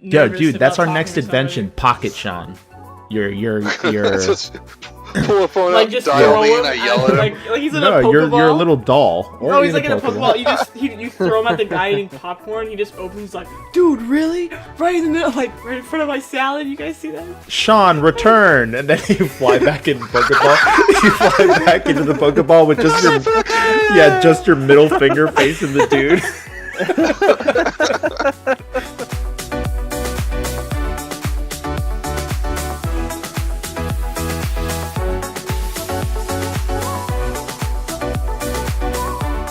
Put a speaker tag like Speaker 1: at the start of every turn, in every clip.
Speaker 1: Yo,
Speaker 2: nervous
Speaker 1: dude,
Speaker 2: about
Speaker 1: that's our
Speaker 2: talking
Speaker 1: next
Speaker 2: to somebody.
Speaker 1: invention, Pocket Shawn. You're
Speaker 3: Just pull a phone
Speaker 2: Like
Speaker 3: up,
Speaker 2: just
Speaker 3: dial
Speaker 2: throw
Speaker 3: me,
Speaker 2: him
Speaker 3: and I yell at him.
Speaker 2: like he's in
Speaker 1: no,
Speaker 2: a Pokeball.
Speaker 1: you're a little doll. Or
Speaker 2: Oh, he's like in a
Speaker 1: Pokeball.
Speaker 2: Pokeball. You throw him at the guy eating popcorn. He just opens like, dude, really? Right in the middle, like right in front of my salad. You guys see that?
Speaker 1: Shawn, return, and then you fly back in the Pokeball. You fly back into the Pokeball with just your middle finger facing the dude.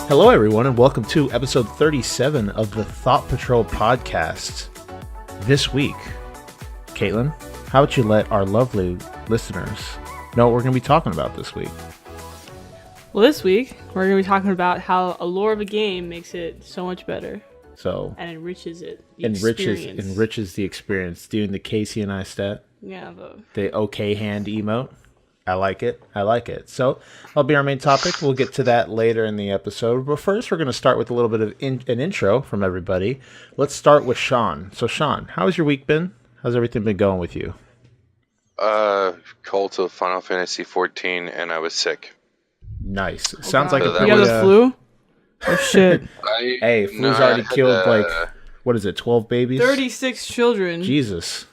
Speaker 1: Hello, everyone, and welcome to episode 37 of the Thought Patrol podcast. This week, Caitlyn, how about you let our lovely listeners know what we're going to be talking about this week?
Speaker 2: Well, this week we're going to be talking about how a lore of a game makes it so much better.
Speaker 1: So
Speaker 2: And enriches it.
Speaker 1: Enriches the experience. Doing the Casey and I stat.
Speaker 2: Yeah,
Speaker 1: The okay hand emote. I like it. So that'll be our main topic. We'll get to that later in the episode. But first, we're going to start with a little bit of an intro from everybody. Let's start with Shawn. So, Shawn, how has your week been? How's everything been going with you?
Speaker 3: Cult of Final Fantasy 14, and I was sick.
Speaker 1: Nice. Sounds like
Speaker 3: So
Speaker 1: a
Speaker 3: that
Speaker 1: pretty...
Speaker 2: you got the flu? Oh, shit.
Speaker 1: Hey, flu's already killed, what is it, 12 babies?
Speaker 2: 36 children.
Speaker 1: Jesus.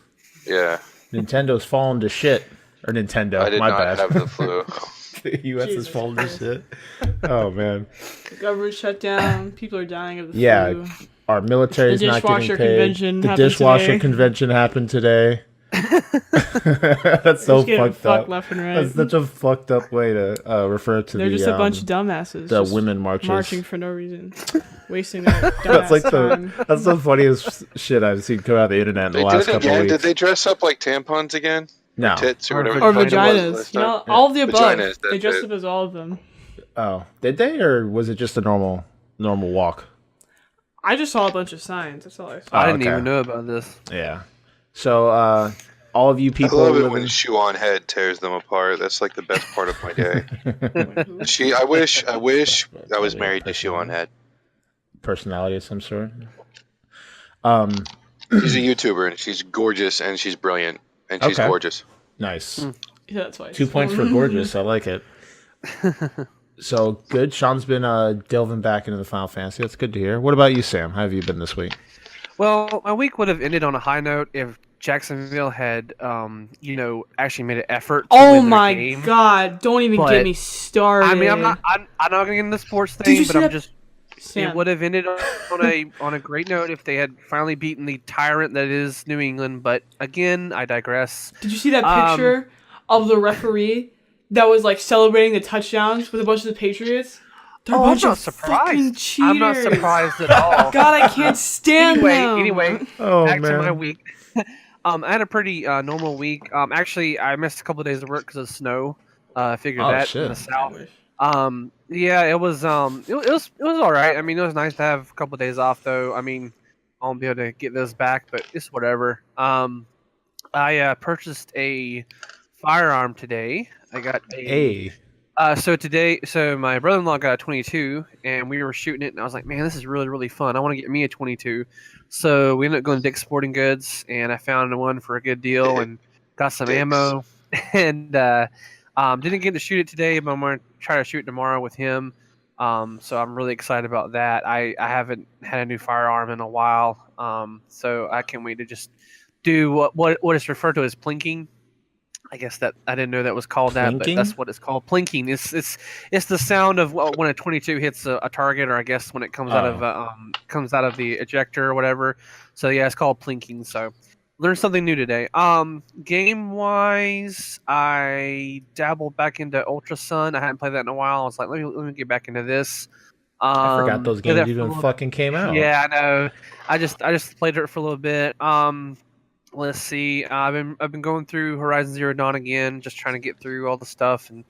Speaker 3: Yeah.
Speaker 1: Nintendo's fallen to shit. Or Nintendo,
Speaker 3: I did
Speaker 1: my
Speaker 3: not
Speaker 1: bad.
Speaker 3: have the flu.
Speaker 1: The U.S. is falling to shit. Oh, man.
Speaker 2: The government shut down. People are dying of the
Speaker 1: Yeah,
Speaker 2: flu.
Speaker 1: our military's not getting paid.
Speaker 2: Convention
Speaker 1: The
Speaker 2: happened
Speaker 1: dishwasher
Speaker 2: today.
Speaker 1: convention happened today. That's so fucked up.
Speaker 2: Left and right.
Speaker 1: That's such a fucked up way to refer to
Speaker 2: They're
Speaker 1: the
Speaker 2: just a bunch of dumbasses.
Speaker 1: the
Speaker 2: just
Speaker 1: women marches.
Speaker 2: marching for no reason, wasting their dumbass
Speaker 1: That's like
Speaker 2: time.
Speaker 1: that's the funniest shit I've seen come out of the internet in the
Speaker 3: They
Speaker 1: last
Speaker 3: did it
Speaker 1: couple of
Speaker 3: again.
Speaker 1: weeks.
Speaker 3: Did they dress up like tampons again?
Speaker 1: No.
Speaker 3: Or tits or whatever.
Speaker 2: Or
Speaker 3: the fuck it was
Speaker 2: vaginas.
Speaker 3: last
Speaker 2: You know,
Speaker 3: time?
Speaker 2: all of the above.
Speaker 3: Vaginas,
Speaker 2: They
Speaker 3: that's
Speaker 2: dressed
Speaker 3: it.
Speaker 2: up as all of them.
Speaker 1: Oh, did they, or was it just a normal walk?
Speaker 2: I just saw a bunch of signs. That's all I saw.
Speaker 4: I didn't
Speaker 1: okay.
Speaker 4: even know about this.
Speaker 1: Yeah. So, all of you
Speaker 3: I
Speaker 1: people
Speaker 3: love it
Speaker 1: living...
Speaker 3: when Shawn Head tears them apart. That's like the best part of my day. I wish I was married to Shawn Head.
Speaker 1: personality of some sort.
Speaker 3: She's a YouTuber and she's gorgeous and she's brilliant and she's
Speaker 1: Okay.
Speaker 3: gorgeous.
Speaker 1: Nice.
Speaker 2: Yeah, that's why.
Speaker 1: 2 points for gorgeous. I like it. So good. Sean's been delving back into the Final Fantasy. That's good to hear. What about you, Sam? How have you been this week?
Speaker 4: Well, my week would have ended on a high note if Jacksonville had, actually made an effort to
Speaker 2: Oh
Speaker 4: win their
Speaker 2: my
Speaker 4: game.
Speaker 2: god! Don't even
Speaker 4: But,
Speaker 2: get me started.
Speaker 4: I mean, I'm not gonna get into the sports
Speaker 2: Did you
Speaker 4: thing,
Speaker 2: see
Speaker 4: but I'm
Speaker 2: that-
Speaker 4: just.
Speaker 2: Sam,
Speaker 4: It would have ended on a great note if they had finally beaten the tyrant that is New England. But again, I digress.
Speaker 2: Did you see that picture of the referee that was like celebrating the touchdowns with a bunch of the Patriots? They're a
Speaker 4: I'm
Speaker 2: bunch
Speaker 4: not
Speaker 2: of fucking
Speaker 4: surprised.
Speaker 2: cheaters.
Speaker 4: I'm not surprised at all.
Speaker 2: God, I can't stand them.
Speaker 4: Anyway,
Speaker 1: Oh,
Speaker 4: back to
Speaker 1: man.
Speaker 4: my week. I had a pretty normal week. Actually, I missed a couple of days of work because of snow. I figured
Speaker 1: Oh,
Speaker 4: that
Speaker 1: shit.
Speaker 4: in the south. Yeah, it was it was all right. I mean, it was nice to have a couple of days off though. I mean, I won't be able to get those back, but it's whatever. I purchased a firearm today. I got
Speaker 1: Hey.
Speaker 4: So my brother-in-law got a 22, and we were shooting it, and I was like, man, this is really, really fun. I want to get me a 22. So we ended up going to Dick's Sporting Goods, and I found one for a good deal and got some
Speaker 3: Dick's.
Speaker 4: ammo. And didn't get to shoot it today, but I'm going to try to shoot it tomorrow with him. So I'm really excited about that. I haven't had a new firearm in a while, so I can't wait to just do what is referred to as plinking. I guess that I didn't know that was called that, but
Speaker 1: Plinking?
Speaker 4: that's what it's called. Plinking. It's the sound of when a 22 hits a target, or I guess when it comes out of the ejector or whatever. So yeah, it's called plinking. So learned something new today. Game wise, I dabbled back into Ultra Sun. I hadn't played that in a while. I was like, let me get back into this.
Speaker 1: I forgot those
Speaker 4: did that
Speaker 1: games
Speaker 4: for a
Speaker 1: even
Speaker 4: little-
Speaker 1: fucking came out.
Speaker 4: Yeah, I know. I just played it for a little bit. Let's see. I've been going through Horizon Zero Dawn again, just trying to get through all the stuff and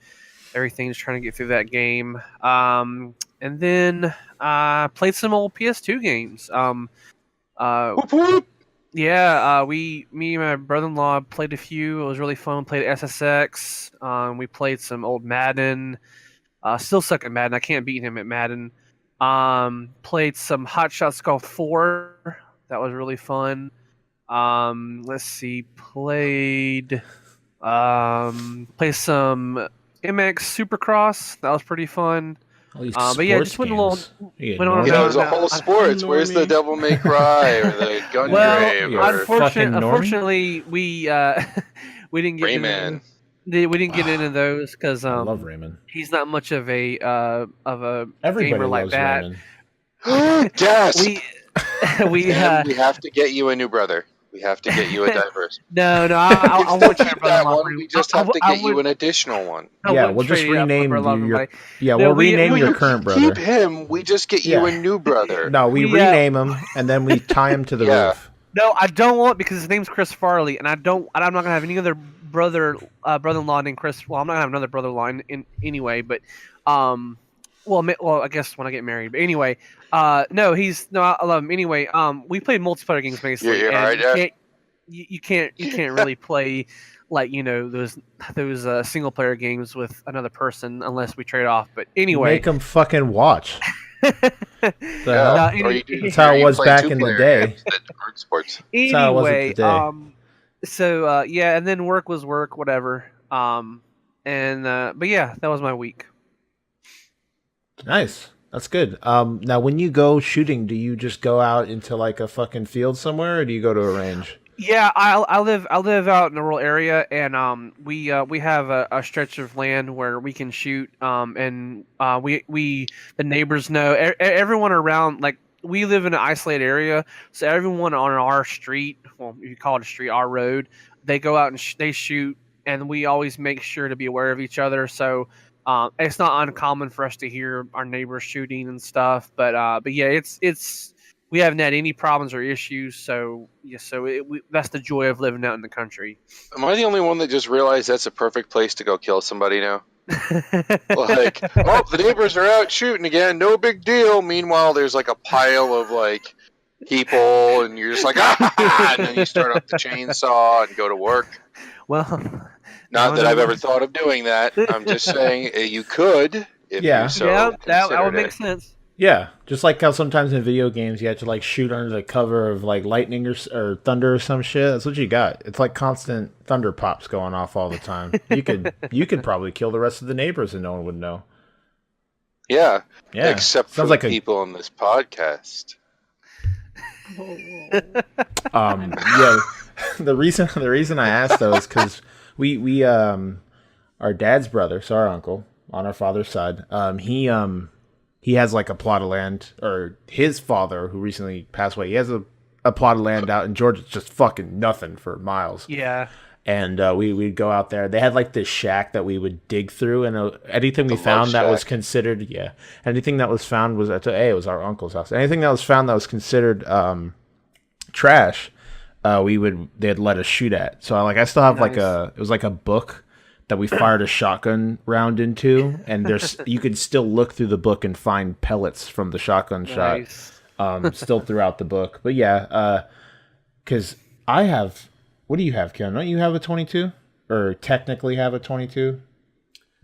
Speaker 4: everything, just trying to get through that game. And then played some old PS2 games.
Speaker 3: Whoop, whoop.
Speaker 4: Yeah, me and my brother-in-law played a few. It was really fun. Played SSX. We played some old Madden. Still suck at Madden. I can't beat him at Madden. Played some Hot Shots Golf 4. That was really fun. Let's see, played some MX Supercross. That was pretty fun.
Speaker 1: All these
Speaker 4: But yeah, just went a little.
Speaker 1: sports games.
Speaker 4: went on
Speaker 3: Yeah,
Speaker 4: down-
Speaker 3: it was a whole sports. Where's the
Speaker 2: Normie.
Speaker 3: Devil May Cry or the Gungrave
Speaker 1: You're
Speaker 3: or
Speaker 1: a fucking normie?
Speaker 4: unfortunately, we we didn't get
Speaker 3: Rayman?
Speaker 4: we didn't get into those because
Speaker 1: I love Raymond.
Speaker 4: he's not much of a
Speaker 1: Everybody
Speaker 4: gamer like
Speaker 1: loves
Speaker 4: that.
Speaker 1: Raymond.
Speaker 3: Yes.
Speaker 4: We
Speaker 3: And we have to get you a new brother. We have to get you a diverse.
Speaker 4: no,
Speaker 3: We
Speaker 4: I
Speaker 3: still
Speaker 4: want
Speaker 3: keep that one. We just have to get you
Speaker 4: an.
Speaker 3: an additional one.
Speaker 1: Yeah, we'll just rename your. Yeah,
Speaker 4: No,
Speaker 1: we'll
Speaker 4: we-
Speaker 1: rename
Speaker 4: we-
Speaker 1: your current brother.
Speaker 3: Keep him. We just get you
Speaker 1: Yeah.
Speaker 3: a new brother.
Speaker 1: No, we
Speaker 4: We,
Speaker 1: rename him and then we tie him to the
Speaker 3: Yeah.
Speaker 1: roof.
Speaker 4: No, I don't want because his name's Chris Farley, and I'm not gonna have any other brother-in-law named Chris. Well, I'm not gonna have another brother-in-law in anyway, but well, I guess when I get married. But anyway, I love him anyway. We played multiplayer games basically.
Speaker 3: You're
Speaker 4: and
Speaker 3: alright, Dad?
Speaker 4: you can't really play like those single player games with another person unless we trade off. But anyway,
Speaker 1: Make him fucking watch. The hell?
Speaker 3: Or you do-
Speaker 1: That's how it
Speaker 3: or you
Speaker 1: was
Speaker 3: play
Speaker 1: back in the
Speaker 3: two-player
Speaker 1: day.
Speaker 3: games that aren't sports.
Speaker 1: That's how it was
Speaker 4: anyway,
Speaker 1: today.
Speaker 4: so yeah, and then work was work, whatever. But yeah, that was my week.
Speaker 1: Nice. That's good. Now, when you go shooting, do you just go out into like a fucking field somewhere, or do you go to a range?
Speaker 4: Yeah, I live out in a rural area, and we have a stretch of land where we can shoot. And the neighbors know everyone around. Like we live in an isolated area, so everyone on our street, well, you call it a street, our road, they go out and they shoot, and we always make sure to be aware of each other. So it's not uncommon for us to hear our neighbors shooting and stuff. But yeah, it's. We haven't had any problems or issues, so yeah. That's the joy of living out in the country.
Speaker 3: Am I the only one that just realized that's a perfect place to go kill somebody now? Like, oh, the neighbors are out shooting again. No big deal. Meanwhile, there's like a pile of like people, and you're just like, ah, and then you start up the chainsaw and go to work.
Speaker 4: Well,
Speaker 3: Not that I've ever thought of doing that. I'm just saying you could. If
Speaker 1: Yeah.
Speaker 3: you so
Speaker 4: yeah, that would
Speaker 3: considered
Speaker 4: make
Speaker 3: it.
Speaker 4: sense.
Speaker 1: Yeah, just like how sometimes in video games you have to like shoot under the cover of like lightning or thunder or some shit. That's what you got. It's like constant thunder pops going off all the time. You could probably kill the rest of the neighbors and no one would know.
Speaker 3: Yeah.
Speaker 1: Yeah,
Speaker 3: Except for
Speaker 1: sounds
Speaker 3: the
Speaker 1: like a
Speaker 3: people on this podcast.
Speaker 1: yeah. The reason I asked though is because we our dad's brother, so our uncle on our father's side, he has like a plot of land, or his father who recently passed away. He has a plot of land out in Georgia. It's just fucking nothing for miles.
Speaker 4: Yeah.
Speaker 1: And we'd go out there. They had like this shack that we would dig through, and anything we
Speaker 3: The
Speaker 1: found
Speaker 3: love
Speaker 1: that was
Speaker 3: shack.
Speaker 1: considered, anything that was found was it was our uncle's house. Anything that was found that was considered trash, they'd let us shoot at. So I still have
Speaker 4: Nice.
Speaker 1: it was like a book that we fired a shotgun round into, and you could still look through the book and find pellets from the shotgun
Speaker 4: Nice.
Speaker 1: shot still throughout the book. But yeah, because I have, what do you have, Ken? Don't you have a 22? Or technically have a 22?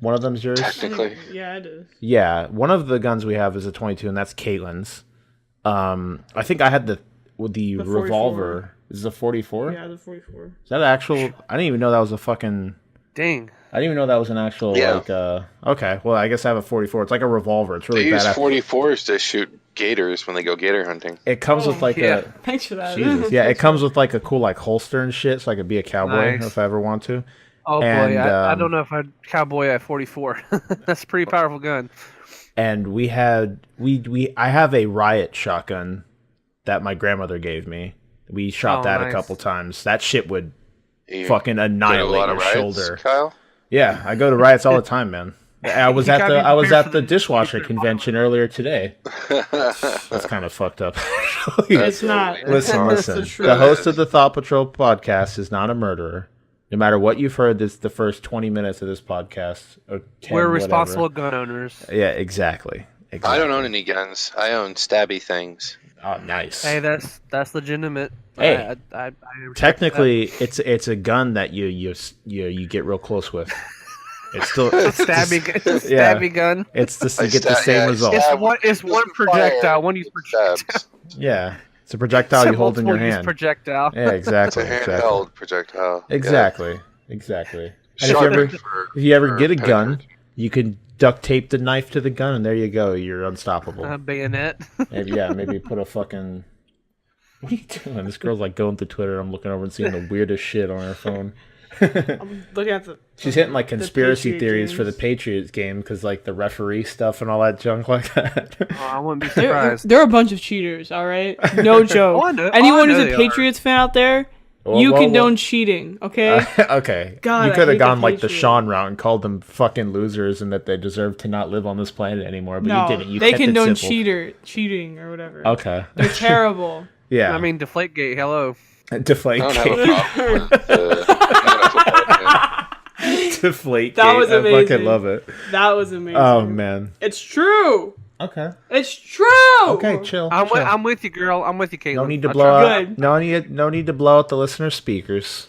Speaker 1: One of them's yours?
Speaker 3: Technically.
Speaker 2: Yeah, it is.
Speaker 1: Yeah, one of the guns we have is a 22, and that's Caitlyn's. I think I had the
Speaker 2: 44.
Speaker 1: revolver. Is it a 44?
Speaker 2: Yeah, the 44.
Speaker 1: Is that actual? I didn't even know that was a fucking...
Speaker 4: Dang.
Speaker 1: I didn't even know that was an actual,
Speaker 3: Yeah.
Speaker 1: okay, well, I guess I have a 44. It's like a revolver. It's really
Speaker 3: They use
Speaker 1: badass.
Speaker 3: 44s to shoot gators when they go gator hunting.
Speaker 1: It comes with like
Speaker 4: yeah.
Speaker 2: Thanks for that.
Speaker 1: Jesus. Yeah, it comes with like a cool like holster and shit, so I could be a cowboy
Speaker 4: Nice.
Speaker 1: if I ever want to.
Speaker 4: Oh
Speaker 1: And,
Speaker 4: boy, I
Speaker 1: um,
Speaker 4: don't know if I'd cowboy at 44. That's a pretty powerful gun.
Speaker 1: And we I have a riot shotgun that my grandmother gave me. We shot
Speaker 4: Oh,
Speaker 1: that a
Speaker 4: nice.
Speaker 1: couple times. That shit would
Speaker 3: You
Speaker 1: fucking
Speaker 3: go to a
Speaker 1: annihilate
Speaker 3: lot
Speaker 1: your
Speaker 3: of riots,
Speaker 1: shoulder.
Speaker 3: Kyle?
Speaker 1: Yeah, I go to riots all the time, man. I was
Speaker 4: You
Speaker 1: at
Speaker 4: gotta
Speaker 1: the
Speaker 4: be
Speaker 1: I was
Speaker 4: prepared
Speaker 1: at
Speaker 4: for
Speaker 1: the
Speaker 4: the
Speaker 1: dishwasher
Speaker 4: nuclear
Speaker 1: convention earlier today. That's kind of fucked up.
Speaker 2: It's not.
Speaker 1: Listen,
Speaker 2: That's
Speaker 1: listen.
Speaker 2: the truth.
Speaker 1: The host of the Thought Patrol podcast is not a murderer. No matter what you've heard, this the first 20 minutes of this podcast. Or 10,
Speaker 4: We're
Speaker 1: whatever.
Speaker 4: responsible gun owners.
Speaker 1: Yeah, exactly.
Speaker 3: I don't own any guns. I own stabby things.
Speaker 1: Oh, nice.
Speaker 4: Hey, that's legitimate.
Speaker 1: Hey,
Speaker 4: I respect
Speaker 1: technically, it's a gun that you get real close with. It's still
Speaker 4: that. It's a
Speaker 1: Yeah.
Speaker 4: stabby gun.
Speaker 1: It's just
Speaker 3: I
Speaker 1: you get the
Speaker 3: stab-
Speaker 1: same
Speaker 3: yeah, I
Speaker 1: result.
Speaker 3: stab-
Speaker 4: It's one
Speaker 3: Just
Speaker 4: projectile.
Speaker 3: fire,
Speaker 4: One use
Speaker 3: it stabs.
Speaker 1: Yeah, It's a projectile you
Speaker 4: a
Speaker 1: hold in your
Speaker 4: multiple-use
Speaker 1: hand.
Speaker 4: projectile.
Speaker 1: Yeah, exactly.
Speaker 3: It's a handheld projectile.
Speaker 1: Exactly. Exactly. And
Speaker 3: Sharp
Speaker 1: if you ever
Speaker 3: for
Speaker 1: get a gun,
Speaker 3: penetrate.
Speaker 1: you can duct tape the knife to the gun, and there you go. You're unstoppable.
Speaker 4: Bayonet.
Speaker 1: Maybe put a fucking. What are you doing? This girl's like going through Twitter. I'm looking over and seeing the weirdest shit on her phone.
Speaker 2: I'm looking at the.
Speaker 1: She's hitting like conspiracy
Speaker 2: Patriot
Speaker 1: theories for
Speaker 2: games.
Speaker 1: the Patriots game because like the referee stuff and all that junk like that.
Speaker 4: Oh, I wouldn't be
Speaker 2: They're,
Speaker 4: surprised.
Speaker 2: they're a bunch of cheaters, all right? No joke.
Speaker 4: Oh, I know-
Speaker 2: Anyone
Speaker 4: I know
Speaker 2: who's
Speaker 4: they
Speaker 2: a
Speaker 4: are.
Speaker 2: Patriots fan out there,
Speaker 1: Well,
Speaker 2: you
Speaker 1: well,
Speaker 2: condone cheating, okay?
Speaker 1: Okay.
Speaker 2: God,
Speaker 1: You
Speaker 2: I
Speaker 1: could have
Speaker 2: hate
Speaker 1: gone
Speaker 2: the
Speaker 1: like the
Speaker 2: Patriots.
Speaker 1: Shawn route and called them fucking losers and that they deserve to not live on this planet anymore, but
Speaker 2: No,
Speaker 1: you didn't. You
Speaker 2: they
Speaker 1: kept it
Speaker 2: condone
Speaker 1: simple.
Speaker 2: cheating or whatever.
Speaker 1: Okay.
Speaker 2: They're terrible.
Speaker 1: Yeah.
Speaker 4: I mean, Deflategate. Hello.
Speaker 1: Deflate
Speaker 3: I don't have a
Speaker 1: gate.
Speaker 3: problem with
Speaker 1: Deflate
Speaker 2: That
Speaker 1: gate.
Speaker 2: was
Speaker 1: I fucking
Speaker 2: amazing.
Speaker 1: love it.
Speaker 2: That was amazing.
Speaker 1: Oh man.
Speaker 2: It's true.
Speaker 1: Okay.
Speaker 2: It's true.
Speaker 1: Okay, chill. chill.
Speaker 4: I'm with you, girl. I'm with you, Caitlyn.
Speaker 1: No need to
Speaker 4: I'll
Speaker 1: blow
Speaker 4: try-
Speaker 1: out.
Speaker 2: Good.
Speaker 1: No need to blow out the listener's speakers.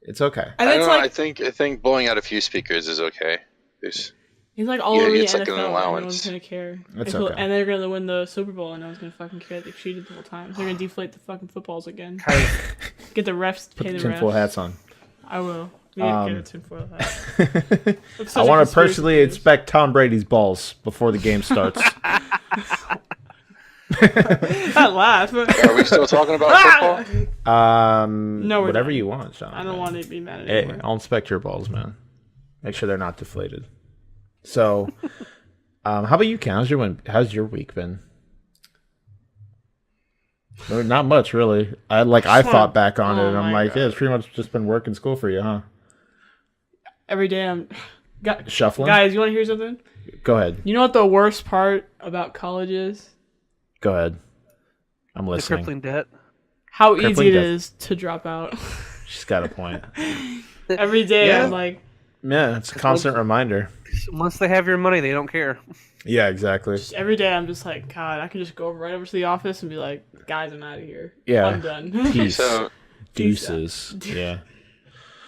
Speaker 1: It's okay.
Speaker 2: And
Speaker 3: I
Speaker 2: it's
Speaker 3: don't know,
Speaker 2: like
Speaker 3: I think blowing out a few speakers is okay. There's,
Speaker 2: he's like all
Speaker 3: Yeah,
Speaker 2: over the
Speaker 3: it's like an
Speaker 2: NFL. And no
Speaker 3: allowance.
Speaker 2: one's gonna care.
Speaker 1: That's
Speaker 2: And
Speaker 1: okay.
Speaker 2: And they're gonna win the Super Bowl, and no one's gonna fucking care. They cheated the whole time. They're gonna deflate the fucking footballs again. Get the refs to
Speaker 1: Put
Speaker 2: pay
Speaker 1: the
Speaker 2: the
Speaker 1: tinfoil
Speaker 2: refs.
Speaker 1: hats on.
Speaker 2: I will. We need to get a tinfoil hat. I'm such
Speaker 1: I
Speaker 2: a
Speaker 1: want to
Speaker 2: conspiracy
Speaker 1: personally
Speaker 2: theorist.
Speaker 1: inspect Tom Brady's balls before the game starts.
Speaker 2: That laugh.
Speaker 3: are we still talking about football?
Speaker 2: No, we're
Speaker 1: Whatever
Speaker 2: not.
Speaker 1: you want, Shawn.
Speaker 2: I don't want to be mad
Speaker 1: Hey,
Speaker 2: anymore.
Speaker 1: I'll inspect your balls, man. Make sure they're not deflated. So, how about you, Ken? How's your week been? No, not much, really. I thought back on it,
Speaker 2: Oh
Speaker 1: and I'm
Speaker 2: my
Speaker 1: like,
Speaker 2: God.
Speaker 1: yeah, it's pretty much just been work and school for you, huh?
Speaker 2: Every day I'm.
Speaker 1: Shuffling.
Speaker 2: Guys, you want to hear something?
Speaker 1: Go ahead.
Speaker 2: You know what the worst part about college is?
Speaker 1: Go ahead. I'm
Speaker 4: The
Speaker 1: listening.
Speaker 4: crippling debt.
Speaker 2: How
Speaker 1: Crippling
Speaker 2: easy it
Speaker 1: death.
Speaker 2: is to drop out.
Speaker 1: She's got a point.
Speaker 2: Every day
Speaker 4: Yeah.
Speaker 2: I'm like,
Speaker 1: Yeah, it's a constant reminder.
Speaker 4: Once they have your money, they don't care.
Speaker 1: Yeah, exactly.
Speaker 2: every day I'm just like, God, I can just go right over to the office and be like, guys, I'm out of here.
Speaker 1: Yeah.
Speaker 2: I'm done.
Speaker 1: Peace.
Speaker 3: So,
Speaker 1: Deuces. Yeah.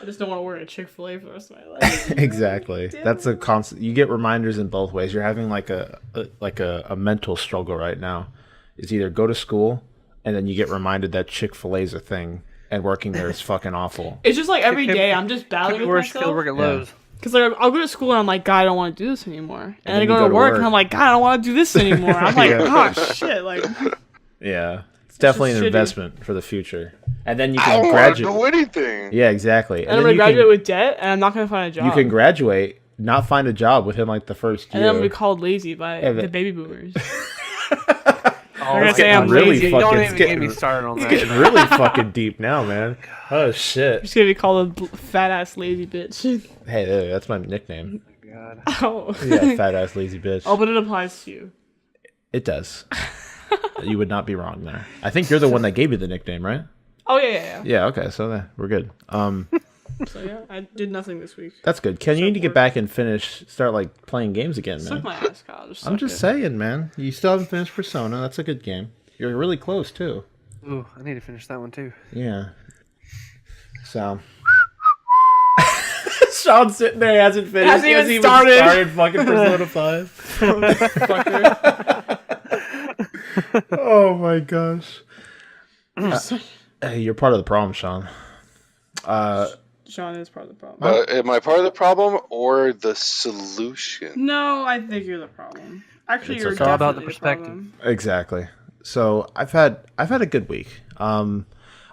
Speaker 2: I just don't want to work at Chick-fil-A for the rest of my life.
Speaker 1: Exactly. That's a constant. You get reminders in both ways. You're having like a mental struggle right now. Is either go to school and then you get reminded that Chick-fil-A is a thing and working there is fucking awful.
Speaker 2: It's just like every day I'm just battling with
Speaker 4: Worst field
Speaker 2: myself.
Speaker 4: work at
Speaker 1: Yeah.
Speaker 4: Lowe's.
Speaker 2: Because like I'll go to school and I'm like, God, I don't want to do this anymore. And then I
Speaker 1: then
Speaker 2: go
Speaker 1: you
Speaker 2: to
Speaker 1: go to
Speaker 2: work
Speaker 1: work.
Speaker 2: and I'm like, God, I don't want to do this anymore. I'm like,
Speaker 1: Yeah.
Speaker 2: oh shit, like
Speaker 1: Yeah. It's definitely an
Speaker 2: shitty.
Speaker 1: investment for the future. And then you
Speaker 3: I
Speaker 1: can
Speaker 3: don't want to
Speaker 1: graduate.
Speaker 3: do anything.
Speaker 1: Yeah, exactly.
Speaker 2: and I'm
Speaker 1: then
Speaker 2: gonna
Speaker 1: you
Speaker 2: graduate
Speaker 1: can,
Speaker 2: with debt and I'm not gonna find a job.
Speaker 1: you can graduate, not find a job within like the first
Speaker 2: and then I'm
Speaker 1: year.
Speaker 2: gonna be called lazy by
Speaker 1: Yeah,
Speaker 2: the
Speaker 1: but-
Speaker 2: baby boomers.
Speaker 4: Oh,
Speaker 2: gonna
Speaker 4: it's
Speaker 2: say
Speaker 4: getting
Speaker 2: I'm
Speaker 1: really
Speaker 2: lazy.
Speaker 4: Don't
Speaker 1: fucking-
Speaker 4: even get me started on that.
Speaker 1: Getting really fucking deep now, man. Oh shit.
Speaker 2: Just gonna be called a fat ass lazy bitch.
Speaker 1: Hey, there, that's my nickname.
Speaker 4: God.
Speaker 2: Oh.
Speaker 1: Yeah, fat ass lazy bitch.
Speaker 2: Oh, but it applies to you.
Speaker 1: It does. You would not be wrong there. I think you're the one that gave you the nickname, right?
Speaker 2: Oh yeah.
Speaker 1: Yeah. Okay. So we're good.
Speaker 2: So yeah, I did nothing this week.
Speaker 1: That's good. Ken, you need to get back and start like playing games again,
Speaker 2: Suck
Speaker 1: man.
Speaker 2: my ass, Kyle.
Speaker 1: I'm just saying, man. You still haven't finished Persona. That's a good game. You're really close too.
Speaker 4: Ooh, I need to finish that one too.
Speaker 1: Yeah. So. Shawn's sitting there, hasn't finished.
Speaker 2: Hasn't even
Speaker 1: hasn't
Speaker 2: started.
Speaker 1: fucking Persona 5. Oh my gosh. Hey, you're part of the problem, Shawn.
Speaker 2: Shawn is part of the problem.
Speaker 3: Am I part of the problem or the solution?
Speaker 2: No, I think you're the problem. Actually,
Speaker 1: It's
Speaker 2: you're
Speaker 1: okay.
Speaker 4: all about
Speaker 2: definitely
Speaker 4: the perspective.
Speaker 2: problem.
Speaker 1: Exactly. So I've had a good week.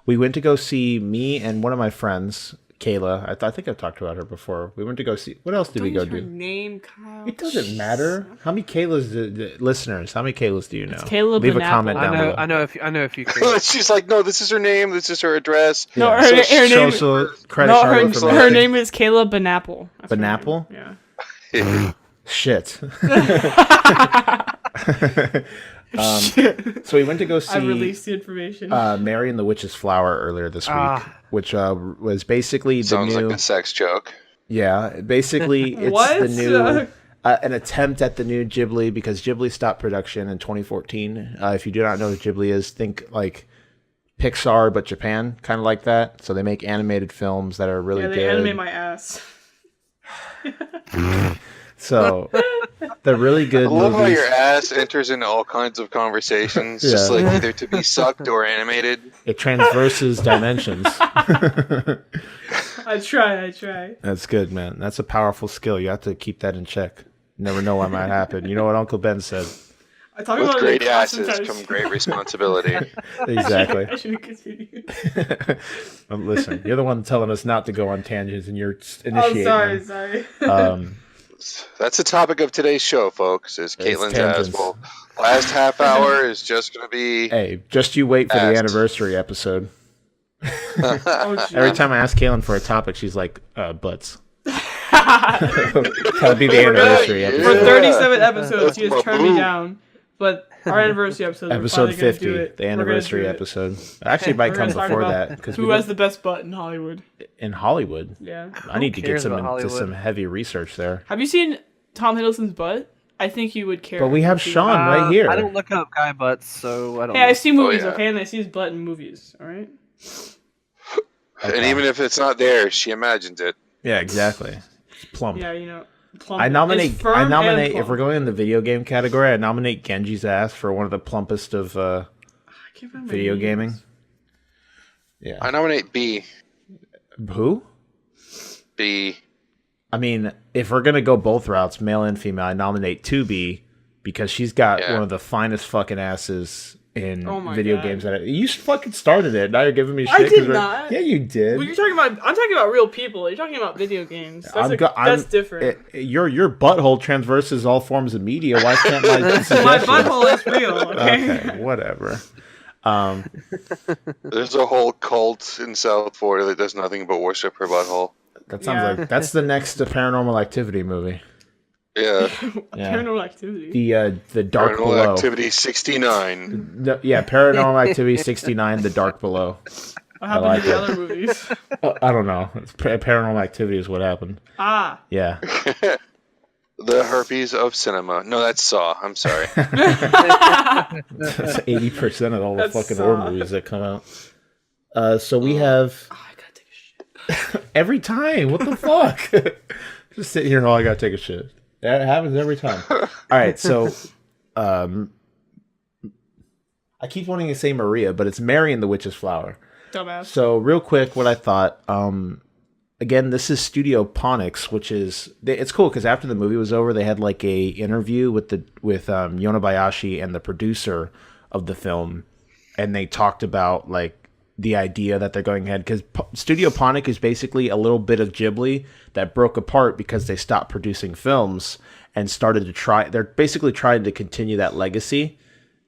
Speaker 1: We went to go see me and one of my friends, Kayla. I think I've talked about her before. We went to go see. What else did we go
Speaker 2: Don't use her
Speaker 1: do?
Speaker 2: name, Kyle.
Speaker 1: It doesn't matter. How many Kaylas, listeners? How many Kaylas do you know?
Speaker 2: Kayla
Speaker 1: Leave a
Speaker 2: Banapple.
Speaker 1: comment down below.
Speaker 4: I know if you can.
Speaker 3: She's like, no, this is her name. This is her address.
Speaker 2: No,
Speaker 1: Yeah.
Speaker 2: her name.
Speaker 1: Social credit
Speaker 2: No,
Speaker 1: card
Speaker 2: her
Speaker 1: information.
Speaker 2: name is Kayla Banapple. That's her name.
Speaker 1: Banapple?
Speaker 2: Yeah.
Speaker 1: Shit. So we went to go
Speaker 2: I
Speaker 1: see
Speaker 2: released the information.
Speaker 1: Mary and the Witch's Flower earlier this week,
Speaker 4: Ah.
Speaker 1: which was basically the
Speaker 3: Sounds
Speaker 1: new.
Speaker 3: like a sex joke.
Speaker 1: Yeah, basically it's
Speaker 2: What?
Speaker 1: the new an attempt at the new Ghibli because Ghibli stopped production in 2014. If you do not know what Ghibli is, think like Pixar but Japan, kind of like that. So they make animated films that are really
Speaker 2: yeah, they
Speaker 1: good.
Speaker 2: animate my ass.
Speaker 1: So they're really
Speaker 3: I
Speaker 1: good
Speaker 3: love how
Speaker 1: movies.
Speaker 3: your ass enters into all kinds of conversations, just
Speaker 1: Yeah.
Speaker 3: like either to be sucked or animated.
Speaker 1: It transverses dimensions.
Speaker 2: I try.
Speaker 1: That's good, man. That's a powerful skill. You have to keep that in check. Never know what might happen. You know what Uncle Ben said.
Speaker 2: I talk
Speaker 3: With
Speaker 2: about
Speaker 3: great
Speaker 2: it
Speaker 3: asses
Speaker 2: sometimes.
Speaker 3: come great responsibility.
Speaker 1: Exactly.
Speaker 2: I shouldn't continue.
Speaker 1: Listen, you're the one telling us not to go on tangents, and you're
Speaker 2: Oh,
Speaker 1: initiating
Speaker 2: sorry.
Speaker 1: them.
Speaker 3: That's the topic of today's show, folks, is Caitlyn's
Speaker 1: tangents.
Speaker 3: ass. Well, last half hour is just going to be...
Speaker 1: Hey, just you wait for the
Speaker 3: Asked.
Speaker 1: anniversary episode.
Speaker 2: Oh, shit.
Speaker 1: Every time I ask Caitlyn for a topic, she's like, butts. That'll be the anniversary
Speaker 3: Yeah.
Speaker 2: For
Speaker 1: episode.
Speaker 2: 37 episodes, you
Speaker 3: My
Speaker 2: just turned me
Speaker 3: boo.
Speaker 2: down. But our anniversary episode,
Speaker 1: Episode
Speaker 2: we're finally
Speaker 1: 50,
Speaker 2: gonna do it.
Speaker 1: the
Speaker 2: We're gonna
Speaker 1: anniversary
Speaker 2: do it.
Speaker 1: episode. Actually, it might
Speaker 2: We're
Speaker 1: come
Speaker 2: gonna talk
Speaker 1: before
Speaker 2: about
Speaker 1: that. Because
Speaker 2: Who has the best butt in Hollywood?
Speaker 1: in Hollywood.
Speaker 2: Yeah.
Speaker 1: I need to get
Speaker 4: cares
Speaker 1: some
Speaker 4: about
Speaker 1: into
Speaker 4: Hollywood?
Speaker 1: some heavy research there.
Speaker 2: Have you seen Tom Hiddleston's butt? I think you would care.
Speaker 1: But we have
Speaker 2: if you-
Speaker 1: Shawn right here.
Speaker 4: I don't look up guy butts, so I don't.
Speaker 2: Hey, I've seen movies,
Speaker 3: yeah.
Speaker 2: okay, and I see his butt in movies. All right.
Speaker 3: And even if it's not there, she imagines it.
Speaker 1: Yeah, exactly. It's plump.
Speaker 2: Yeah, you know. Plump.
Speaker 1: I nominate.
Speaker 2: It's firm
Speaker 1: I
Speaker 2: and
Speaker 1: nominate. If
Speaker 2: plump.
Speaker 1: we're going in the video game category, I nominate Genji's ass for one of the plumpest of
Speaker 2: I can't remember
Speaker 1: video
Speaker 2: names.
Speaker 1: gaming. Yeah.
Speaker 3: I nominate B.
Speaker 1: Who?
Speaker 3: B.
Speaker 1: I mean, if we're gonna go both routes, male and female, I nominate 2B because she's got
Speaker 3: Yeah.
Speaker 1: one of the finest fucking asses in
Speaker 2: Oh my
Speaker 1: video
Speaker 2: God.
Speaker 1: games. You fucking started it. Now you're giving me shit.
Speaker 2: I
Speaker 1: 'cause
Speaker 2: did
Speaker 1: we're-
Speaker 2: not.
Speaker 1: Yeah, you did.
Speaker 2: Well, you're talking about. I'm talking about real people. You're talking about video games. That's,
Speaker 1: I'm-
Speaker 2: different.
Speaker 1: Your butthole transverses all forms of media. Why can't my
Speaker 2: My
Speaker 1: suggestions-
Speaker 2: butthole is real. Okay.
Speaker 1: Okay, whatever.
Speaker 3: There's a whole cult in South Florida that does nothing but worship her butthole.
Speaker 1: That sounds
Speaker 2: Yeah.
Speaker 1: like that's the next Paranormal Activity movie.
Speaker 3: Yeah.
Speaker 1: Yeah.
Speaker 2: Paranormal Activity.
Speaker 1: The Dark
Speaker 3: Paranormal
Speaker 1: Below.
Speaker 3: Activity 69.
Speaker 1: Yeah, Paranormal Activity 69, The Dark Below.
Speaker 2: What happened
Speaker 1: like
Speaker 2: to the
Speaker 1: it.
Speaker 2: other movies?
Speaker 1: I don't know. It's Paranormal Activity is what happened.
Speaker 2: Ah.
Speaker 1: Yeah.
Speaker 3: The herpes of cinema. No, that's Saw. I'm sorry.
Speaker 1: That's 80% of all the
Speaker 2: That's
Speaker 1: fucking horror
Speaker 2: Saw.
Speaker 1: movies that come out. So we have
Speaker 2: Oh, I gotta take a shit.
Speaker 1: every time. What the fuck? Just sitting here and I gotta take a shit. That happens every time. All right, so I keep wanting to say Maria, but it's Mary and the Witch's Flower.
Speaker 2: Dumbass.
Speaker 1: So real quick, what I thought. Again, this is Studio Ponix, which is it's cool because after the movie was over, they had like a interview with Yonebayashi and the producer of the film, and they talked about like the idea that they're going ahead because Studio Ponix is basically a little bit of Ghibli that broke apart because they stopped producing films and started to try. They're basically trying to continue that legacy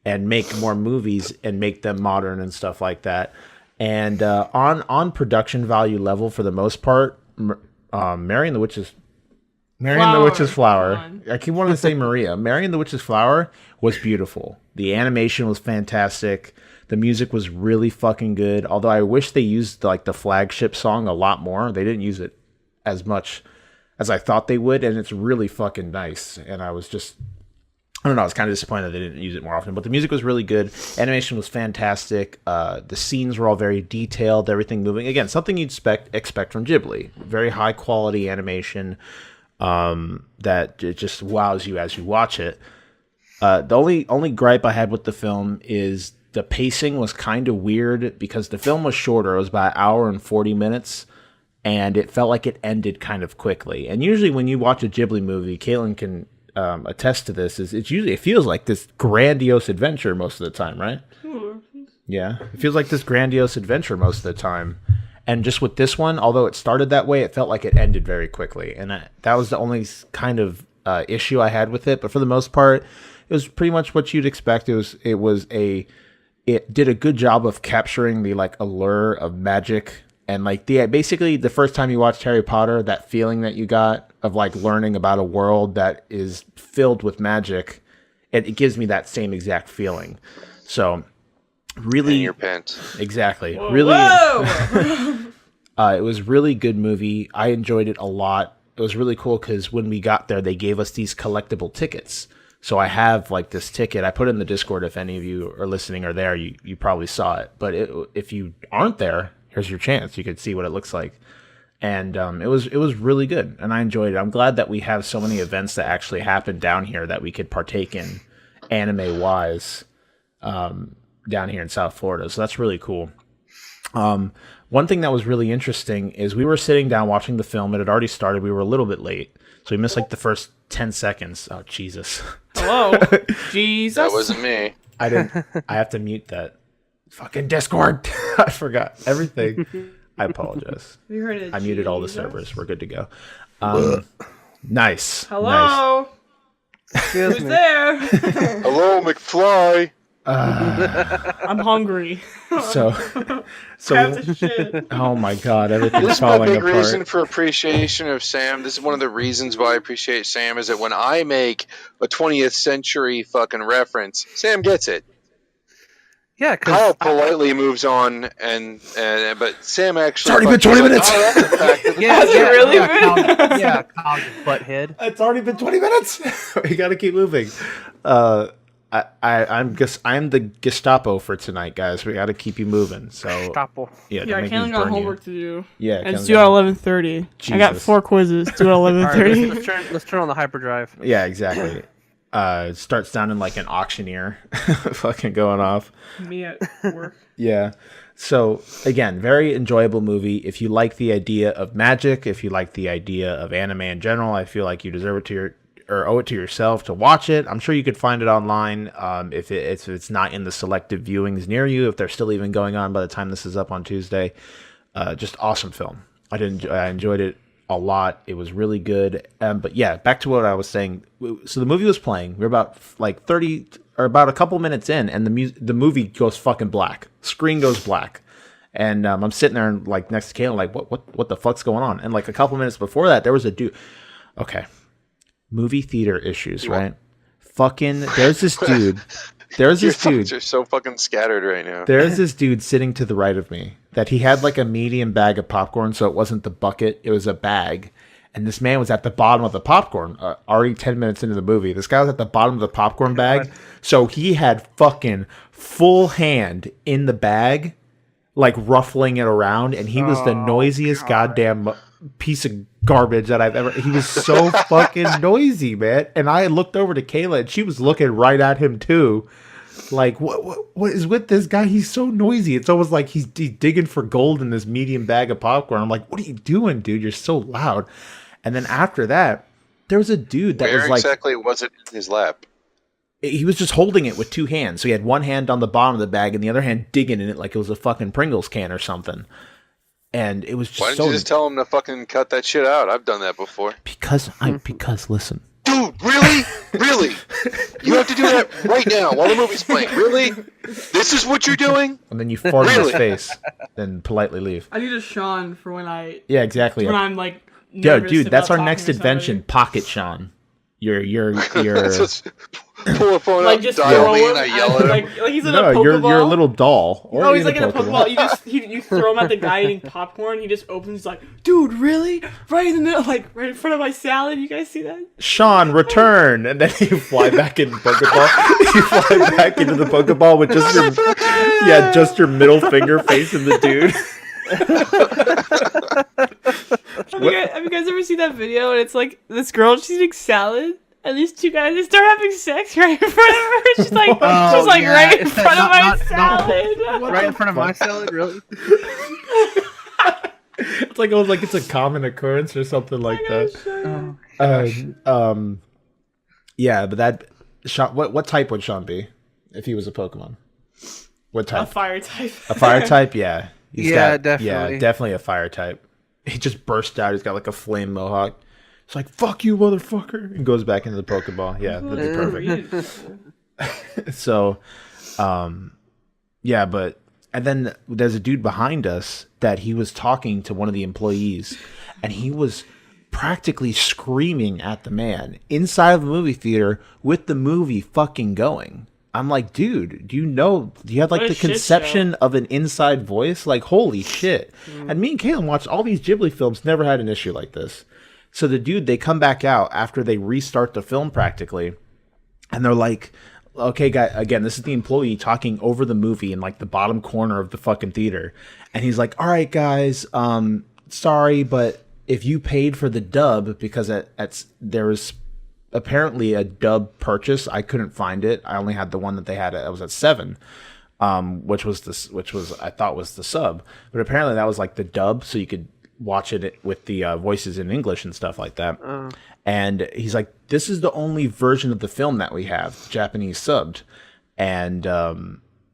Speaker 1: and make more movies and make them modern and stuff like that. And on production value level, for the most part, Mary and the Witch's Flower.
Speaker 2: Come on.
Speaker 1: I keep wanting to say Maria. Mary and the Witch's Flower was beautiful. The animation was fantastic. The music was really fucking good. Although I wish they used like the flagship song a lot more. They didn't use it as much as I thought they would, and it's really fucking nice. And I was just, I don't know, I was kind of disappointed they didn't use it more often. But the music was really good. Animation was fantastic. The scenes were all very detailed. Everything moving. Again, something you'd expect from Ghibli. Very high quality animation that it just wows you as you watch it. The only gripe I had with the film is the pacing was kind of weird because the film was shorter. It was about an hour and 40 minutes. And it felt like it ended kind of quickly. And usually when you watch a Ghibli movie, Caitlyn can attest to this, is it feels like this grandiose adventure most of the time, right? Yeah, it feels like this grandiose adventure most of the time. And just with this one, although it started that way, it felt like it ended very quickly. And that was the only kind of issue I had with it. But for the most part, it was pretty much what you'd expect. It did a good job of capturing the like allure of magic. And like basically the first time you watched Harry Potter, that feeling that you got of like learning about a world that is filled with magic, it gives me that same exact feeling. So really,
Speaker 3: In your pants.
Speaker 1: exactly,
Speaker 2: Whoa,
Speaker 1: really,
Speaker 2: whoa!
Speaker 1: it was really good movie. I enjoyed it a lot. It was really cool because when we got there, they gave us these collectible tickets. So I have like this ticket. I put it in the Discord. If any of you are listening or there, you probably saw it. But if you aren't there, here's your chance. You could see what it looks like. And it was really good, and I enjoyed it. I'm glad that we have so many events that actually happen down here that we could partake in, anime wise, down here in South Florida. So that's really cool. One thing that was really interesting is we were sitting down watching the film. It had already started. We were a little bit late, so we missed like the first 10 seconds. Oh Jesus!
Speaker 2: Hello, Jesus.
Speaker 3: That wasn't me.
Speaker 1: I didn't. I have to mute that fucking Discord. I forgot everything. I apologize.
Speaker 2: You heard it.
Speaker 1: I muted all the servers. We're good to go. Nice.
Speaker 2: Hello.
Speaker 1: Nice.
Speaker 2: Who's there?
Speaker 3: Hello, McFly.
Speaker 2: I'm hungry.
Speaker 1: So
Speaker 2: Grab the shit.
Speaker 1: oh my God, everything's
Speaker 3: This is my
Speaker 1: falling
Speaker 3: big
Speaker 1: apart.
Speaker 3: reason for appreciation of Sam. This is one of the reasons why I appreciate Sam, is that when I make a 20th century fucking reference, Sam gets it.
Speaker 4: Yeah,
Speaker 3: Kyle
Speaker 4: because
Speaker 3: politely moves on, but Sam actually.
Speaker 1: It's already been 20 minutes.
Speaker 3: Oh, that's a fact.
Speaker 2: Has it really been?
Speaker 4: Kyle, you butthead.
Speaker 1: It's already been 20 minutes. We got to keep moving. I'm the Gestapo for tonight, guys. We got to keep you moving. So
Speaker 4: Stopple.
Speaker 1: yeah,
Speaker 2: Yeah,
Speaker 1: don't make me
Speaker 2: Caitlyn got
Speaker 1: burn you.
Speaker 2: homework to do.
Speaker 1: Yeah,
Speaker 2: And it's
Speaker 1: Caitlyn
Speaker 2: due
Speaker 1: got-
Speaker 2: at 11:30. I got
Speaker 1: Jesus.
Speaker 2: 4 quizzes due at
Speaker 4: All right,
Speaker 2: 11:30.
Speaker 4: let's turn on the hyperdrive.
Speaker 1: Yeah, exactly. It starts sounding like an auctioneer, fucking going off.
Speaker 2: Me at work.
Speaker 1: Yeah. So again, very enjoyable movie. If you like the idea of magic, if you like the idea of anime in general, I feel like you deserve it to owe it to yourself to watch it. I'm sure you could find it online if it's not in the selective viewings near you, if they're still even going on by the time this is up on Tuesday. Just awesome film. I enjoyed it a lot. It was really good. But yeah, back to what I was saying. So the movie was playing. We were about like 30 or about a couple minutes in, and the movie goes fucking black. Screen goes black. And I'm sitting there and like next to Caitlyn, like what the fuck's going on? And like a couple minutes before that, there was a dude. Okay, movie theater issues, right? Fucking, there's this dude. There's
Speaker 3: Your
Speaker 1: this dude.
Speaker 3: thoughts are so fucking scattered right now.
Speaker 1: There's this dude sitting to the right of me that he had like a medium bag of popcorn, so it wasn't the bucket, it was a bag. And this man was at the bottom of the popcorn, already 10 minutes into the movie. This guy was at the bottom of the popcorn bag, so he had fucking full hand in the bag, like ruffling it around, and he was the noisiest goddamn piece of garbage that I've ever. He was so fucking noisy, man. And I looked over to Kayla, and she was looking right at him too. Like, what is with this guy? He's so noisy. It's almost like he's digging for gold in this medium bag of popcorn. I'm like, what are you doing, dude? You're so loud. And then after that, there was a dude that
Speaker 3: Where
Speaker 1: was like,
Speaker 3: exactly was it in his lap?
Speaker 1: he was just holding it with two hands. So he had one hand on the bottom of the bag and the other hand digging in it like it was a fucking Pringles can or something. And it was just
Speaker 3: Why didn't you just tell him to fucking cut that shit out? I've done that before.
Speaker 1: because listen.
Speaker 3: Dude, really? Really? You have to do that right now while the movie's playing. Really? This is what you're doing?
Speaker 1: And then you fart in his
Speaker 3: Really?
Speaker 1: face, then politely leave.
Speaker 2: I need a Shawn for when
Speaker 1: Yeah, exactly.
Speaker 2: when I'm like.
Speaker 1: Yo,
Speaker 2: nervous
Speaker 1: dude, that's
Speaker 2: about
Speaker 1: our
Speaker 2: talking
Speaker 1: next
Speaker 2: to somebody.
Speaker 1: invention, Pocket Sean. You're
Speaker 3: Just pull a phone
Speaker 2: Like
Speaker 3: up,
Speaker 2: just
Speaker 3: dial
Speaker 2: throw
Speaker 3: me,
Speaker 2: him
Speaker 3: and I yell at him.
Speaker 2: like he's in
Speaker 1: no,
Speaker 2: a Pokeball.
Speaker 1: you're a little doll. Or
Speaker 2: Oh, he's like in a Pokeball. You throw him at the guy eating popcorn. He just opens. He's like, dude, really? Right in the middle, like right in front of my salad. You guys see that?
Speaker 1: Sean, return, and then you fly back in the Pokeball. You fly back into the Pokeball with just your middle finger facing the dude.
Speaker 2: Have you guys ever seen that video? And it's like this girl, she's eating salad, and these two guys they start having sex right in front of her. She's like, right in
Speaker 4: Is that
Speaker 2: front of my
Speaker 4: not-
Speaker 2: salad.
Speaker 4: Right in front of my salad, really?
Speaker 1: It's like it's a common occurrence or something like that. Yeah, but that Sean, what type would Sean be if he was a Pokemon? What
Speaker 2: A
Speaker 1: type?
Speaker 2: fire type.
Speaker 1: A fire type? Yeah.
Speaker 4: Definitely.
Speaker 1: Yeah, definitely a fire type. He just burst out. He's got like a flame mohawk. It's like, fuck you, motherfucker. And goes back into the Pokeball. Yeah, that'd be perfect. So, yeah, but, and then there's a dude behind us that he was talking to one of the employees, and he was practically screaming at the man inside of the movie theater with the movie fucking going. I'm like, dude, do you have like
Speaker 2: What a
Speaker 1: the
Speaker 2: shit
Speaker 1: conception of an inside voice? Like, holy shit. And me and Caitlyn watched all these Ghibli films, never had an issue like this. So the dude, they come back out after they restart the film practically, and they're like, okay, guy, again, this is the employee talking over the movie in like the bottom corner of the fucking theater. And he's like, all right, guys, sorry, but if you paid for the dub, because there was apparently a dub purchase, I couldn't find it. I only had the one that they had. It was at 7, which was I thought was the sub, but apparently that was like the dub, so you could watch it with the voices in English and stuff like that. And he's like, this is the only version of the film that we have, Japanese subbed. And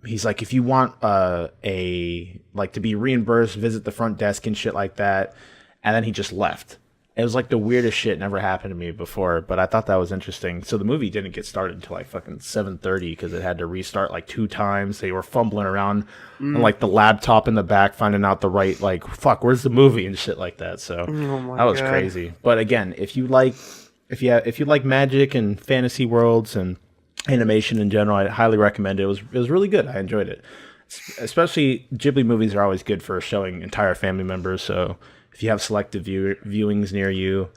Speaker 1: he's like, if you want to be reimbursed, visit the front desk and shit like that. And then he just left. It was like the weirdest shit never happened to me before, but I thought that was interesting. So the movie didn't get started until like fucking 7:30 because it had to restart like 2 times. They were fumbling around on like the laptop in the back, finding out the right, like, fuck, where's the movie and shit like that. So that was crazy. But again, if you like magic and fantasy worlds and animation in general, I highly recommend it. It was really good. I enjoyed it. Especially Ghibli movies are always good for showing entire family members. So if you have selective viewings near you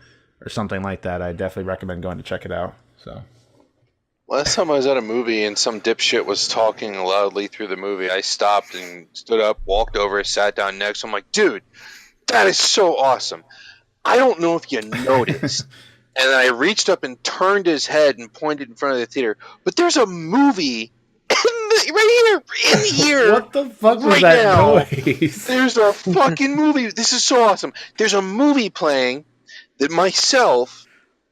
Speaker 1: or something like that, I definitely recommend going to check it out. So
Speaker 3: last time I was at a movie and some dipshit was talking loudly through the movie, I stopped and stood up, walked over, sat down next. I'm like, dude, that is so awesome. I don't know if you noticed. And then I reached up and turned his head and pointed in front of the theater. But there's a movie right here.
Speaker 1: What the fuck was
Speaker 3: right
Speaker 1: that
Speaker 3: now.
Speaker 1: noise?
Speaker 3: There's a fucking movie. This is so awesome. There's a movie playing that myself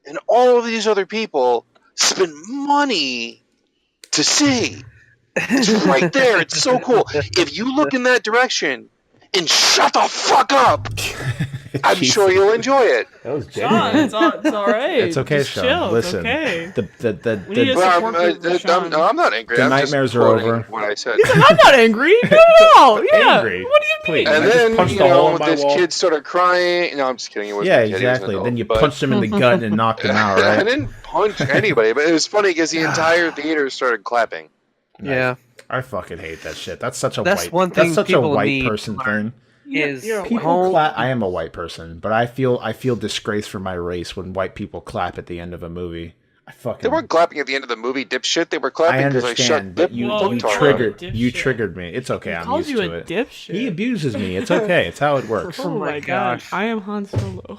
Speaker 3: and all of these other people spend money to see. It's right there. It's so cool. If you look in that direction and shut the fuck up, I'm sure you'll enjoy it.
Speaker 1: That was
Speaker 2: Shawn,
Speaker 1: genuine.
Speaker 2: it's all right.
Speaker 1: It's okay,
Speaker 2: Just
Speaker 1: Shawn.
Speaker 2: chill.
Speaker 1: Listen,
Speaker 2: it's okay.
Speaker 1: we need
Speaker 2: to support people, Shawn.
Speaker 3: I'm not angry.
Speaker 1: The
Speaker 3: I'm
Speaker 1: nightmares
Speaker 3: just
Speaker 1: are
Speaker 3: quoting
Speaker 1: over.
Speaker 3: What I said.
Speaker 2: He's like, I'm not angry. No. Yeah.
Speaker 1: Angry.
Speaker 2: What do you mean?
Speaker 1: Please.
Speaker 3: And
Speaker 1: I just
Speaker 3: then,
Speaker 1: punched a hole in my
Speaker 3: this
Speaker 1: wall.
Speaker 3: kid started crying. No, I'm just kidding. It wasn't
Speaker 1: Yeah,
Speaker 3: a kid, he was an
Speaker 1: exactly.
Speaker 3: adult,
Speaker 1: Then you
Speaker 3: but-
Speaker 1: punched him in the gut and knocked him out,
Speaker 3: I
Speaker 1: right?
Speaker 3: didn't punch anybody, but it was funny because the entire theater started clapping.
Speaker 4: Yeah.
Speaker 1: I fucking hate that shit. That's such a
Speaker 4: That's
Speaker 1: white.
Speaker 4: one thing
Speaker 1: that's such a
Speaker 4: people
Speaker 1: white
Speaker 4: need
Speaker 1: person
Speaker 4: to
Speaker 1: thing.
Speaker 4: Is
Speaker 2: You're a
Speaker 1: People
Speaker 4: home-
Speaker 1: clap. I am a white person, but I feel disgrace for my race when white people clap at the end of a movie. I fucking.
Speaker 3: They weren't clapping at the end of the movie, dipshit. They were clapping
Speaker 1: I
Speaker 3: because I shut
Speaker 1: understand, but you
Speaker 2: Whoa,
Speaker 1: triggered
Speaker 2: dipshit.
Speaker 1: you triggered me. It's okay.
Speaker 2: He
Speaker 1: I'm
Speaker 2: calls
Speaker 1: used
Speaker 2: you
Speaker 1: to
Speaker 2: a
Speaker 1: it.
Speaker 2: dipshit.
Speaker 1: He abuses me. It's okay. It's how it works.
Speaker 2: Oh my
Speaker 4: gosh.
Speaker 2: god, I am Han Solo.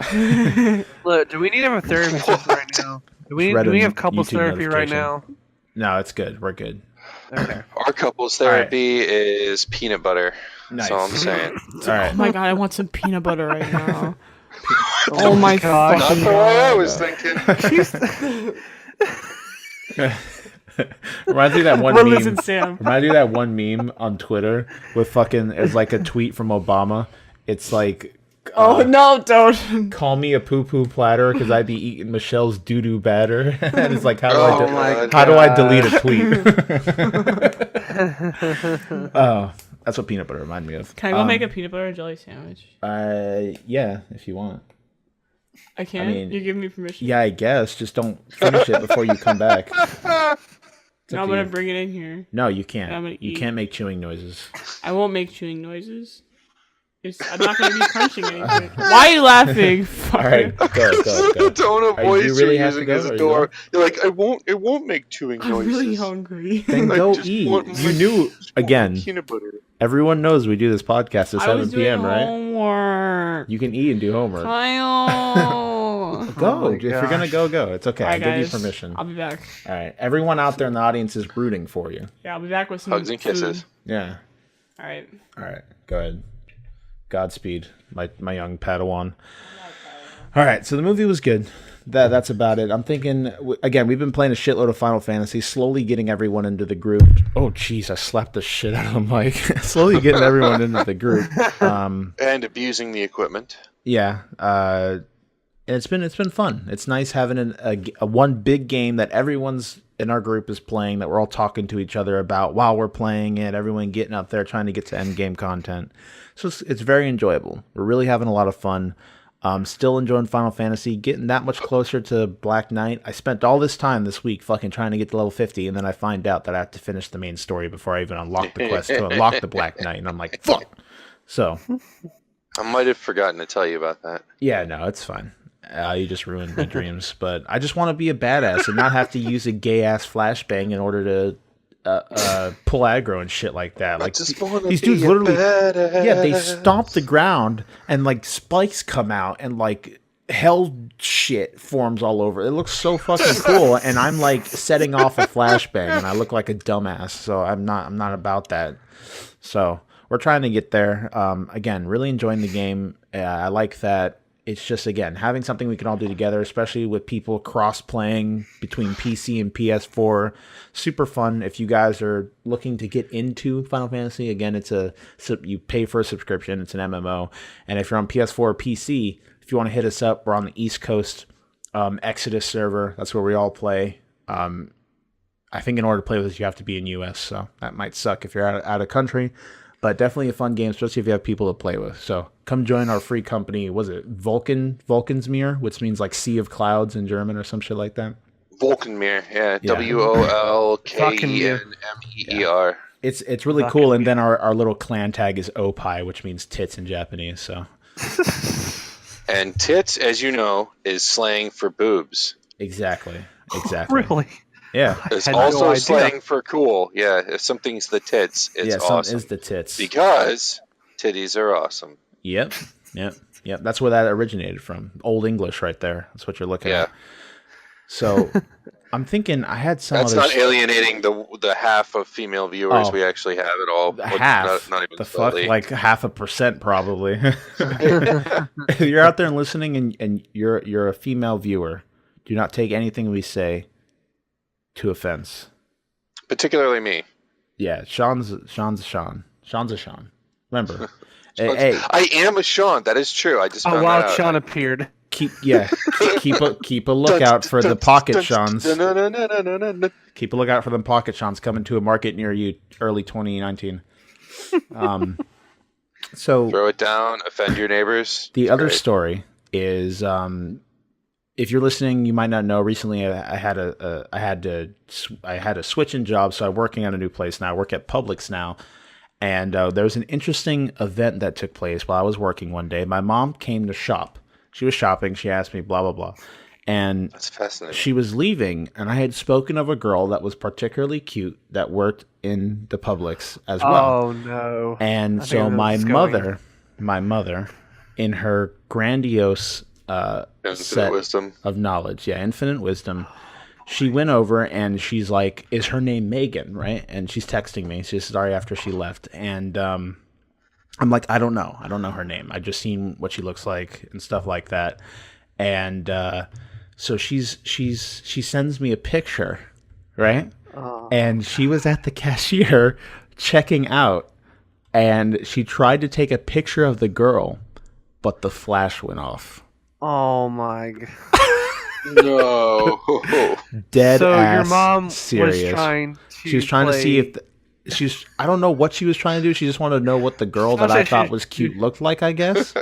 Speaker 4: Look, do we need to have a therapy session right now? Do we have couples
Speaker 1: YouTube
Speaker 4: therapy right
Speaker 1: notification.
Speaker 4: now?
Speaker 1: No, it's good. We're good.
Speaker 4: Okay.
Speaker 3: Our couples therapy is peanut butter.
Speaker 1: Nice.
Speaker 3: That's all I'm saying.
Speaker 1: All right.
Speaker 2: Oh my god, I want some peanut butter right now. Oh my
Speaker 4: gosh.
Speaker 3: Not
Speaker 2: fucking
Speaker 3: the way I
Speaker 2: god.
Speaker 3: was thinking.
Speaker 1: Reminds me of that one
Speaker 2: We're
Speaker 1: meme.
Speaker 2: losing Sam.
Speaker 1: Reminds me of that one meme on Twitter with fucking. It's like a tweet from Obama. It's like.
Speaker 2: Oh no, don't.
Speaker 1: Call me a poo-poo platter because I'd be eating Michelle's doo-doo batter. And it's like, how
Speaker 3: Oh
Speaker 1: do
Speaker 3: my
Speaker 1: I delete a tweet? Oh, that's what peanut butter reminded me of.
Speaker 2: Can I go make a peanut butter and jelly sandwich?
Speaker 1: Yeah, if you want.
Speaker 2: I can?
Speaker 1: mean,
Speaker 2: You're giving me permission?
Speaker 1: Yeah, I guess. Just don't finish it before you come back.
Speaker 2: No, I'm gonna bring it in here.
Speaker 1: No, you can't.
Speaker 2: I'm gonna
Speaker 1: You
Speaker 2: eat.
Speaker 1: can't make chewing noises.
Speaker 2: I won't make chewing noises. I'm not gonna be crunching anything. Why are you laughing? Fucker.
Speaker 1: All right, go.
Speaker 3: The tone of
Speaker 1: Are you
Speaker 3: voice
Speaker 1: really
Speaker 3: you're
Speaker 1: have to
Speaker 3: using
Speaker 1: go,
Speaker 3: is
Speaker 1: or you
Speaker 3: adorable. You're like, it won't make chewing
Speaker 2: I'm
Speaker 3: noises.
Speaker 2: really hungry.
Speaker 1: Then
Speaker 3: I
Speaker 1: go
Speaker 3: just
Speaker 1: eat.
Speaker 3: want
Speaker 1: You
Speaker 3: my-
Speaker 1: knew, again,
Speaker 3: Peanut butter.
Speaker 1: everyone knows we do this podcast at
Speaker 2: I was
Speaker 1: 7
Speaker 2: doing
Speaker 1: p.m., right?
Speaker 2: homework.
Speaker 1: You can eat and do homework.
Speaker 2: Kyle.
Speaker 1: Go.
Speaker 4: my
Speaker 1: If you're going to go. It's okay.
Speaker 2: Alright,
Speaker 1: I'll give you
Speaker 2: guys.
Speaker 1: permission.
Speaker 2: I'll be back.
Speaker 1: All right. Everyone out there in the audience is rooting for you.
Speaker 2: Yeah, I'll be back with some
Speaker 3: Hugs and kisses.
Speaker 2: food.
Speaker 1: Yeah.
Speaker 2: All right.
Speaker 1: All right. Go ahead. Godspeed, my young Padawan. All right. So the movie was good. That's about it. I'm thinking, again, we've been playing a shitload of Final Fantasy, slowly getting everyone into the group. Oh, jeez, I slapped the shit out of the mic. Slowly getting everyone into the group.
Speaker 3: And abusing the equipment.
Speaker 1: Yeah. And it's been fun. It's nice having a one big game that everyone's in our group is playing, that we're all talking to each other about while we're playing it, everyone getting up there trying to get to end game content. So it's very enjoyable. We're really having a lot of fun. Still enjoying Final Fantasy, getting that much closer to Black Knight. I spent all this time this week fucking trying to get to level 50, and then I find out that I have to finish the main story before I even unlock the quest to unlock the Black Knight, and I'm like, fuck! So,
Speaker 3: I might have forgotten to tell you about that.
Speaker 1: yeah, no, it's fine. You just ruined my dreams, but I just want to be a badass and not have to use a gay-ass flashbang in order to pull aggro and shit like that. Like
Speaker 3: just wanna
Speaker 1: these
Speaker 3: be
Speaker 1: dudes
Speaker 3: a
Speaker 1: literally,
Speaker 3: badass.
Speaker 1: yeah, they stomp the ground and like spikes come out and like hell shit forms all over. It looks so fucking cool, and I'm like setting off a flashbang, and I look like a dumbass. So I'm not about that. So we're trying to get there. Again, really enjoying the game. I like that. It's just, again, having something we can all do together, especially with people cross-playing between PC and PS4. Super fun. If you guys are looking to get into Final Fantasy, again, you pay for a subscription. It's an MMO. And if you're on PS4 or PC, if you want to hit us up, we're on the East Coast Exodus server. That's where we all play. I think in order to play with us, you have to be in US, so that might suck if you're out of country. But definitely a fun game, especially if you have people to play with. So come join our free company. Was it Vulcan's Mirror, which means like Sea of Clouds in German or some shit like that?
Speaker 3: Vulcanmeer, yeah.
Speaker 1: Yeah.
Speaker 3: WOLKENMEER.
Speaker 1: It's really cool. And then our little clan tag is Opai, which means tits in Japanese. So.
Speaker 3: And tits, as you know, is slang for boobs.
Speaker 1: Exactly.
Speaker 4: Really?
Speaker 1: Yeah.
Speaker 3: It's
Speaker 4: had
Speaker 3: also
Speaker 4: no idea.
Speaker 3: slang for cool. Yeah, if something's the tits, it's awesome.
Speaker 1: Is the tits.
Speaker 3: Because titties are awesome.
Speaker 1: Yep. That's where that originated from. Old English right there. That's what you're looking at. So I'm thinking I had some
Speaker 3: That's
Speaker 1: other...
Speaker 3: not alienating the half of female viewers we actually have at all.
Speaker 1: Half?
Speaker 3: Not even
Speaker 1: the
Speaker 3: slightly.
Speaker 1: fuck? Like 0.5% probably. If you're out there and listening and you're a female viewer, do not take anything we say to offense.
Speaker 3: Particularly me.
Speaker 1: Yeah, Shawn's a Shawn. Shawn's a Shawn. Remember. Hey,
Speaker 3: I am a Shawn. That is true. I just found
Speaker 4: wow,
Speaker 3: that out.
Speaker 4: Shawn appeared.
Speaker 1: keep a lookout for the pocket Shawns. Keep a lookout for them pocket Shawns coming to a market near you early 2019. So
Speaker 3: throw it down, offend your neighbors.
Speaker 1: The other story is if you're listening, you might not know. Recently, I had a switch in job, so I'm working on a new place now. I work at Publix now, and there was an interesting event that took place while I was working one day. My mom came to shop. She was shopping. She asked me, blah blah blah, and
Speaker 3: that's fascinating.
Speaker 1: She was leaving, and I had spoken of a girl that was particularly cute that worked in the Publix as well.
Speaker 4: Oh no!
Speaker 1: And so my mother, in her grandiose set
Speaker 3: wisdom
Speaker 1: of knowledge, infinite wisdom, she went over and she's like, "Is her name Megan?" Right? And she's texting me. She's sorry after she left, and I'm like, I don't know her name. I just seen what she looks like and stuff like that, and so she sends me a picture, right? Oh. And she was at the cashier checking out, and she tried to take a picture of the girl, but the flash went off.
Speaker 4: Oh my god.
Speaker 3: No.
Speaker 1: Dead
Speaker 4: so
Speaker 1: ass
Speaker 4: your mom
Speaker 1: serious.
Speaker 4: Was trying to
Speaker 1: She was trying to see if I don't know what she was trying to do. She just wanted to know what the girl that I thought was cute looked like, I guess.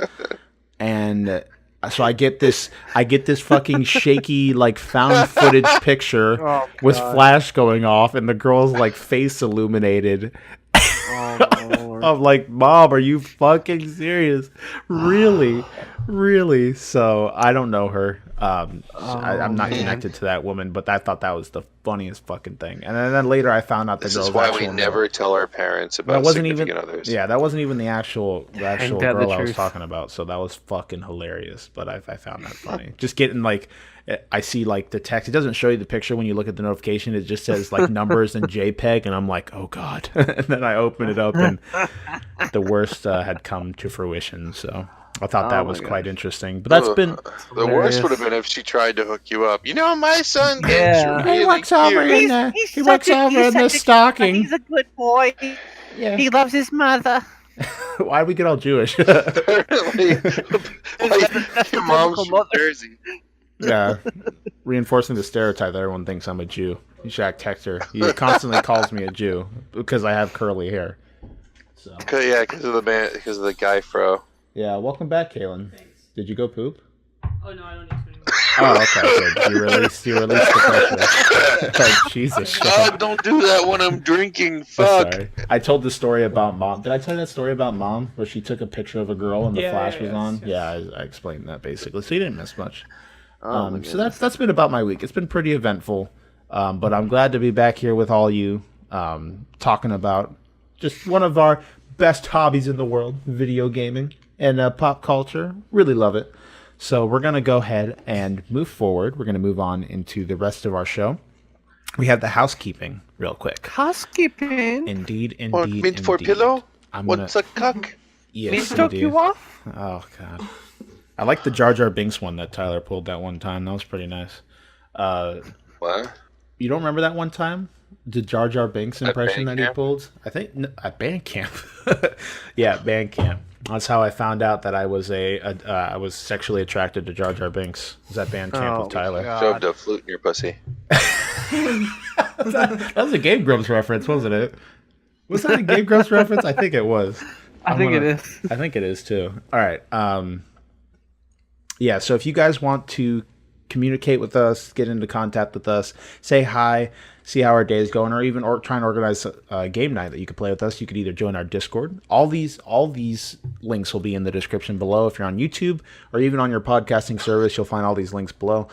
Speaker 1: And so I get this fucking shaky, like, found footage picture with flash going off and the girl's like face illuminated. Oh, I'm like, Mom, are you fucking serious? Really? So I don't know her. I'm not connected to that woman, but I thought that was the funniest fucking thing. And then later I found out the girl's
Speaker 3: actual. This is why we
Speaker 1: name.
Speaker 3: never tell our parents about significant others.
Speaker 1: Yeah, that wasn't even the actual girl I was talking about. So that was fucking hilarious. But I found that funny. Just getting like, I see like the text. It doesn't show you the picture when you look at the notification. It just says like numbers and JPEG, and I'm like, oh god. And then I open it up, and the worst had come to fruition. So I thought that was quite interesting. But that's been
Speaker 3: the worst would have been if she tried to hook you up. You know, my son gets really
Speaker 1: he works over in the stocking.
Speaker 5: He's a good boy.
Speaker 1: Yeah.
Speaker 5: He loves his mother.
Speaker 1: Why did we get all Jewish?
Speaker 3: Apparently, your mom's from Jersey.
Speaker 1: Yeah, reinforcing the stereotype that everyone thinks I'm a Jew. Shaq Texter, he constantly calls me a Jew because I have curly hair. So
Speaker 3: because of the guy fro.
Speaker 1: Yeah, welcome back, Caitlyn. Thanks. Did you go poop?
Speaker 2: Oh no, I don't need to anymore.
Speaker 1: Oh, okay, good. You released the pressure. Oh, Jesus.
Speaker 3: Oh, don't do that when I'm drinking. Fuck.
Speaker 1: Sorry. I told the story about Mom. Did I tell you that story about Mom where she took a picture of a girl and the flash was on? Yes. Yeah, I explained that basically. So you didn't miss much. So that's been about my week. It's been pretty eventful, but I'm glad to be back here with all you talking about just one of our best hobbies in the world, video gaming and pop culture. Really love it. So we're going to go ahead and move forward. We're going to move on into the rest of our show. We have the housekeeping real quick.
Speaker 4: Housekeeping.
Speaker 1: Indeed.
Speaker 3: Mint for pillow? What's a cuck?
Speaker 1: Yes,
Speaker 4: took
Speaker 1: indeed.
Speaker 4: you off?
Speaker 1: Oh, God. I like the Jar Jar Binks one that Tyler pulled that one time. That was pretty nice.
Speaker 3: What?
Speaker 1: You don't remember that one time? The Jar Jar Binks impression that he
Speaker 3: Bandcamp?
Speaker 1: pulled? I think at Bandcamp. Yeah, Bandcamp. That's how I found out that I was I was sexually attracted to Jar Jar Binks. Was at Bandcamp with Tyler.
Speaker 4: God.
Speaker 3: Shoved a flute in your pussy.
Speaker 1: That was a Game Grumps reference, wasn't it? Was that a Game Grumps reference? I think it was.
Speaker 4: I think it is.
Speaker 1: I think it is too. All right. Yeah, so if you guys want to communicate with us, get into contact with us, say hi, see how our day is going, or try and organize a game night that you could play with us, you could either join our Discord. All these links will be in the description below. If you're on YouTube or even on your podcasting service, you'll find all these links below.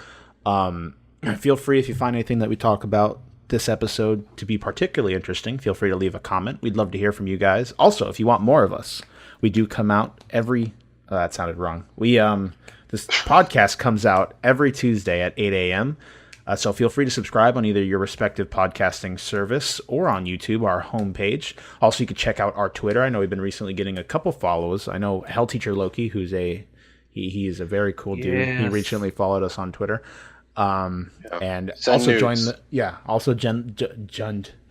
Speaker 1: Feel free, if you find anything that we talk about this episode to be particularly interesting, feel free to leave a comment. We'd love to hear from you guys. Also, if you want more of us, we do come out every... Oh, that sounded wrong. This podcast comes out every Tuesday at 8 a.m., so feel free to subscribe on either your respective podcasting service or on YouTube, our homepage. Also, you can check out our Twitter. I know we've been recently getting a couple follows. I know Hell Teacher Loki, who's he is a very cool dude. He recently followed us on Twitter. And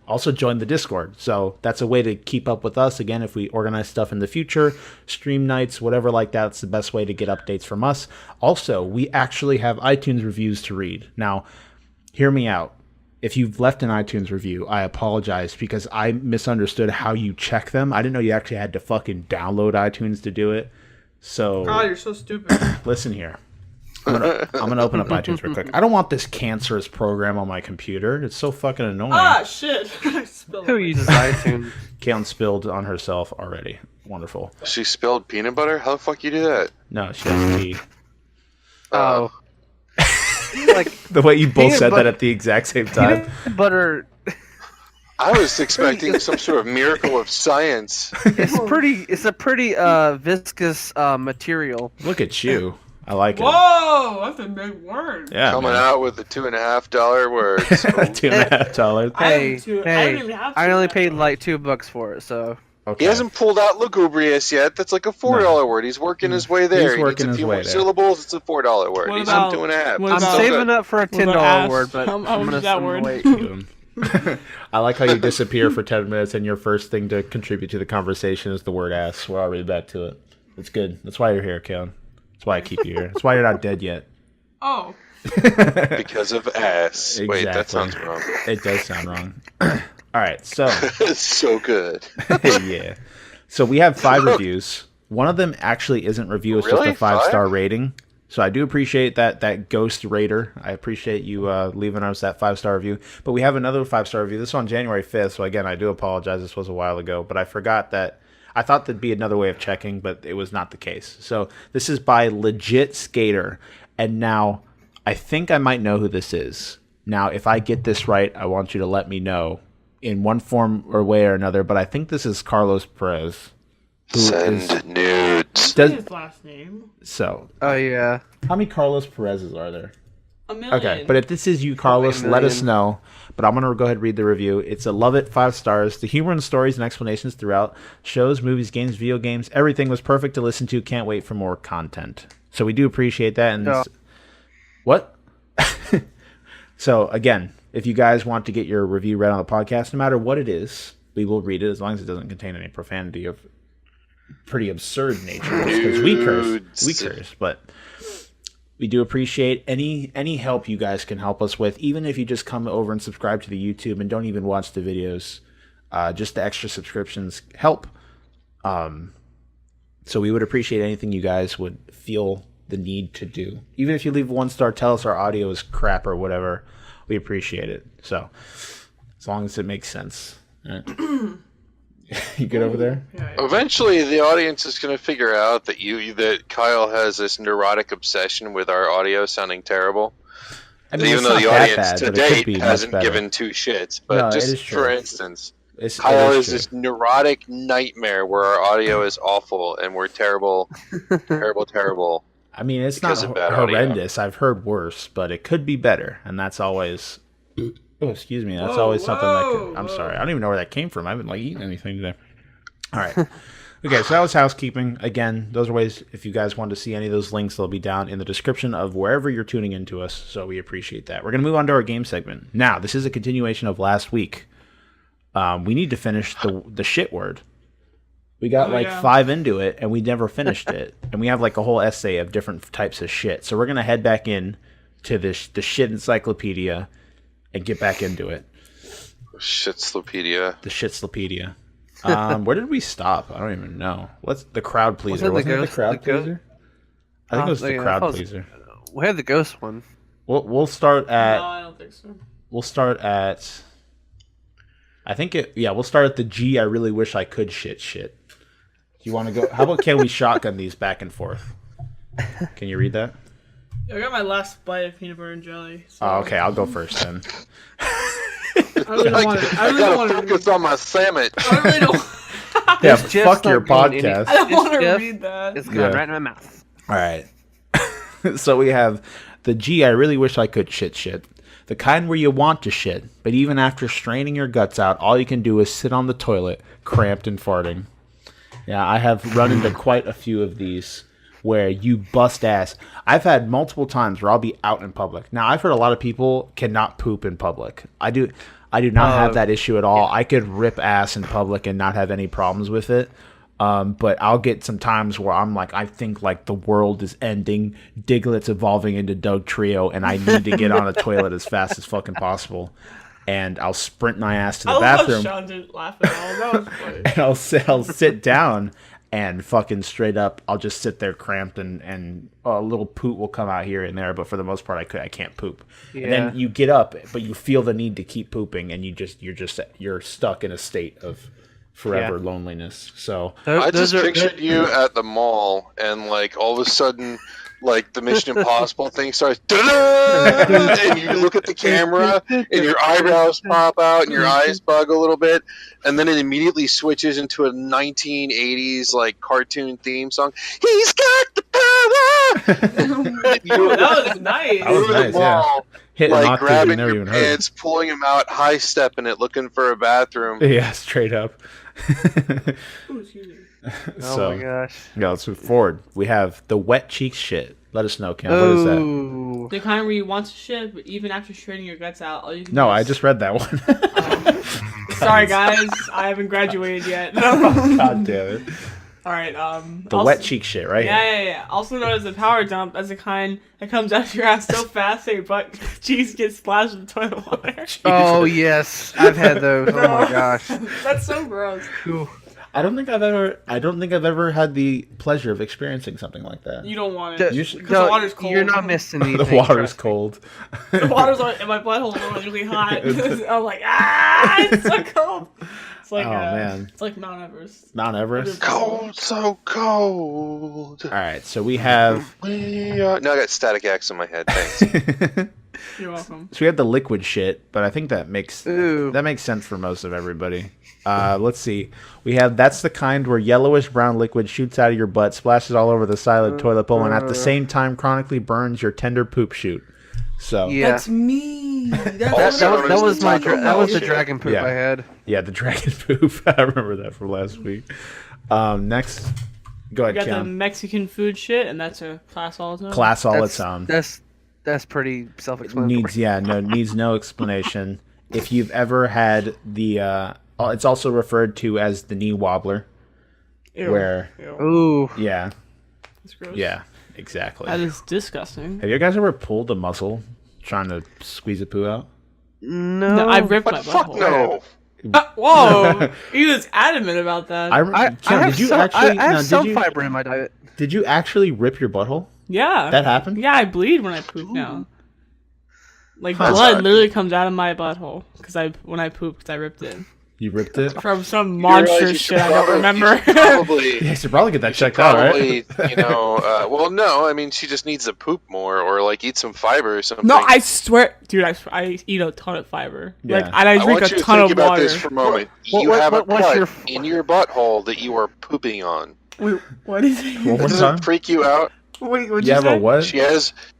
Speaker 1: also joined the Discord. So that's a way to keep up with us. Again, if we organize stuff in the future, stream nights, whatever like that, it's the best way to get updates from us. Also, we actually have iTunes reviews to read. Now, hear me out. If you've left an iTunes review, I apologize because I misunderstood how you check them. I didn't know you actually had to fucking download iTunes to do it. So,
Speaker 2: God, you're so stupid.
Speaker 1: Listen here. I'm gonna open up iTunes real quick. I don't want this cancerous program on my computer. It's so fucking annoying.
Speaker 2: Ah, shit. I spilled
Speaker 4: Who
Speaker 2: it.
Speaker 4: uses iTunes?
Speaker 1: Caitlyn spilled on herself already. Wonderful.
Speaker 3: She spilled peanut butter? How the fuck you do that?
Speaker 1: No, she has pee.
Speaker 4: Oh. Like
Speaker 1: The way you both
Speaker 4: Peanut
Speaker 1: said that
Speaker 4: butter-
Speaker 1: at the exact same time.
Speaker 4: peanut butter.
Speaker 3: I was expecting some sort of miracle of science.
Speaker 4: It's a pretty viscous material.
Speaker 1: Look at you. I like it.
Speaker 2: Whoa, that's a big word.
Speaker 1: Yeah,
Speaker 3: Coming
Speaker 1: man.
Speaker 3: out with the $2.50 words.
Speaker 1: $2.50.
Speaker 4: Hey,
Speaker 2: I don't even have
Speaker 4: I only
Speaker 2: to.
Speaker 4: paid like $2 for it, so.
Speaker 1: Okay.
Speaker 3: He hasn't pulled out lugubrious yet. That's like a $4 word. He's working his way there.
Speaker 1: He's working
Speaker 3: he needs
Speaker 1: his
Speaker 3: a few
Speaker 1: way
Speaker 3: more
Speaker 1: there.
Speaker 3: syllables. It's a $4 word.
Speaker 2: What
Speaker 3: He's
Speaker 2: about-
Speaker 3: on $2.50.
Speaker 2: what
Speaker 4: I'm
Speaker 2: about-
Speaker 4: saving up for a $10
Speaker 2: ass?
Speaker 4: word, but
Speaker 2: How
Speaker 4: I'm
Speaker 2: much
Speaker 4: gonna
Speaker 2: is that
Speaker 4: I'm gonna
Speaker 2: word?
Speaker 4: wait.
Speaker 1: I like how you disappear for 10 minutes and your first thing to contribute to the conversation is the word ass. We're already back to it. It's good. That's why you're here, Caitlyn. That's why I keep you here. That's why you're not dead yet.
Speaker 2: Oh.
Speaker 3: Because of ass. Wait, that
Speaker 1: Exactly.
Speaker 3: sounds wrong.
Speaker 1: It does sound wrong. All right, so
Speaker 3: It's so good.
Speaker 1: yeah. So we have 5 reviews. One of them actually isn't review, it's
Speaker 3: Really?
Speaker 1: just a 5-star
Speaker 3: 5?
Speaker 1: rating. So I do appreciate that ghost raider. I appreciate you leaving us that 5-star review. But we have another 5-star review. This is on January 5th. So again, I do apologize. This was a while ago, but I forgot that. I thought there'd be another way of checking, but it was not the case. So this is by Legit Skater. And now I think I might know who this is. Now, if I get this right, I want you to let me know in one form or way or another. But I think this is Carlos Perez.
Speaker 3: Send nudes.
Speaker 1: Does,
Speaker 2: His last name.
Speaker 1: so,
Speaker 4: Oh yeah.
Speaker 1: how many Carlos Perez's are there?
Speaker 2: A million.
Speaker 1: Okay, but if this is you, Carlos,
Speaker 4: Probably a
Speaker 1: let us
Speaker 4: million.
Speaker 1: know. But I'm going to go ahead and read the review. It's a love it, 5 stars. The humor and stories and explanations throughout. Shows, movies, games, video games. Everything was perfect to listen to. Can't wait for more content. So we do appreciate that. And
Speaker 4: Yeah.
Speaker 1: What? So again, if you guys want to get your review read on the podcast, no matter what it is, we will read it as long as it doesn't contain any profanity of pretty absurd nature. Because we curse, but we do appreciate any help you guys can help us with, even if you just come over and subscribe to the YouTube and don't even watch the videos. Just the extra subscriptions help. So we would appreciate anything you guys would feel the need to do. Even if you leave 1-star, tell us our audio is crap or whatever. We appreciate it. So as long as it makes sense. All right. You good over there?
Speaker 2: Yeah.
Speaker 3: Eventually, the audience is going to figure out that Kyle has this neurotic obsession with our audio sounding terrible.
Speaker 1: I mean,
Speaker 3: Even
Speaker 1: it's
Speaker 3: though
Speaker 1: not
Speaker 3: the
Speaker 1: that
Speaker 3: audience
Speaker 1: bad,
Speaker 3: to
Speaker 1: but it could
Speaker 3: date
Speaker 1: be much
Speaker 3: hasn't
Speaker 1: better.
Speaker 3: given two shits. But
Speaker 1: No, it is
Speaker 3: just
Speaker 1: true.
Speaker 3: for instance,
Speaker 1: It
Speaker 3: Kyle is
Speaker 1: true.
Speaker 3: this neurotic nightmare where our audio is awful and we're terrible, terrible, terrible.
Speaker 1: I mean, it's
Speaker 3: because
Speaker 1: not
Speaker 3: of bad audio.
Speaker 1: horrendous. I've heard worse, but it could be better, and that's always. Oh, excuse me. That's always something that could. I'm sorry. I don't even know where that came from. I haven't eaten anything today. All right. Okay, so that was housekeeping. Again, those are ways. If you guys want to see any of those links, they'll be down in the description of wherever you're tuning into us. So we appreciate that. We're gonna move on to our game segment now. This is a continuation of last week. We need to finish the shit word. We got 5 into it, and we never finished it. And we have a whole essay of different types of shit. So we're going to head back in to the shit encyclopedia and get back into it.
Speaker 3: Shitslopedia.
Speaker 1: The shitslopedia. Where did we stop? I don't even know. What's the crowd pleaser? Wasn't it the crowd pleaser? I think it was the crowd pleaser.
Speaker 4: We had the ghost one.
Speaker 1: We'll start at...
Speaker 2: No, I don't think so.
Speaker 1: We'll start at... we'll start at the G, I really wish I could shit. Do you want to go? How about can we shotgun these back and forth? Can you read that?
Speaker 2: I got my last bite of peanut butter and jelly. So
Speaker 1: Oh, okay, I'll go first then.
Speaker 2: I really don't want to. I really
Speaker 3: gotta
Speaker 2: don't want to
Speaker 3: focus on my sandwich.
Speaker 2: I really don't.
Speaker 1: Yeah,
Speaker 4: It's just
Speaker 1: fuck your
Speaker 4: not going any-
Speaker 1: podcast.
Speaker 2: I don't want to
Speaker 4: Jeff,
Speaker 2: read that.
Speaker 4: It's going
Speaker 1: Yeah.
Speaker 4: right in my mouth.
Speaker 1: All right. So we have the G, I really wish I could shit. The kind where you want to shit, but even after straining your guts out, all you can do is sit on the toilet, cramped and farting. Yeah, I have run into quite a few of these where you bust ass. I've had multiple times where I'll be out in public. Now, I've heard a lot of people cannot poop in public. I do not have that issue at all. Yeah. I could rip ass in public and not have any problems with it. But I'll get some times where I'm like, I think the world is ending, Diglett's evolving into Doug Trio, and I need to get on a toilet as fast as fucking possible. And I'll sprint my ass to the bathroom.
Speaker 2: Shawn didn't laugh at all. That was funny.
Speaker 1: And I'll sit down and fucking straight up, I'll just sit there cramped and a little poop will come out here and there. But for the most part, I can't poop. Yeah. And then you get up, but you feel the need to keep pooping, and you're stuck in a state of forever loneliness. So
Speaker 3: I just pictured you at the mall, and all of a sudden, the Mission Impossible thing starts, and you look at the camera, and your eyebrows pop out, and your eyes bug a little bit, and then it immediately switches into a 1980s cartoon theme song. He's got the power.
Speaker 2: That was nice.
Speaker 1: That was nice, yeah. Hitting octaves
Speaker 3: grabbing
Speaker 1: you never
Speaker 3: your
Speaker 1: even heard.
Speaker 3: pants, pulling them out, high stepping it, looking for a bathroom.
Speaker 1: Yeah, straight up.
Speaker 2: Ooh, excuse me.
Speaker 4: Oh my gosh.
Speaker 1: Yeah, let's move forward. We have the wet cheeks shit. Let us know, Cam. What is that?
Speaker 4: Ooh.
Speaker 2: The kind where you want to shit, but even after straining your guts out, all you can
Speaker 1: No,
Speaker 2: do
Speaker 1: I
Speaker 2: is...
Speaker 1: just read that one.
Speaker 2: Sorry, guys. I haven't graduated yet.
Speaker 1: God damn it.
Speaker 2: All right.
Speaker 1: The wet cheek shit, right?
Speaker 2: Yeah. Also known as the power dump, as the kind that comes out of your ass so fast that your butt cheeks get splashed with toilet water.
Speaker 4: Oh yes, I've had those. Oh my gosh.
Speaker 2: That's so gross.
Speaker 4: Ooh.
Speaker 1: I don't think I've ever had the pleasure of experiencing something like that.
Speaker 2: You don't want it.
Speaker 1: You
Speaker 2: Because the water's cold.
Speaker 4: You're not missing anything.
Speaker 1: The water's cold.
Speaker 2: The water's in my butthole is really hot. I'm like, it's so cold. It's like,
Speaker 1: man.
Speaker 2: It's like Mount Everest.
Speaker 1: Mount Everest?
Speaker 3: Cold, so cold.
Speaker 1: All right, so we have...
Speaker 3: Now I got static X in my head. Thanks.
Speaker 2: You're welcome.
Speaker 1: So we have the liquid shit, but I think that makes sense for most of everybody. Let's see. We have that's the kind where yellowish brown liquid shoots out of your butt, splashes all over the side of the toilet bowl, and at the same time chronically burns your tender poop chute. So
Speaker 4: yeah,
Speaker 2: that's me.
Speaker 4: that was the dragon poop I had.
Speaker 1: Yeah, the dragon poop. I remember that from last week. Next, go ahead.
Speaker 2: We got
Speaker 1: Keon.
Speaker 2: the Mexican food shit, and that's a class all its own.
Speaker 1: Class all its own.
Speaker 4: That's pretty self-explanatory.
Speaker 1: Needs no explanation. If you've ever had the, it's also referred to as the knee wobbler.
Speaker 2: Ew.
Speaker 1: Where?
Speaker 4: Ooh.
Speaker 1: Yeah.
Speaker 2: That's gross.
Speaker 1: Yeah. Exactly.
Speaker 2: That is disgusting.
Speaker 1: Have you guys ever pulled a muscle trying to squeeze a poo out?
Speaker 4: No,
Speaker 2: I ripped my
Speaker 3: Fuck
Speaker 2: butthole.
Speaker 3: no.
Speaker 2: Whoa! He was adamant about that.
Speaker 4: I have some fiber in my diet.
Speaker 1: Did you actually rip your butthole?
Speaker 2: Yeah.
Speaker 1: That happened?
Speaker 2: Yeah, I bleed when I poop now. Like
Speaker 1: Huh.
Speaker 2: blood literally comes out of my butthole when I poop because I ripped it.
Speaker 1: You ripped it?
Speaker 2: From some
Speaker 3: You realize
Speaker 2: monster
Speaker 3: you should
Speaker 2: shit I don't remember.
Speaker 3: you should probably,
Speaker 1: Yeah, you should probably get that
Speaker 3: you should
Speaker 1: checked out,
Speaker 3: probably,
Speaker 1: right?
Speaker 3: you know, well, no, I mean, she just needs to poop more or like eat some fiber or something.
Speaker 2: No, I swear, dude, I eat a ton of fiber.
Speaker 1: Yeah.
Speaker 2: Like, and I
Speaker 3: I
Speaker 2: drink
Speaker 3: want
Speaker 2: a
Speaker 3: you to
Speaker 2: ton
Speaker 3: think
Speaker 2: of
Speaker 3: about
Speaker 2: water.
Speaker 3: this for a moment.
Speaker 4: What-
Speaker 3: You
Speaker 4: what-
Speaker 3: have a
Speaker 4: what's
Speaker 3: cut
Speaker 4: your-
Speaker 3: in your butthole that you are pooping on.
Speaker 2: Wait, what is it?
Speaker 1: One
Speaker 3: That
Speaker 1: more
Speaker 3: doesn't
Speaker 1: time?
Speaker 3: freak you out.
Speaker 2: Wait, what'd
Speaker 1: You
Speaker 2: you
Speaker 1: have
Speaker 2: say?
Speaker 1: a what?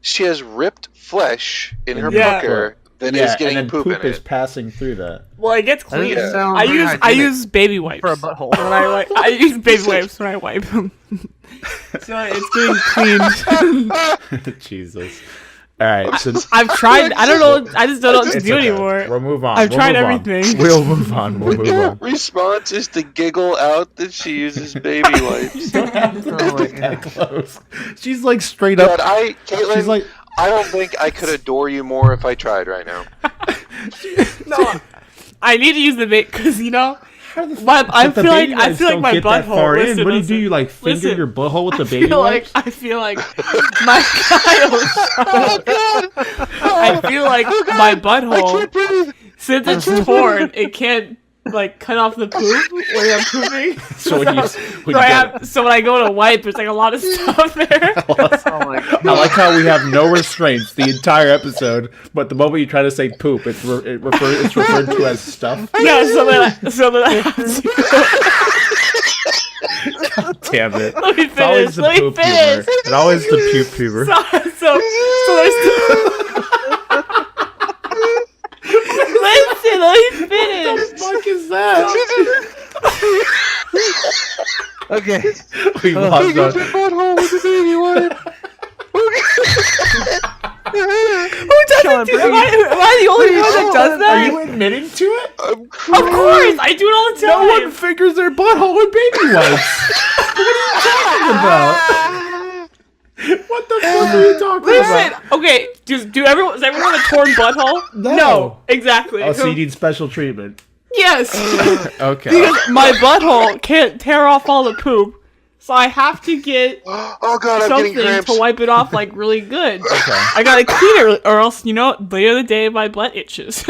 Speaker 3: She has ripped flesh in her
Speaker 2: Yeah.
Speaker 3: pucker that
Speaker 1: Yeah,
Speaker 3: is
Speaker 1: and
Speaker 3: getting
Speaker 1: then
Speaker 3: poop,
Speaker 1: poop
Speaker 3: in
Speaker 1: is
Speaker 3: it.
Speaker 1: passing through that.
Speaker 2: Well, it gets
Speaker 4: I think
Speaker 2: clean.
Speaker 4: it sounds
Speaker 2: I
Speaker 4: very
Speaker 2: use
Speaker 4: hygienic
Speaker 2: baby wipes
Speaker 4: for a butthole.
Speaker 2: when I use baby wipes when I wipe them. So it's getting clean.
Speaker 1: Jesus. All right. So
Speaker 2: I've tried. I don't know. I just don't know what to
Speaker 1: it's
Speaker 2: do
Speaker 1: okay.
Speaker 2: anymore.
Speaker 1: We'll move on.
Speaker 2: I've
Speaker 1: We'll
Speaker 2: tried
Speaker 1: move on.
Speaker 2: everything.
Speaker 1: We'll move on. We'll move
Speaker 3: Your
Speaker 1: on.
Speaker 3: response is to giggle out that she uses baby wipes.
Speaker 1: Don't have to
Speaker 4: Oh my
Speaker 1: get that
Speaker 4: God.
Speaker 1: close. She's like straight up.
Speaker 3: But Caitlyn,
Speaker 1: She's like,
Speaker 3: I don't think I could adore you more if I tried right now.
Speaker 2: No, I need to use the bait because
Speaker 1: how the
Speaker 2: I
Speaker 1: but the
Speaker 2: feel like
Speaker 1: baby
Speaker 2: I
Speaker 1: wipes
Speaker 2: feel like
Speaker 1: don't
Speaker 2: my
Speaker 1: get that
Speaker 2: butthole.
Speaker 1: far in.
Speaker 2: Listen,
Speaker 1: What do you do?
Speaker 2: listen.
Speaker 1: You like finger
Speaker 2: Listen.
Speaker 1: your butthole with the
Speaker 2: I
Speaker 1: baby
Speaker 2: feel like
Speaker 1: wipes?
Speaker 2: I feel like my I feel like my butthole, since it's torn, it can't like cut off the poop when I'm pooping.
Speaker 1: So when you
Speaker 2: So when I go to wipe, there's like a lot of stuff there.
Speaker 4: Oh my God.
Speaker 1: I like how we have no restraints the entire episode, but the moment you try to say poop, it's referred to as stuff.
Speaker 2: Yeah, so then I have to
Speaker 1: God damn it!
Speaker 2: let me
Speaker 1: It's always
Speaker 2: finish.
Speaker 1: the
Speaker 2: Let me
Speaker 1: poop
Speaker 2: finish.
Speaker 1: humor. It's always the puke humor.
Speaker 2: So there's. Listen, let me finish.
Speaker 1: What the fuck is that?
Speaker 4: Okay.
Speaker 1: We lost our...
Speaker 3: Butthole with a baby wipe.
Speaker 2: Who does
Speaker 4: Shawn,
Speaker 2: it? Do?
Speaker 4: bring
Speaker 2: Am I the only one that does
Speaker 1: Are
Speaker 2: that?
Speaker 1: you admitting to it?
Speaker 3: I'm
Speaker 2: Of
Speaker 3: crying.
Speaker 2: course, I do it all the
Speaker 1: No
Speaker 2: time.
Speaker 1: one fingers their butthole with baby wipes. What are you talking about? What the fuck are you talking
Speaker 2: Listen,
Speaker 1: about?
Speaker 2: okay, does everyone have a torn butthole?
Speaker 1: No.
Speaker 2: Exactly.
Speaker 1: Oh, so you need special treatment.
Speaker 2: Yes,
Speaker 1: Okay.
Speaker 2: because my butthole can't tear off all the poop, so I have to get
Speaker 3: Oh god, I'm getting
Speaker 2: something
Speaker 3: cramps.
Speaker 2: to wipe it off like really good.
Speaker 1: Okay.
Speaker 2: I gotta clean it, or else later in the day my butt itches.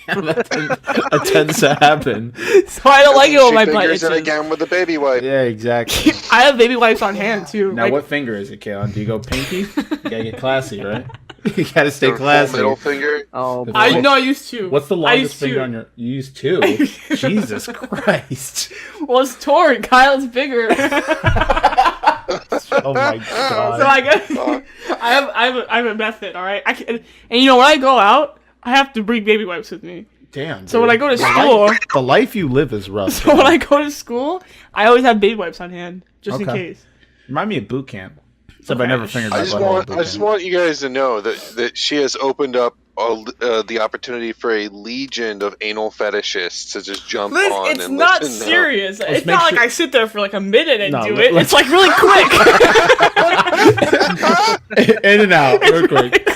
Speaker 1: That tends to happen.
Speaker 2: So I don't like it when
Speaker 3: She
Speaker 2: my butt
Speaker 3: fingers it
Speaker 2: itches.
Speaker 3: again with the baby wipe.
Speaker 1: Yeah, exactly.
Speaker 2: I have baby wipes on hand too.
Speaker 1: Now,
Speaker 2: like,
Speaker 1: what finger is it, Kaylin? Do you go pinky? You gotta get classy, right? You gotta stay
Speaker 3: Your full
Speaker 1: classy.
Speaker 3: middle finger.
Speaker 4: Oh,
Speaker 2: I
Speaker 1: What-
Speaker 2: know I used to.
Speaker 1: What's the
Speaker 2: I
Speaker 1: longest
Speaker 2: used
Speaker 1: finger
Speaker 2: to.
Speaker 1: on your? You use two. Jesus Christ!
Speaker 2: Well, it's torn. Kyle's bigger.
Speaker 1: Oh my
Speaker 2: So
Speaker 1: god!
Speaker 2: I guess I have a method. All right. And when I go out, I have to bring baby wipes with me.
Speaker 1: Damn.
Speaker 2: So when I go to
Speaker 1: The
Speaker 2: school,
Speaker 1: life- the life you live is rough.
Speaker 2: so when I go to school, I always have baby wipes on hand just in
Speaker 1: Okay.
Speaker 2: case.
Speaker 1: Remind me of boot camp. Except I
Speaker 2: Okay.
Speaker 1: never fingered my
Speaker 3: I just
Speaker 1: butthole in
Speaker 3: want
Speaker 1: boot
Speaker 3: I just
Speaker 1: camp.
Speaker 3: want you guys to know that she has opened up the opportunity for a legion of anal fetishists to just jump
Speaker 2: Liz,
Speaker 3: on
Speaker 2: it's
Speaker 3: and
Speaker 2: not
Speaker 3: listen now.
Speaker 2: serious. It's
Speaker 1: make
Speaker 2: not like
Speaker 1: sure-
Speaker 2: I sit there for like a minute and
Speaker 1: No,
Speaker 2: do
Speaker 1: let-
Speaker 2: it.
Speaker 1: let's-
Speaker 2: It's like really quick.
Speaker 1: In and out, real quick.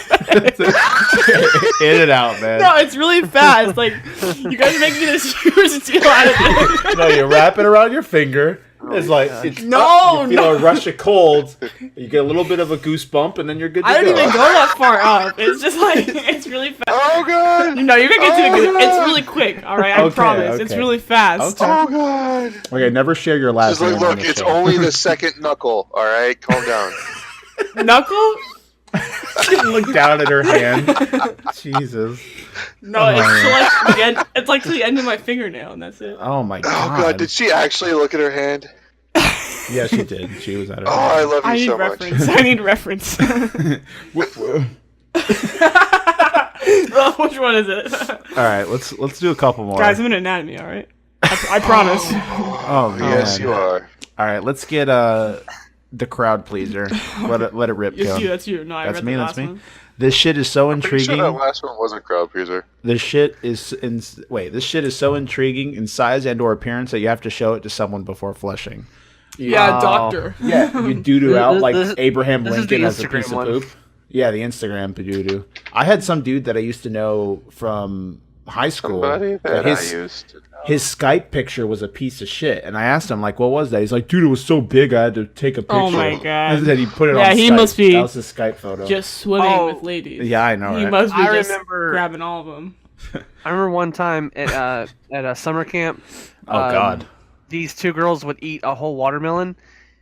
Speaker 1: In and out, man.
Speaker 2: No, it's really fast. Like you guys are making this huge deal out of it.
Speaker 1: No, you wrap it around your finger. It's like it's
Speaker 2: No,
Speaker 1: up, you feel
Speaker 2: no.
Speaker 1: a rush of cold. You get a little bit of a goosebump, and then you're good to
Speaker 2: I don't
Speaker 1: go.
Speaker 2: even go that far up. It's just like it's really fast.
Speaker 3: Oh god!
Speaker 2: No, you're gonna get to the good.
Speaker 3: Oh,
Speaker 2: It's
Speaker 3: God.
Speaker 2: really quick. All right, I
Speaker 1: Okay,
Speaker 2: promise. It's
Speaker 1: okay.
Speaker 2: really fast.
Speaker 1: Okay.
Speaker 3: Oh god!
Speaker 1: Okay, never share your last
Speaker 3: Just like,
Speaker 1: name on
Speaker 3: look,
Speaker 1: the
Speaker 3: it's
Speaker 1: show.
Speaker 3: only the second knuckle. All right, calm down.
Speaker 2: Knuckle?
Speaker 1: Look down at her hand. Jesus.
Speaker 2: No,
Speaker 1: Oh,
Speaker 2: it's
Speaker 1: man.
Speaker 2: to like the end. It's like to the end of my fingernail, and that's it.
Speaker 1: Oh my
Speaker 3: Oh
Speaker 1: god.
Speaker 3: god, did she actually look at her hand?
Speaker 1: Yeah, she did. She was at her.
Speaker 3: Oh, I love you
Speaker 2: I need
Speaker 3: so much.
Speaker 2: reference. I need reference. Oh, which one is it?
Speaker 1: All right, let's do a couple more.
Speaker 2: Guys, I'm in anatomy. All right. I promise.
Speaker 1: Oh man.
Speaker 3: Yes, you are.
Speaker 1: All right, let's get the crowd pleaser. Let it rip,
Speaker 2: It's
Speaker 1: Kim.
Speaker 2: you. That's you. No, I
Speaker 1: That's
Speaker 2: read
Speaker 1: me.
Speaker 2: the
Speaker 1: That's
Speaker 2: last
Speaker 1: me.
Speaker 2: one.
Speaker 1: This shit is so
Speaker 3: Pretty sure
Speaker 1: intriguing.
Speaker 3: that last one was a crowd pleaser.
Speaker 1: This shit is this shit is so intriguing in size and/or appearance that you have to show it to someone before flushing.
Speaker 2: Yeah,
Speaker 4: Oh.
Speaker 2: doctor.
Speaker 1: Yeah, you doo-doo out like
Speaker 4: This-
Speaker 1: Abraham
Speaker 4: this is
Speaker 1: Lincoln
Speaker 4: the
Speaker 1: has a
Speaker 4: Instagram
Speaker 1: piece
Speaker 4: one.
Speaker 1: of poop. Yeah, the Instagram doo-doo. I had some dude that I used to know from high school.
Speaker 3: Somebody that
Speaker 1: his,
Speaker 3: I used to know.
Speaker 1: his Skype picture was a piece of shit, and I asked him like, "What was that?" He's like, "Dude, it was so big, I had to take a picture."
Speaker 2: Oh my God.
Speaker 1: And then he put it on.
Speaker 2: Yeah, he
Speaker 1: Skype.
Speaker 2: must be
Speaker 1: That was his Skype photo.
Speaker 2: Just swimming
Speaker 4: Oh.
Speaker 2: with ladies.
Speaker 1: Yeah, I know.
Speaker 2: He
Speaker 1: Right?
Speaker 2: must be
Speaker 4: I
Speaker 2: just
Speaker 4: remember-
Speaker 2: grabbing all of them.
Speaker 4: I remember one time at a summer camp.
Speaker 1: Oh God.
Speaker 4: These two girls would eat a whole watermelon.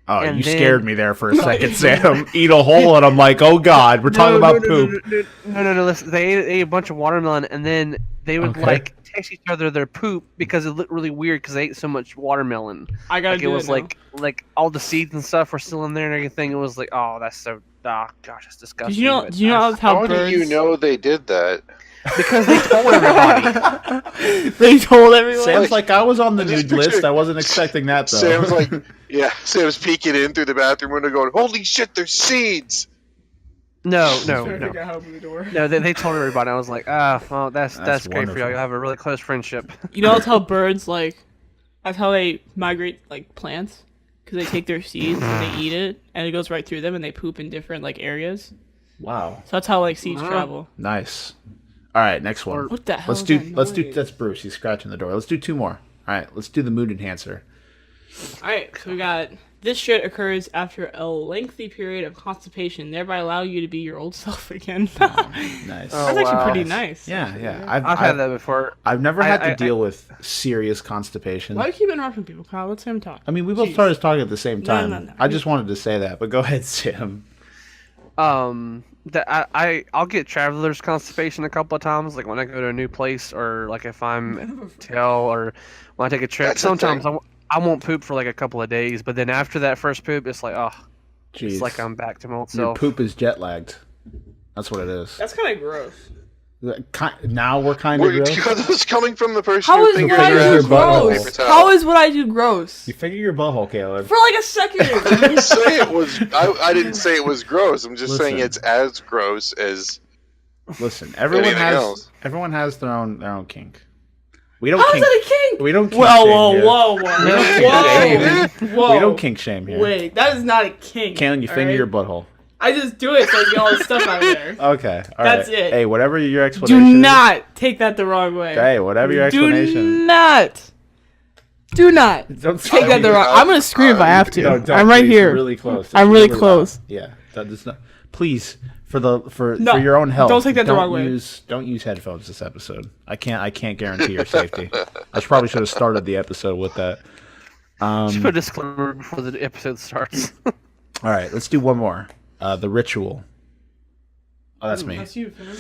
Speaker 1: Oh,
Speaker 4: and
Speaker 1: you
Speaker 4: then-
Speaker 1: scared me there for a second, Sam. Eat a hole, and I'm like, oh God, we're talking about poop.
Speaker 4: No. Listen, they ate a bunch of watermelon, and then they would
Speaker 1: Okay.
Speaker 4: like text each other their poop because it looked really weird because they ate so much watermelon.
Speaker 2: I gotta
Speaker 4: Like
Speaker 2: do
Speaker 4: it was
Speaker 2: now.
Speaker 4: like all the seeds and stuff were still in there and everything. It was like, oh, that's so gosh, that's disgusting.
Speaker 2: Do you know?
Speaker 4: but
Speaker 2: Do you know
Speaker 4: that's-
Speaker 2: how
Speaker 3: How
Speaker 2: birds?
Speaker 3: do you know they did that?
Speaker 4: Because they told everybody.
Speaker 2: They told everyone.
Speaker 1: Sam's like, I was on the
Speaker 3: I just
Speaker 1: nude list.
Speaker 3: picture-
Speaker 1: I wasn't expecting that, though.
Speaker 3: Sam's like, yeah, Sam's peeking in through the bathroom window going, holy shit, there's seeds!
Speaker 4: No.
Speaker 2: Figure out how to open the door.
Speaker 4: No, they told everybody. I was like, well, that's great for
Speaker 1: wonderful.
Speaker 4: y'all. You'll have a really close friendship.
Speaker 2: You know that's how birds like. That's how they migrate like plants, because they take their seeds and they eat it, and it goes right through them, and they poop in different like areas.
Speaker 1: Wow.
Speaker 2: So that's how like seeds travel.
Speaker 1: Nice. All right, next one.
Speaker 2: What the hell?
Speaker 1: Let's
Speaker 2: is
Speaker 1: do.
Speaker 2: that
Speaker 1: Let's do.
Speaker 2: noise?
Speaker 1: That's Bruce. He's scratching the door. Let's do 2 more. All right. Let's do the mood enhancer.
Speaker 2: All right, so we got this shit occurs after a lengthy period of constipation, thereby allow you to be your old self again.
Speaker 1: Nice.
Speaker 4: Oh,
Speaker 2: That's actually
Speaker 4: wow.
Speaker 2: pretty nice.
Speaker 1: Yeah.
Speaker 4: I've had that before.
Speaker 1: I've never had to
Speaker 4: I-
Speaker 1: deal with serious constipation.
Speaker 2: Why do you keep interrupting people, Kyle? Let's him talk.
Speaker 1: I mean, we both started talking at the same time.
Speaker 2: No.
Speaker 1: I just wanted to say that, but go ahead, Sam.
Speaker 4: That I'll get traveler's constipation a couple of times, like when I go to a new place or like if I'm at a hotel or when I take a trip.
Speaker 3: That's a
Speaker 4: Sometimes
Speaker 3: thing.
Speaker 4: I won't poop for like a couple of days, but then after that first poop, it's like, oh,
Speaker 1: Jeez.
Speaker 4: it's like I'm back to my old
Speaker 1: Your
Speaker 4: self.
Speaker 1: poop is jet lagged. That's what it is.
Speaker 2: That's kind of gross.
Speaker 1: Now we're kind of gross.
Speaker 3: That's coming from the person
Speaker 2: How
Speaker 3: who
Speaker 2: is
Speaker 3: fingers
Speaker 2: what I
Speaker 3: your
Speaker 2: do
Speaker 3: ass with a
Speaker 2: gross?
Speaker 3: paper towel.
Speaker 2: How is what I do gross?
Speaker 1: You figure your butthole, Caleb.
Speaker 2: For like a second.
Speaker 3: I didn't say it was. I didn't say it was gross. I'm just saying
Speaker 1: Listen.
Speaker 3: it's as gross as.
Speaker 1: Listen, everyone
Speaker 3: Anything
Speaker 1: has
Speaker 3: else?
Speaker 1: everyone has their own kink. We don't
Speaker 2: How is
Speaker 1: kink.
Speaker 2: that a kink?
Speaker 1: We don't kink
Speaker 2: Whoa,
Speaker 1: shame
Speaker 2: whoa,
Speaker 1: here.
Speaker 2: whoa, whoa, whoa.
Speaker 1: We don't kink shame here.
Speaker 2: Wait, that is not a kink.
Speaker 1: Caleb, you finger
Speaker 2: alright?
Speaker 1: your butthole.
Speaker 2: I just do it so I get all the stuff out of there.
Speaker 1: Okay, all
Speaker 2: That's
Speaker 1: right.
Speaker 2: it.
Speaker 1: Hey, whatever your explanation.
Speaker 2: Do
Speaker 1: is-
Speaker 2: not take that the wrong way.
Speaker 1: Hey, whatever your explanation.
Speaker 2: Do not. Do not
Speaker 1: Don't
Speaker 2: take that the wrong. I'm gonna scream if I have to.
Speaker 1: No, don't,
Speaker 2: I'm right
Speaker 1: please,
Speaker 2: here.
Speaker 1: you're really close.
Speaker 2: I'm
Speaker 1: It's
Speaker 2: really
Speaker 1: loud.
Speaker 2: close.
Speaker 1: Yeah, that does not. Please, for
Speaker 2: No,
Speaker 1: your own health,
Speaker 2: don't take that the wrong way.
Speaker 1: Don't use headphones this episode. I can't guarantee your safety. I probably should have started the episode with that.
Speaker 4: Just put a disclaimer before the episode starts.
Speaker 1: All right, let's do one more. The ritual. Oh, that's me.
Speaker 2: That's you, fam.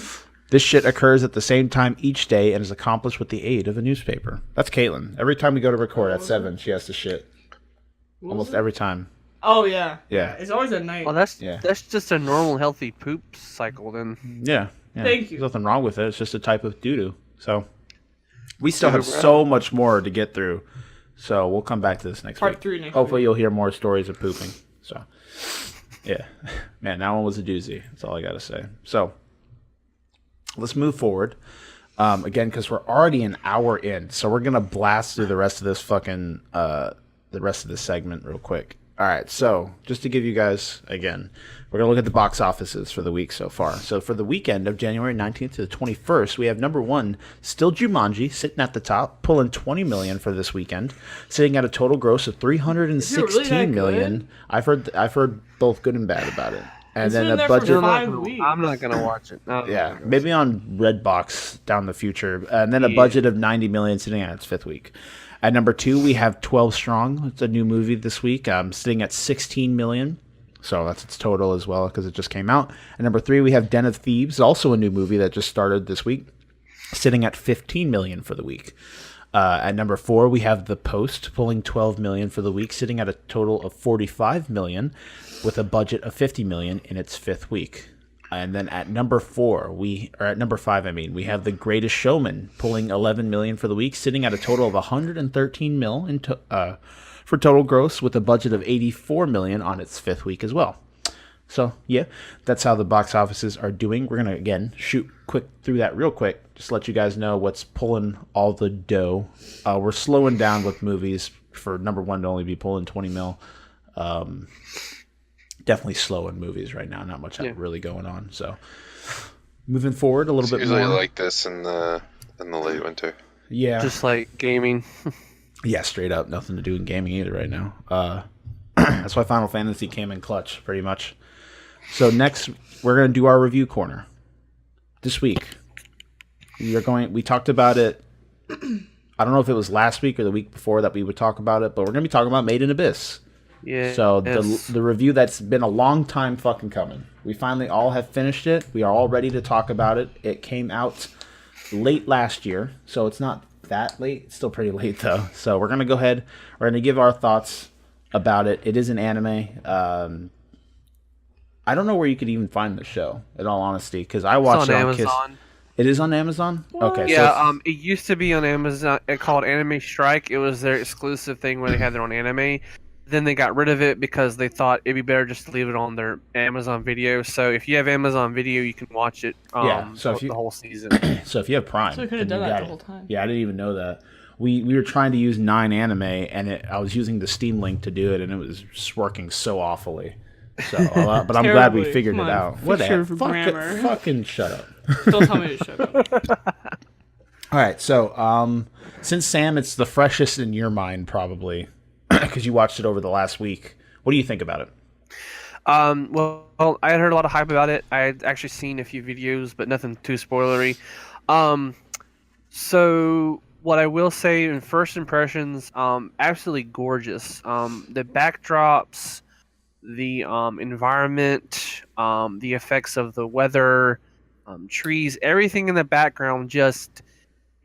Speaker 1: This shit occurs at the same time each day and is accomplished with the aid of a newspaper. That's Caitlyn. Every time we go to record at 7, she has to shit. Almost every time.
Speaker 2: Oh yeah.
Speaker 1: Yeah.
Speaker 2: It's always at night.
Speaker 4: Well, that's
Speaker 1: Yeah.
Speaker 4: that's just a normal healthy poop cycle then.
Speaker 1: Yeah.
Speaker 2: Thank you.
Speaker 1: There's nothing wrong with it. It's just a type of doo-doo. So we still have so much more to get through. So we'll come back to this next
Speaker 2: Part
Speaker 1: week.
Speaker 2: 3 next
Speaker 1: Hopefully you'll hear more stories of pooping. So yeah. Man, that one was a doozy. That's all I got to say. So let's move forward. Again, because we're already an hour in. So we're going to blast through the rest of this fucking, the rest of this segment real quick. All right, so just to give you guys, again, we're going to look at the box offices for the week so far. So for the weekend of January 19th to the 21st, we have number 1, still Jumanji, sitting at the top, pulling $20 million for this weekend, sitting at a total gross of $316 million. I've heard both good and bad about it. And
Speaker 2: It's
Speaker 1: then
Speaker 2: been
Speaker 1: a
Speaker 2: there for
Speaker 1: budget.
Speaker 2: 5 weeks.
Speaker 4: I'm not gonna watch it. No,
Speaker 1: Yeah, maybe on Redbox down the future. And then a budget of $90 million sitting at its 5th week. At number 2, we have 12 Strong. It's a new movie this week, sitting at $16 million. So that's its total as well because it just came out. At number 3, we have Den of Thieves, also a new movie that just started this week, sitting at $15 million for the week. At number 4, we have The Post, pulling $12 million for the week, sitting at a total of $45 million, with a budget of $50 million in its 5th week. And then at number 5, we have The Greatest Showman, pulling $11 million for the week, sitting at a total of $113 million for total gross, with a budget of $84 million on its 5th week as well. So yeah, that's how the box offices are doing. We're gonna again shoot quick through that real quick, just let you guys know what's pulling all the dough. We're slowing down with movies for number 1 to only be pulling 20 mil. Definitely slow in movies right now. Not much really going on. So moving forward a little bit
Speaker 3: Usually
Speaker 1: more.
Speaker 3: like this in the late winter.
Speaker 1: Yeah,
Speaker 4: just like gaming.
Speaker 1: yeah, straight up, nothing to do in gaming either right now. That's why Final Fantasy came in clutch, pretty much. So next, we're gonna do our review corner. This week, We talked about it. I don't know if it was last week or the week before that we would talk about it, but we're going to be talking about Made in Abyss.
Speaker 4: Yeah.
Speaker 1: So the review that's been a long time fucking coming. We finally all have finished it. We are all ready to talk about it. It came out late last year, so it's not that late. It's still pretty late though. So we're going to go ahead. We're going to give our thoughts about it. It is an anime. I don't know where you could even find the show, in all honesty, because I watched it on
Speaker 4: Amazon.
Speaker 1: It is on Amazon?
Speaker 2: What?
Speaker 1: Okay.
Speaker 4: Yeah,
Speaker 1: So
Speaker 4: it used to be on Amazon. It called Anime Strike. It was their exclusive thing where they had their own anime. Then they got rid of it because they thought it'd be better just to leave it on their Amazon Video. So if you have Amazon Video, you can watch it. The whole season.
Speaker 1: So if you have Prime,
Speaker 2: So we could have
Speaker 1: then
Speaker 2: done
Speaker 1: you
Speaker 2: that
Speaker 1: got
Speaker 2: the
Speaker 1: it.
Speaker 2: whole time.
Speaker 1: Yeah, I didn't even know that. We were trying to use 9 Anime, and I was using the Steam link to do it, and it was just working so awfully. So, but I'm glad we
Speaker 2: Terribly.
Speaker 1: figured
Speaker 2: Come
Speaker 1: it
Speaker 2: on,
Speaker 1: out.
Speaker 2: fix your grammar.
Speaker 1: Fucking shut up.
Speaker 2: Don't tell me to shut up.
Speaker 1: All right, so since Sam, it's the freshest in your mind probably because you watched it over the last week. What do you think about it?
Speaker 4: Well, I had heard a lot of hype about it. I had actually seen a few videos, but nothing too spoilery. So what I will say in first impressions, absolutely gorgeous. The backdrops, the environment, the effects of the weather, trees, everything in the background, just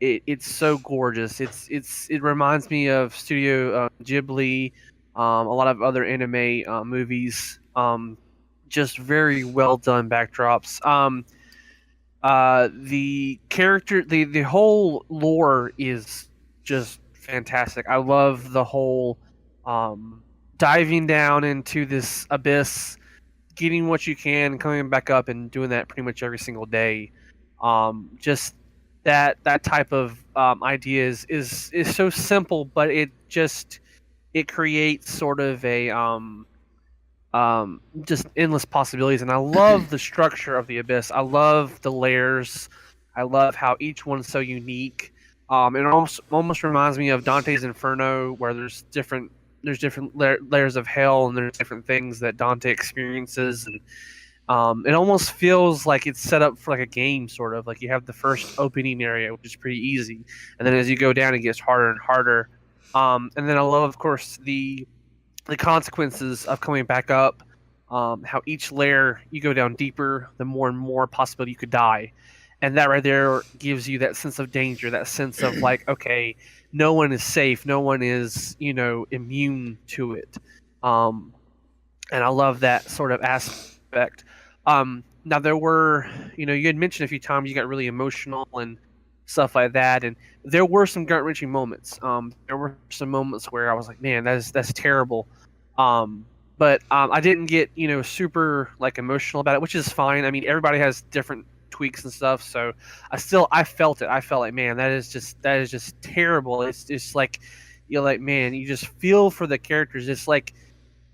Speaker 4: it's so gorgeous. It reminds me of Studio Ghibli, a lot of other anime movies. Just very well done backdrops. The character, the whole lore is just fantastic. I love the whole diving down into this abyss, getting what you can, coming back up, and doing that pretty much every single day. Just that type of idea is so simple, but it creates sort of a just endless possibilities. And I love the structure of the abyss. I love the layers. I love how each one's so unique. It almost reminds me of Dante's Inferno, where there's different layers of hell, and there's different things that Dante experiences, and it almost feels like it's set up for like a game, sort of like you have the first opening area, which is pretty easy, and then as you go down, it gets harder and harder. And then I love, of course, the consequences of coming back up. How each layer you go down deeper, the more and more possibility you could die, and that right there gives you that sense of danger, that sense of like, okay, no one is safe, no one is, immune to it. And I love that sort of aspect. Now there were, you had mentioned a few times you got really emotional and stuff like that, and there were some gut-wrenching moments. There were some moments where I was like, man, that's terrible. But I didn't get, super like emotional about it, which is fine. I mean, everybody has different tweaks and stuff, so I felt it. I felt like, man, that is just terrible. It's just like, you're like, man, you just feel for the characters. It's like,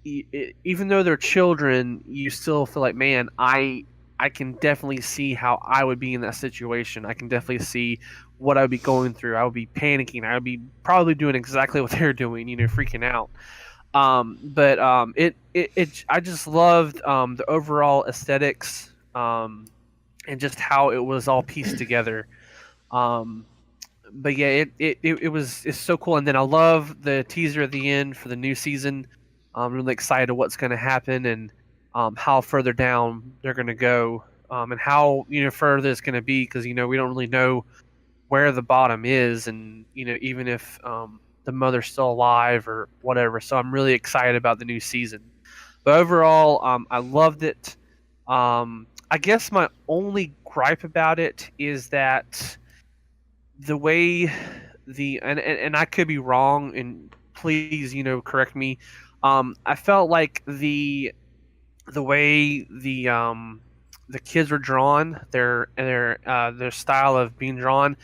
Speaker 4: even though they're children, you still feel like, man, I can definitely see how I would be in that situation. I can definitely see what I would be going through. I would be panicking. I would be probably doing exactly what they're doing, freaking out. But I just loved the overall aesthetics, and just how it was all pieced together. But yeah, it's so cool. And then I love the teaser at the end for the new season. I'm really excited what's going to happen, and how further down they're going to go, and how further it's going to be, because we don't really know where the bottom is, and even if the mother's still alive or whatever. So I'm really excited about the new season. But overall, I loved it. I guess my only gripe about it is that the way and I could be wrong, and please correct me. I felt like the way the kids were drawn, their style of being drawn,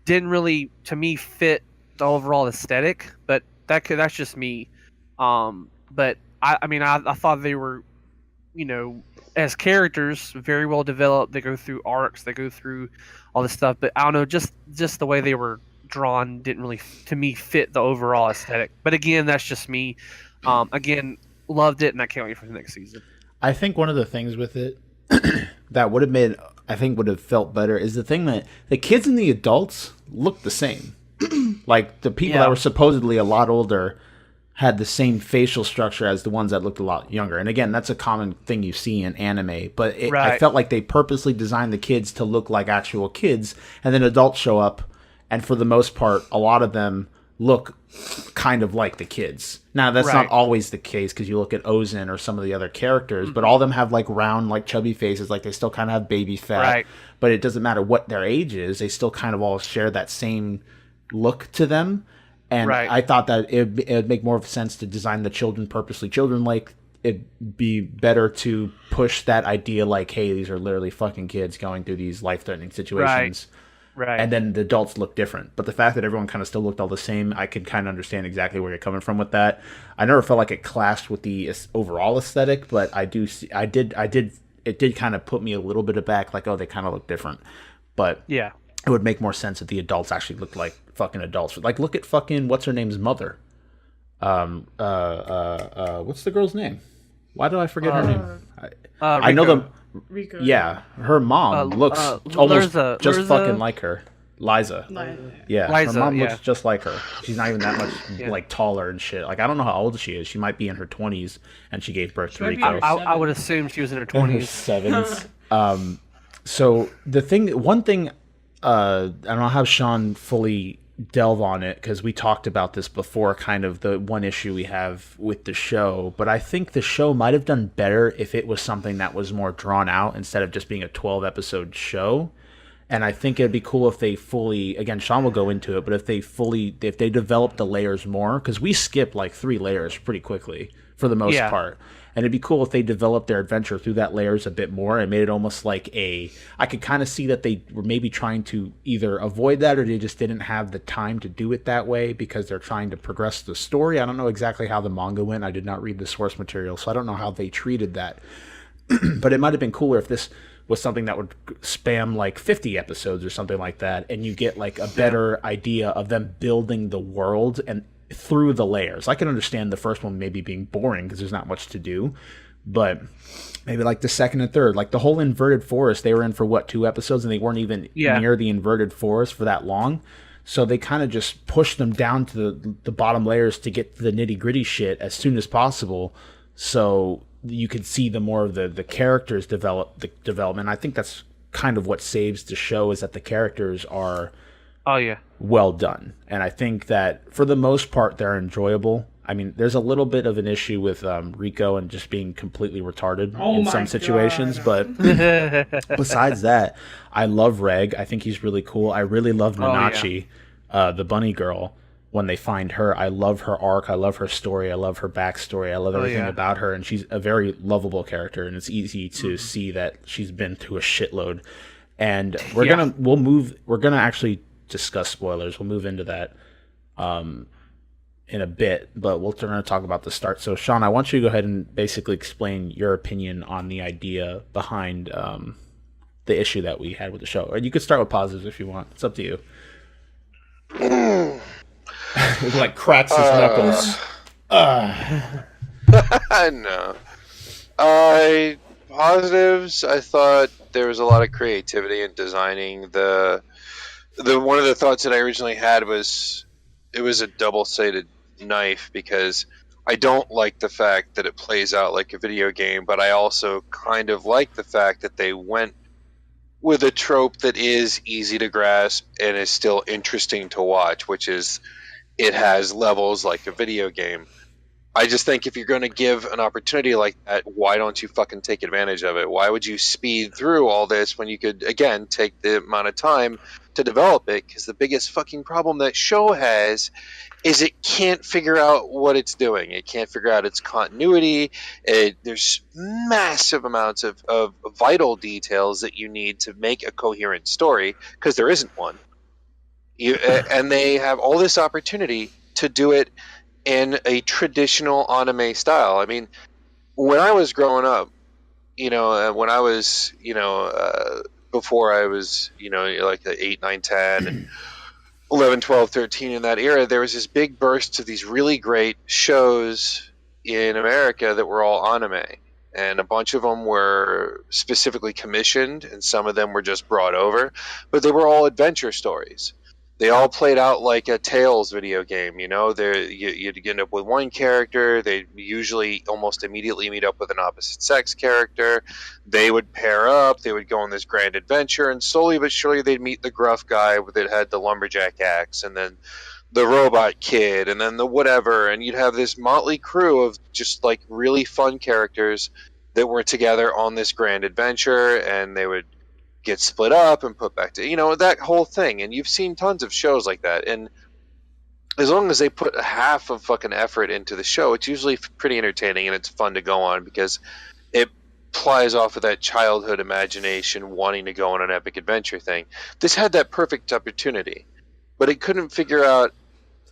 Speaker 4: didn't really, to me, fit the overall aesthetic. But that's just me. But I thought they were, as characters, very well developed. They go through arcs, they go through all this stuff. But I don't know, just the way they were drawn didn't really, to me, fit the overall aesthetic. But again, that's just me. Again, loved it, and I can't wait for the next season.
Speaker 1: I think one of the things with it that would have made I think would have felt better is the thing that the kids and the adults look the same. Like the people that were supposedly a lot older had the same facial structure as the ones that looked a lot younger. And again, that's a common thing you see in anime. But I felt like they purposely designed the kids to look like actual kids, and then adults show up, and for the most part, a lot of them look kind of like the kids. Now, that's not always the case, because you look at Ozen or some of the other characters, but all of them have like round, like chubby faces, like they still kind of have baby fat. But it doesn't matter what their age is, they still kind of all share that same look to them. And I thought that it would make more of sense to design the children purposely children like. It'd be better to push that idea like, hey, these are literally fucking kids going through these life-threatening situations. Right. And then the adults look different. But the fact that everyone kind of still looked all the same, I could kind of understand exactly where you're coming from with that. I never felt like it clashed with the overall aesthetic, but it did kind of put me a little bit aback, like, oh, they kind of look different. But it would make more sense if the adults actually looked like fucking adults. Like, look at fucking what's her name's mother. What's the girl's name? Why do I forget her name? I know them.
Speaker 2: Rico.
Speaker 1: Yeah, her mom looks almost just fucking like her. Liza. Yeah, Liza, her mom looks just like her. She's not even that much like taller and shit. Like, I don't know how old she is. She might be in her 20s, and she gave birth to Rico.
Speaker 4: I would assume she was in her 20s.
Speaker 1: 7s. So one thing, I don't know how Shawn fully delve on it, because we talked about this before, kind of the one issue we have with the show, but I think the show might have done better if it was something that was more drawn out instead of just being a 12 episode show. And I think it'd be cool if they fully, again, Shawn will go into it, but if they developed the layers more, because we skip like 3 layers pretty quickly for the most part. And it'd be cool if they developed their adventure through that layers a bit more and made it almost like I could kind of see that they were maybe trying to either avoid that, or they just didn't have the time to do it that way because they're trying to progress the story. I don't know exactly how the manga went. I did not read the source material, so I don't know how they treated that. But it might have been cooler if this was something that would spam like 50 episodes or something like that, and you get like a better idea of them building the world and through the layers. I can understand the first one maybe being boring because there's not much to do, but maybe like the second and third, like the whole inverted forest, they were in for 2 episodes, and they weren't even near the inverted forest for that long. So they kind of just pushed them down to the bottom layers to get to the nitty gritty shit as soon as possible, so you could see the more of the characters development. I think that's kind of what saves the show, is that the characters are well done. And I think that for the most part they're enjoyable. I mean, there's a little bit of an issue with Rico and just being completely retarded in some situations, but besides that, I love Reg. I think he's really cool. I really love Nanachi, the bunny girl. When they find her, I love her arc. I love her story. I love her backstory. I love everything about her, and she's a very lovable character. And it's easy to see that she's been through a shitload. And we're gonna actually discuss spoilers. We'll move into that in a bit, but we're going to talk about the start. So, Shawn, I want you to go ahead and basically explain your opinion on the idea behind the issue that we had with the show. Or you could start with positives if you want. It's up to you. He like cracks his knuckles.
Speaker 3: No. Positives, I thought there was a lot of creativity in designing the one of the thoughts that I originally had was it was a double-sided knife, because I don't like the fact that it plays out like a video game, but I also kind of like the fact that they went with a trope that is easy to grasp and is still interesting to watch, which is it has levels like a video game. I just think if you're going to give an opportunity like that, why don't you fucking take advantage of it? Why would you speed through all this when you could, again, take the amount of time to develop it? Because the biggest fucking problem that show has is it can't figure out what it's doing. It can't figure out its continuity. There's massive amounts of vital details that you need to make a coherent story, because there isn't one. And they have all this opportunity to do it in a traditional anime style. I mean, when I was growing up, when I was, before I was, like the 8, 9, 10, and 11, 12, 13, in that era, there was this big burst of these really great shows in America that were all anime. and a bunch of them were specifically commissioned, and some of them were just brought over, but they were all adventure stories. They all played out like a Tales video game, you know. You'd end up with one character. They usually almost immediately meet up with an opposite sex character. They would pair up. They would go on this grand adventure, and slowly but surely they'd meet the gruff guy that had the lumberjack axe, and then the robot kid, and then the whatever, and you'd have this motley crew of just like really fun characters that were together on this grand adventure, and they would get split up and put back to, you know, that whole thing. And you've seen tons of shows like that, and as long as they put half of fucking effort into the show, it's usually pretty entertaining and it's fun to go on because it plies off of that childhood imagination wanting to go on an epic adventure thing. This had that perfect opportunity, but it couldn't figure out,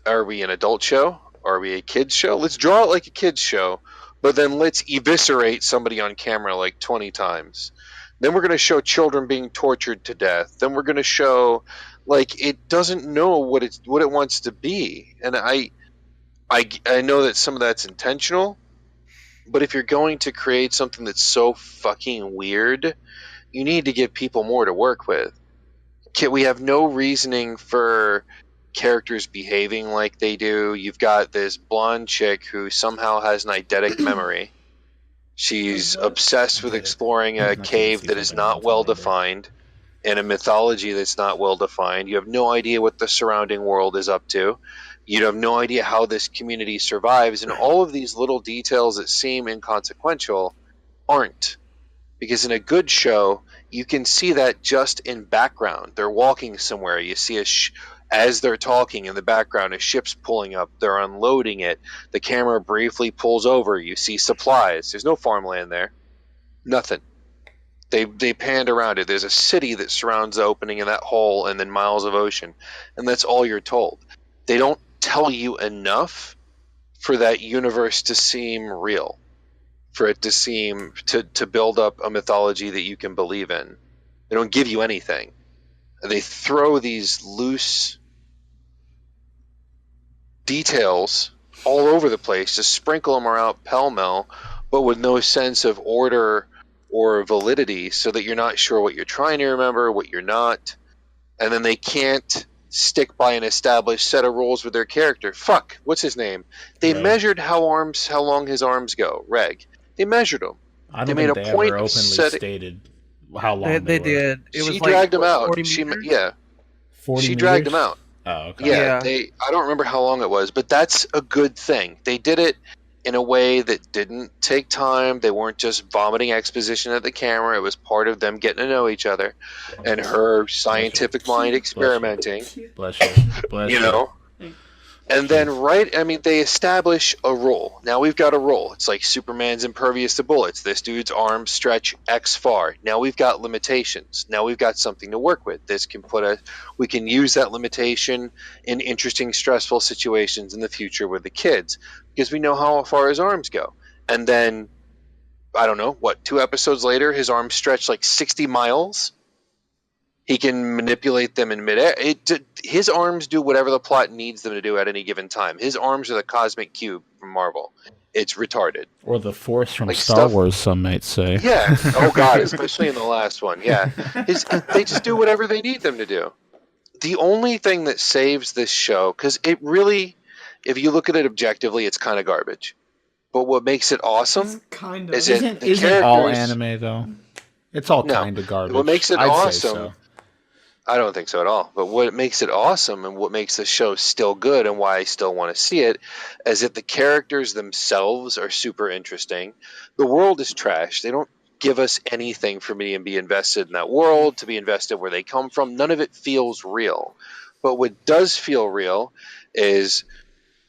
Speaker 3: are we an adult show? Are we a kids show? Let's draw it like a kids show, but then let's eviscerate somebody on camera like 20 times. Then we're going to show children being tortured to death. Then we're going to show, like, it doesn't know what it wants to be. And I know that some of that's intentional, but if you're going to create something that's so fucking weird, you need to give people more to work with. We have no reasoning for characters behaving like they do. You've got this blonde chick who somehow has an eidetic memory. She's obsessed with exploring a cave that is not well defined and a mythology that's not well defined. You have no idea what the surrounding world is up to. You have no idea how this community survives, and all of these little details that seem inconsequential aren't. Because in a good show, you can see that just in background. They're walking somewhere. You see as they're talking in the background, a ship's pulling up. They're unloading it. The camera briefly pulls over. You see supplies. There's no farmland there. Nothing. They panned around it. There's a city that surrounds the opening in that hole and then miles of ocean. And that's all you're told. They don't tell you enough for that universe to seem real. For it to seem, to build up a mythology that you can believe in. They don't give you anything. They throw these loose details all over the place, just sprinkle them around pell-mell, but with no sense of order or validity, so that you're not sure what you're trying to remember, what you're not. And then they can't stick by an established set of rules with their character. Fuck, what's his name? They measured how long his arms go. Reg. They measured them.
Speaker 1: I don't think they ever openly stated how long they were.
Speaker 4: did. It was
Speaker 3: she
Speaker 4: like,
Speaker 3: dragged him out.
Speaker 4: 40
Speaker 3: She
Speaker 4: meters?
Speaker 1: 40
Speaker 3: she
Speaker 1: meters?
Speaker 3: dragged him out.
Speaker 1: Oh, okay.
Speaker 3: Yeah,
Speaker 4: Yeah.
Speaker 3: I don't remember how long it was, but that's a good thing. They did it in a way that didn't take time. They weren't just vomiting exposition at the camera. It was part of them getting to know each other and her scientific mind experimenting.
Speaker 1: Bless you. Bless
Speaker 3: You know? And then, they establish a rule. Now we've got a rule. It's like Superman's impervious to bullets. This dude's arms stretch X far. Now we've got limitations. Now we've got something to work with. We can use that limitation in interesting, stressful situations in the future with the kids, because we know how far his arms go. And then, I don't know, 2 episodes later, his arms stretch like 60 miles. He can manipulate them in midair. His arms do whatever the plot needs them to do at any given time. His arms are the cosmic cube from Marvel. It's retarded.
Speaker 1: Or the Force from
Speaker 3: Like
Speaker 1: Star Wars, some might say.
Speaker 3: Yeah. Oh, God, especially in the last one. Yeah. They just do whatever they need them to do. The only thing that saves this show, because it really, if you look at it objectively, it's kind of garbage. But what makes it awesome is
Speaker 1: Isn't all anime, though? It's all kind of garbage.
Speaker 3: What makes it
Speaker 1: I'd
Speaker 3: awesome...
Speaker 1: say so.
Speaker 3: I don't think so at all. But what makes it awesome and what makes the show still good and why I still want to see it is that the characters themselves are super interesting. The world is trash. They don't give us anything for me to be invested in that world, to be invested where they come from. None of it feels real. But what does feel real is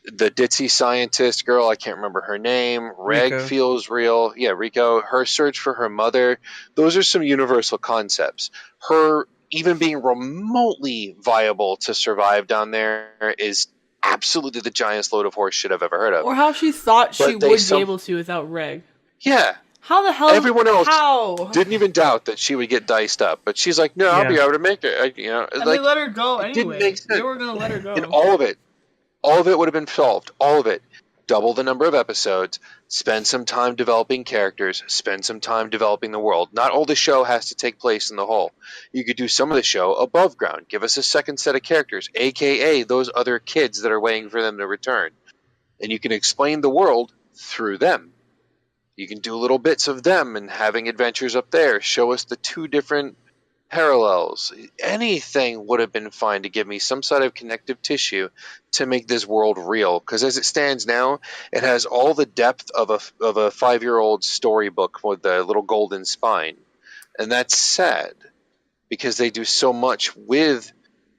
Speaker 3: the ditzy scientist girl, I can't remember her name. Reg
Speaker 4: Rico.
Speaker 3: feels real. Yeah, Rico. Her search for her mother. Those are some universal concepts. Her even being remotely viable to survive down there is absolutely the giantest load of horse shit I've ever heard of.
Speaker 2: Or how she thought she
Speaker 3: But they
Speaker 2: would be able to without Reg.
Speaker 3: Yeah.
Speaker 2: How the hell?
Speaker 3: Everyone else
Speaker 2: How?
Speaker 3: didn't even doubt that she would get diced up. But she's like, no, I'll be able to make it.
Speaker 2: And
Speaker 3: like,
Speaker 2: they let her go
Speaker 3: it didn't
Speaker 2: anyway.
Speaker 3: make sense.
Speaker 2: They were going to let her go.
Speaker 3: And all of it would have been solved. All of it. Double the number of episodes. Spend some time developing characters. Spend some time developing the world. Not all the show has to take place in the hole. You could do some of the show above ground. Give us a second set of characters, a.k.a. those other kids that are waiting for them to return. And you can explain the world through them. You can do little bits of them and having adventures up there. Show us the two different parallels. Anything would have been fine to give me some sort of connective tissue to make this world real. Because as it stands now, it has all the depth of a 5-year-old storybook with a little golden spine. And that's sad. Because they do so much with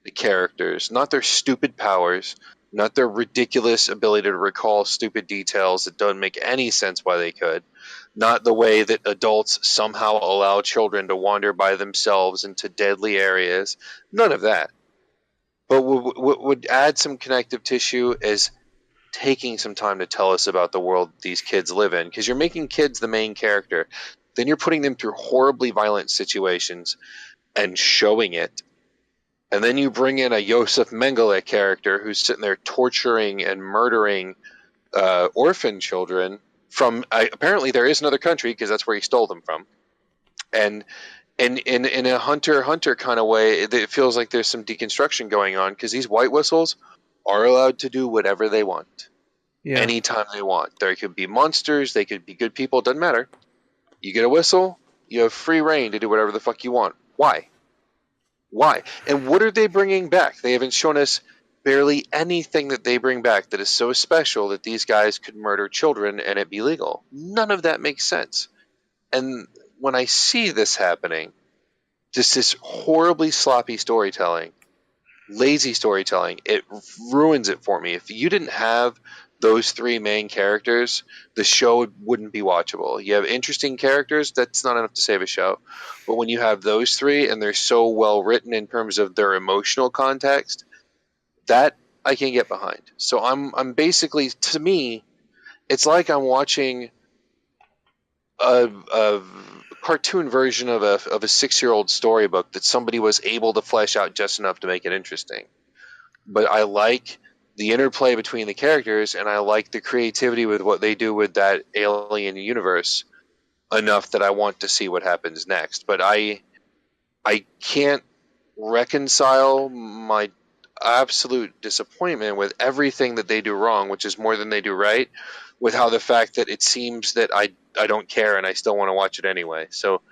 Speaker 3: the characters. Not their stupid powers. Not their ridiculous ability to recall stupid details that don't make any sense why they could. Not the way that adults somehow allow children to wander by themselves into deadly areas. None of that. But what would add some connective tissue is taking some time to tell us about the world these kids live in. Because you're making kids the main character. Then you're putting them through horribly violent situations and showing it. And then you bring in a Yosef Mengele character who's sitting there torturing and murdering orphan children from apparently there is another country because that's where he stole them from. And in a Hunter x Hunter kind of way, it feels like there's some deconstruction going on because these white whistles are allowed to do whatever they want. Yeah. Anytime they want. There could be monsters, they could be good people, it doesn't matter. You get a whistle, you have free reign to do whatever the fuck you want. Why? Why? And what are they bringing back? They haven't shown us barely anything that they bring back that is so special that these guys could murder children and it be legal. None of that makes sense. And when I see this happening, just this horribly sloppy storytelling, lazy storytelling, it ruins it for me. If you didn't have those three main characters, the show wouldn't be watchable. You have interesting characters, that's not enough to save a show. But when you have those three and they're so well written in terms of their emotional context, that I can get behind. So I'm basically, to me, it's like I'm watching a cartoon version of a 6-year-old storybook that somebody was able to flesh out just enough to make it interesting. But I like the interplay between the characters, and I like the creativity with what they do with that alien universe enough that I want to see what happens next. But I can't reconcile my absolute disappointment with everything that they do wrong, which is more than they do right, with how the fact that it seems that I don't care and I still want to watch it anyway. So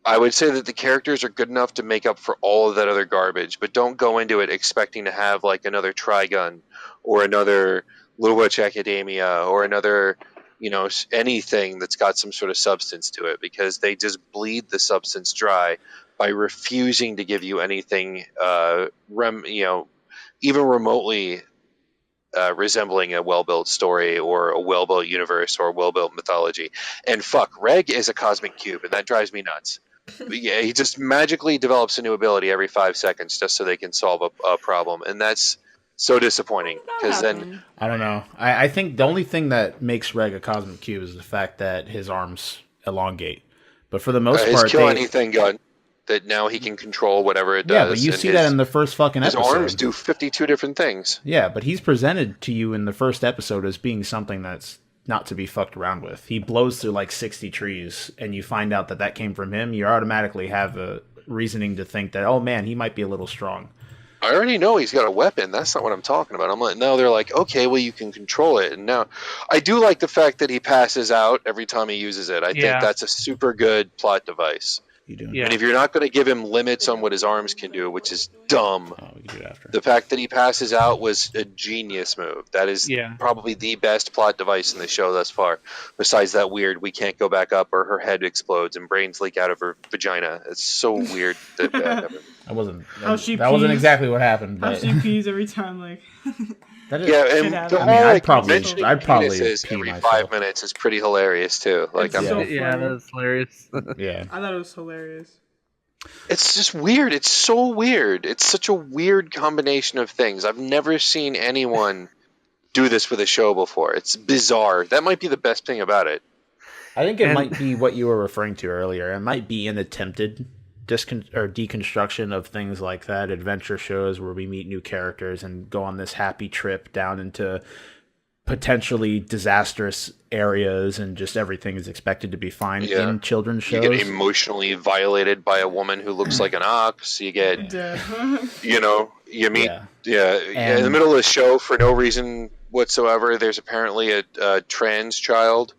Speaker 3: I would say that the characters are good enough to make up for all of that other garbage, but don't go into it expecting to have like another Trigun or another Little Witch Academia or another, anything that's got some sort of substance to it, because they just bleed the substance dry by refusing to give you anything, even remotely resembling a well-built story or a well-built universe or a well-built mythology. And fuck, Reg is a cosmic cube, and that drives me nuts. Yeah, he just magically develops a new ability every 5 seconds just so they can solve a problem, and that's so disappointing. Because then
Speaker 1: I don't know. I think the only thing that makes Reg a cosmic cube is the fact that his arms elongate. But for the most part,
Speaker 3: his kill anything gun that now he can control whatever it does.
Speaker 1: Yeah, but you see that in the first fucking episode.
Speaker 3: His arms do 52 different things.
Speaker 1: Yeah, but he's presented to you in the first episode as being something that's not to be fucked around with. He blows through like 60 trees, and you find out that came from him. You automatically have a reasoning to think that, oh man, he might be a little strong.
Speaker 3: I already know he's got a weapon. That's not what I'm talking about. I'm like, now they're like, okay, well, you can control it. And now I do like the fact that he passes out every time he uses it. I think that's a super good plot device.
Speaker 1: You do.
Speaker 3: Yeah. And if you're not going to give him limits on what his arms can do, which is dumb,
Speaker 1: we can do it after.
Speaker 3: The fact that he passes out was a genius move. That is probably the best plot device in the show thus far. Besides that weird, we can't go back up, or her head explodes and brains leak out of her vagina. It's so weird that
Speaker 1: that wasn't exactly what happened.
Speaker 2: How she pees every time, like.
Speaker 1: I'd probably pee
Speaker 3: every 5 minutes is pretty hilarious too. Like,
Speaker 2: that's
Speaker 4: hilarious.
Speaker 1: Yeah,
Speaker 2: I thought it was hilarious.
Speaker 3: It's just weird. It's so weird. It's such a weird combination of things. I've never seen anyone do this with a show before. It's bizarre. That might be the best thing about it.
Speaker 1: I think it might be what you were referring to earlier. It might be an attempted deconstruction of things like that, adventure shows where we meet new characters and go on this happy trip down into potentially disastrous areas and just everything is expected to be fine in children's shows.
Speaker 3: You get emotionally violated by a woman who looks like an ox. You get, you know, you meet, in the middle of the show for no reason whatsoever. There's apparently a trans child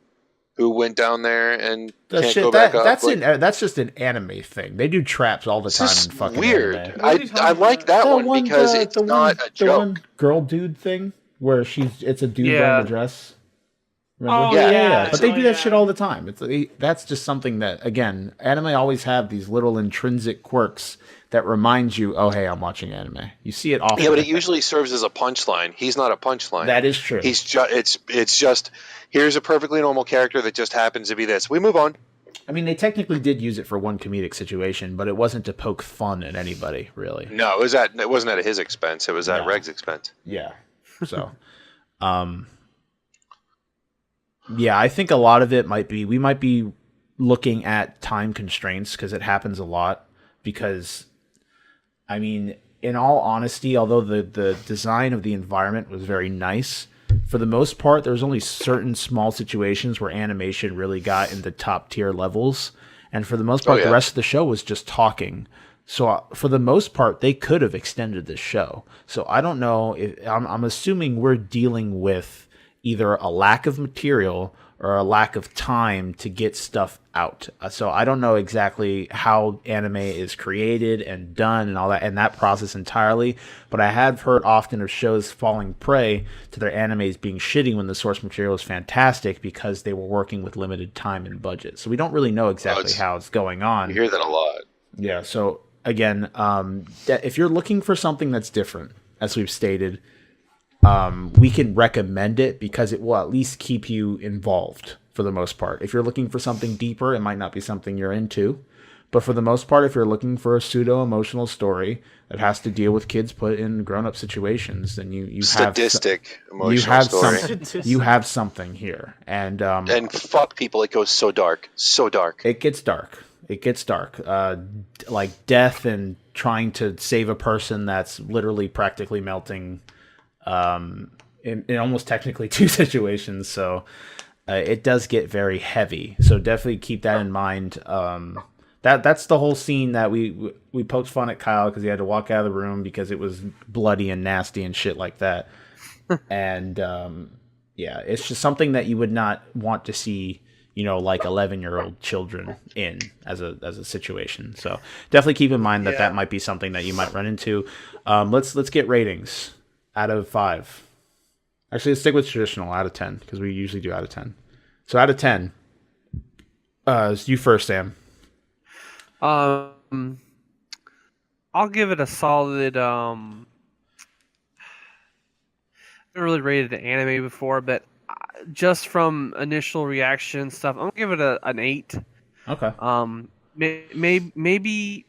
Speaker 3: who went down there and can't go back up.
Speaker 1: That's just an anime thing. They do traps all the time in fucking
Speaker 3: weird.
Speaker 1: anime.
Speaker 3: I like that one because it's not a joke.
Speaker 1: The one girl dude thing where it's a dude wearing a dress. Remember?
Speaker 2: Oh, yeah.
Speaker 1: But they do that shit all the time. That's just something that, again, anime always have these little intrinsic quirks that remind you, oh, hey, I'm watching anime. You see it often.
Speaker 3: Yeah, but it usually serves as a punchline. He's not a punchline.
Speaker 1: That is true.
Speaker 3: He's it's just, here's a perfectly normal character that just happens to be this. We move on.
Speaker 1: I mean, they technically did use it for one comedic situation, but it wasn't to poke fun at anybody, really.
Speaker 3: No, it wasn't at his expense. It was at Reg's expense.
Speaker 1: Yeah. So, yeah, I think a lot of it we might be looking at time constraints because it happens a lot. Because, I mean, in all honesty, although the design of the environment was very nice, for the most part, there's only certain small situations where animation really got into top tier levels. And for the most part, the rest of the show was just talking. So for the most part, they could have extended this show. So I don't know. I'm assuming we're dealing with either a lack of material or a lack of time to get stuff out. So I don't know exactly how anime is created and done and all that, and that process entirely. But I have heard often of shows falling prey to their animes being shitty when the source material is fantastic because they were working with limited time and budget. So we don't really know exactly how it's going on.
Speaker 3: You hear that a lot.
Speaker 1: Yeah. So again, if you're looking for something that's different, as we've stated, we can recommend it because it will at least keep you involved for the most part. If you're looking for something deeper, it might not be something you're into. But for the most part, if you're looking for a pseudo-emotional story that has to deal with kids put in grown-up situations, then you have something here. And
Speaker 3: fuck people, it goes so dark. So dark.
Speaker 1: It gets dark. Like death and trying to save a person that's literally practically melting in almost technically two situations. So it does get very heavy. So definitely keep that in mind. That's the whole scene that we poked fun at Kyle because he had to walk out of the room because it was bloody and nasty and shit like that. And it's just something that you would not want to see, like 11-year-old children in as a situation. So definitely keep in mind that might be something that you might run into. Let's get ratings out of 5. Actually, let's stick with traditional out of 10 because we usually do out of 10. So out of 10, you first, Sam.
Speaker 4: I'll give it a solid. I've never really rated an anime before, but just from initial reaction stuff, I'm gonna give it an 8.
Speaker 1: Okay.
Speaker 4: Maybe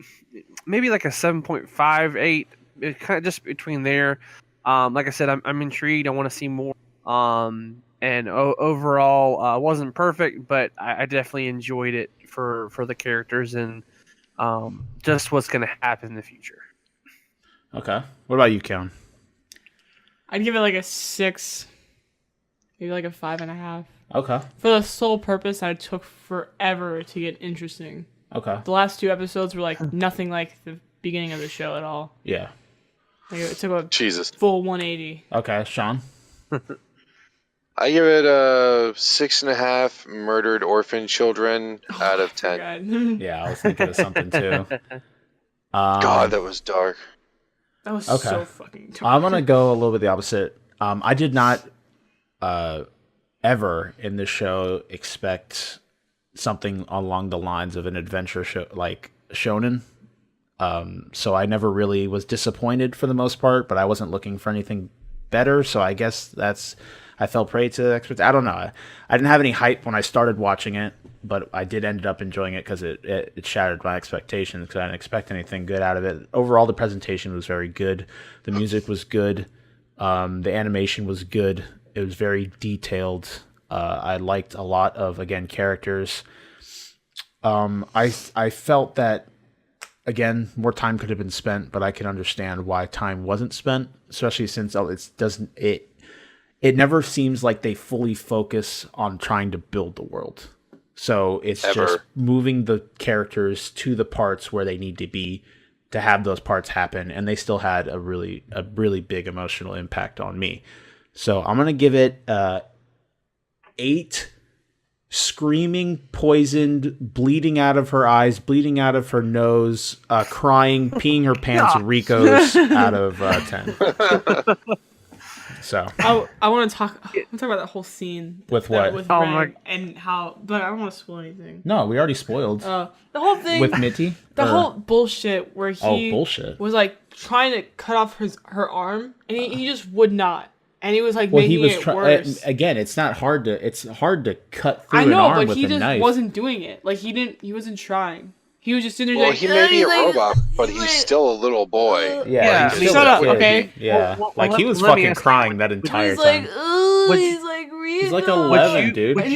Speaker 4: like a 7.5, 8. It kind of just between there. Like I said, I'm intrigued. I want to see more. And overall, wasn't perfect, but I definitely enjoyed it for the characters and just what's going to happen in the future.
Speaker 1: Okay. What about you, Caitlyn?
Speaker 2: I'd give it like a 6, maybe like a 5.5.
Speaker 1: Okay.
Speaker 2: For the sole purpose that it took forever to get interesting.
Speaker 1: Okay.
Speaker 2: The last 2 episodes were like nothing like the beginning of the show at all.
Speaker 1: Yeah.
Speaker 2: Like it took a
Speaker 3: Jesus.
Speaker 2: full 180.
Speaker 1: Okay, Shawn?
Speaker 3: I give it a 6.5 murdered orphan children out of 10.
Speaker 2: God.
Speaker 1: Yeah, I was thinking of something too.
Speaker 3: God, that was dark.
Speaker 2: That was so fucking dark.
Speaker 1: I'm gonna go a little bit the opposite. I did not ever in this show expect something along the lines of an adventure show like shonen. So I never really was disappointed for the most part, but I wasn't looking for anything better. So I guess I fell prey to expectations. I don't know. I didn't have any hype when I started watching it, but I did end up enjoying it because it shattered my expectations because I didn't expect anything good out of it. Overall, the presentation was very good. The music was good. The animation was good. It was very detailed. I liked a lot of, again, characters. I felt that, again, more time could have been it never seems like they fully focus on trying to build the world. So it's just moving the characters to the parts where they need to be to have those parts happen, and they still had a really big emotional impact on me. So I'm gonna give it 8 screaming, poisoned, bleeding out of her eyes, bleeding out of her nose, crying, peeing her pants, Ricos out of 10. So
Speaker 2: I want to talk about that whole scene
Speaker 1: with what?
Speaker 2: With Ren and how, but I don't want to spoil anything.
Speaker 1: No, we already spoiled.
Speaker 2: The whole thing
Speaker 1: with Mitty.
Speaker 2: Whole bullshit where he was like trying to cut off her arm, and he just would not. And he was like making it worse.
Speaker 1: Again, it's hard to cut through
Speaker 2: an arm
Speaker 1: with a knife.
Speaker 2: but he just wasn't doing it. Like he wasn't trying. He was just sitting there.
Speaker 3: Well,
Speaker 2: like,
Speaker 3: he may be a robot, but he's still a little boy.
Speaker 1: Yeah, he's
Speaker 2: shut up, okay?
Speaker 1: Yeah, he was fucking crying that entire time. He's like 11, dude. Would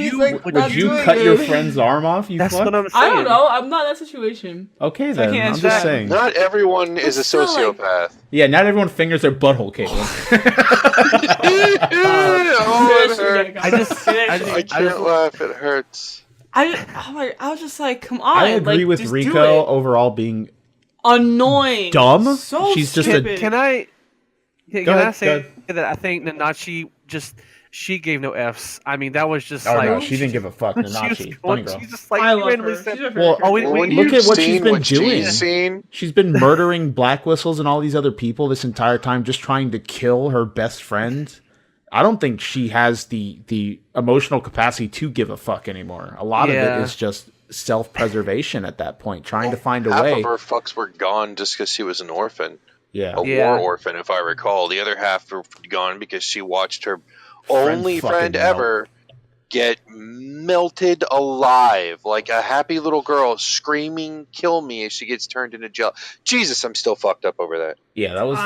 Speaker 1: you cut your friend's arm off?
Speaker 4: That's what I'm saying.
Speaker 2: I don't know. I'm not in that situation.
Speaker 1: Okay, then. I'm just saying.
Speaker 3: Not everyone is a sociopath.
Speaker 1: Yeah, not everyone fingers their butthole, Caitlyn.
Speaker 3: I can't laugh. It hurts.
Speaker 2: I was just like, come on.
Speaker 1: I agree with Rico overall being
Speaker 2: annoying,
Speaker 1: dumb.
Speaker 2: So
Speaker 1: she's just
Speaker 2: stupid.
Speaker 4: Can I say that I think Nanachi she gave no F's. I mean, that was just
Speaker 1: no, she didn't give a fuck. Nanachi,
Speaker 4: she's just like,
Speaker 2: I love her.
Speaker 1: Look at what she's been doing. She's been murdering Black Whistles and all these other people this entire time, just trying to kill her best friend. I don't think she has the emotional capacity to give a fuck anymore. A lot of it is just self-preservation at that point, trying to find a way.
Speaker 3: Half of her fucks were gone just because she was an orphan.
Speaker 1: Yeah.
Speaker 3: A war orphan, if I recall. The other half were gone because she watched her only friend ever get melted alive, like a happy little girl screaming, "Kill me," as she gets turned into gel. Jesus, I'm still fucked up over that.
Speaker 1: Yeah, that was...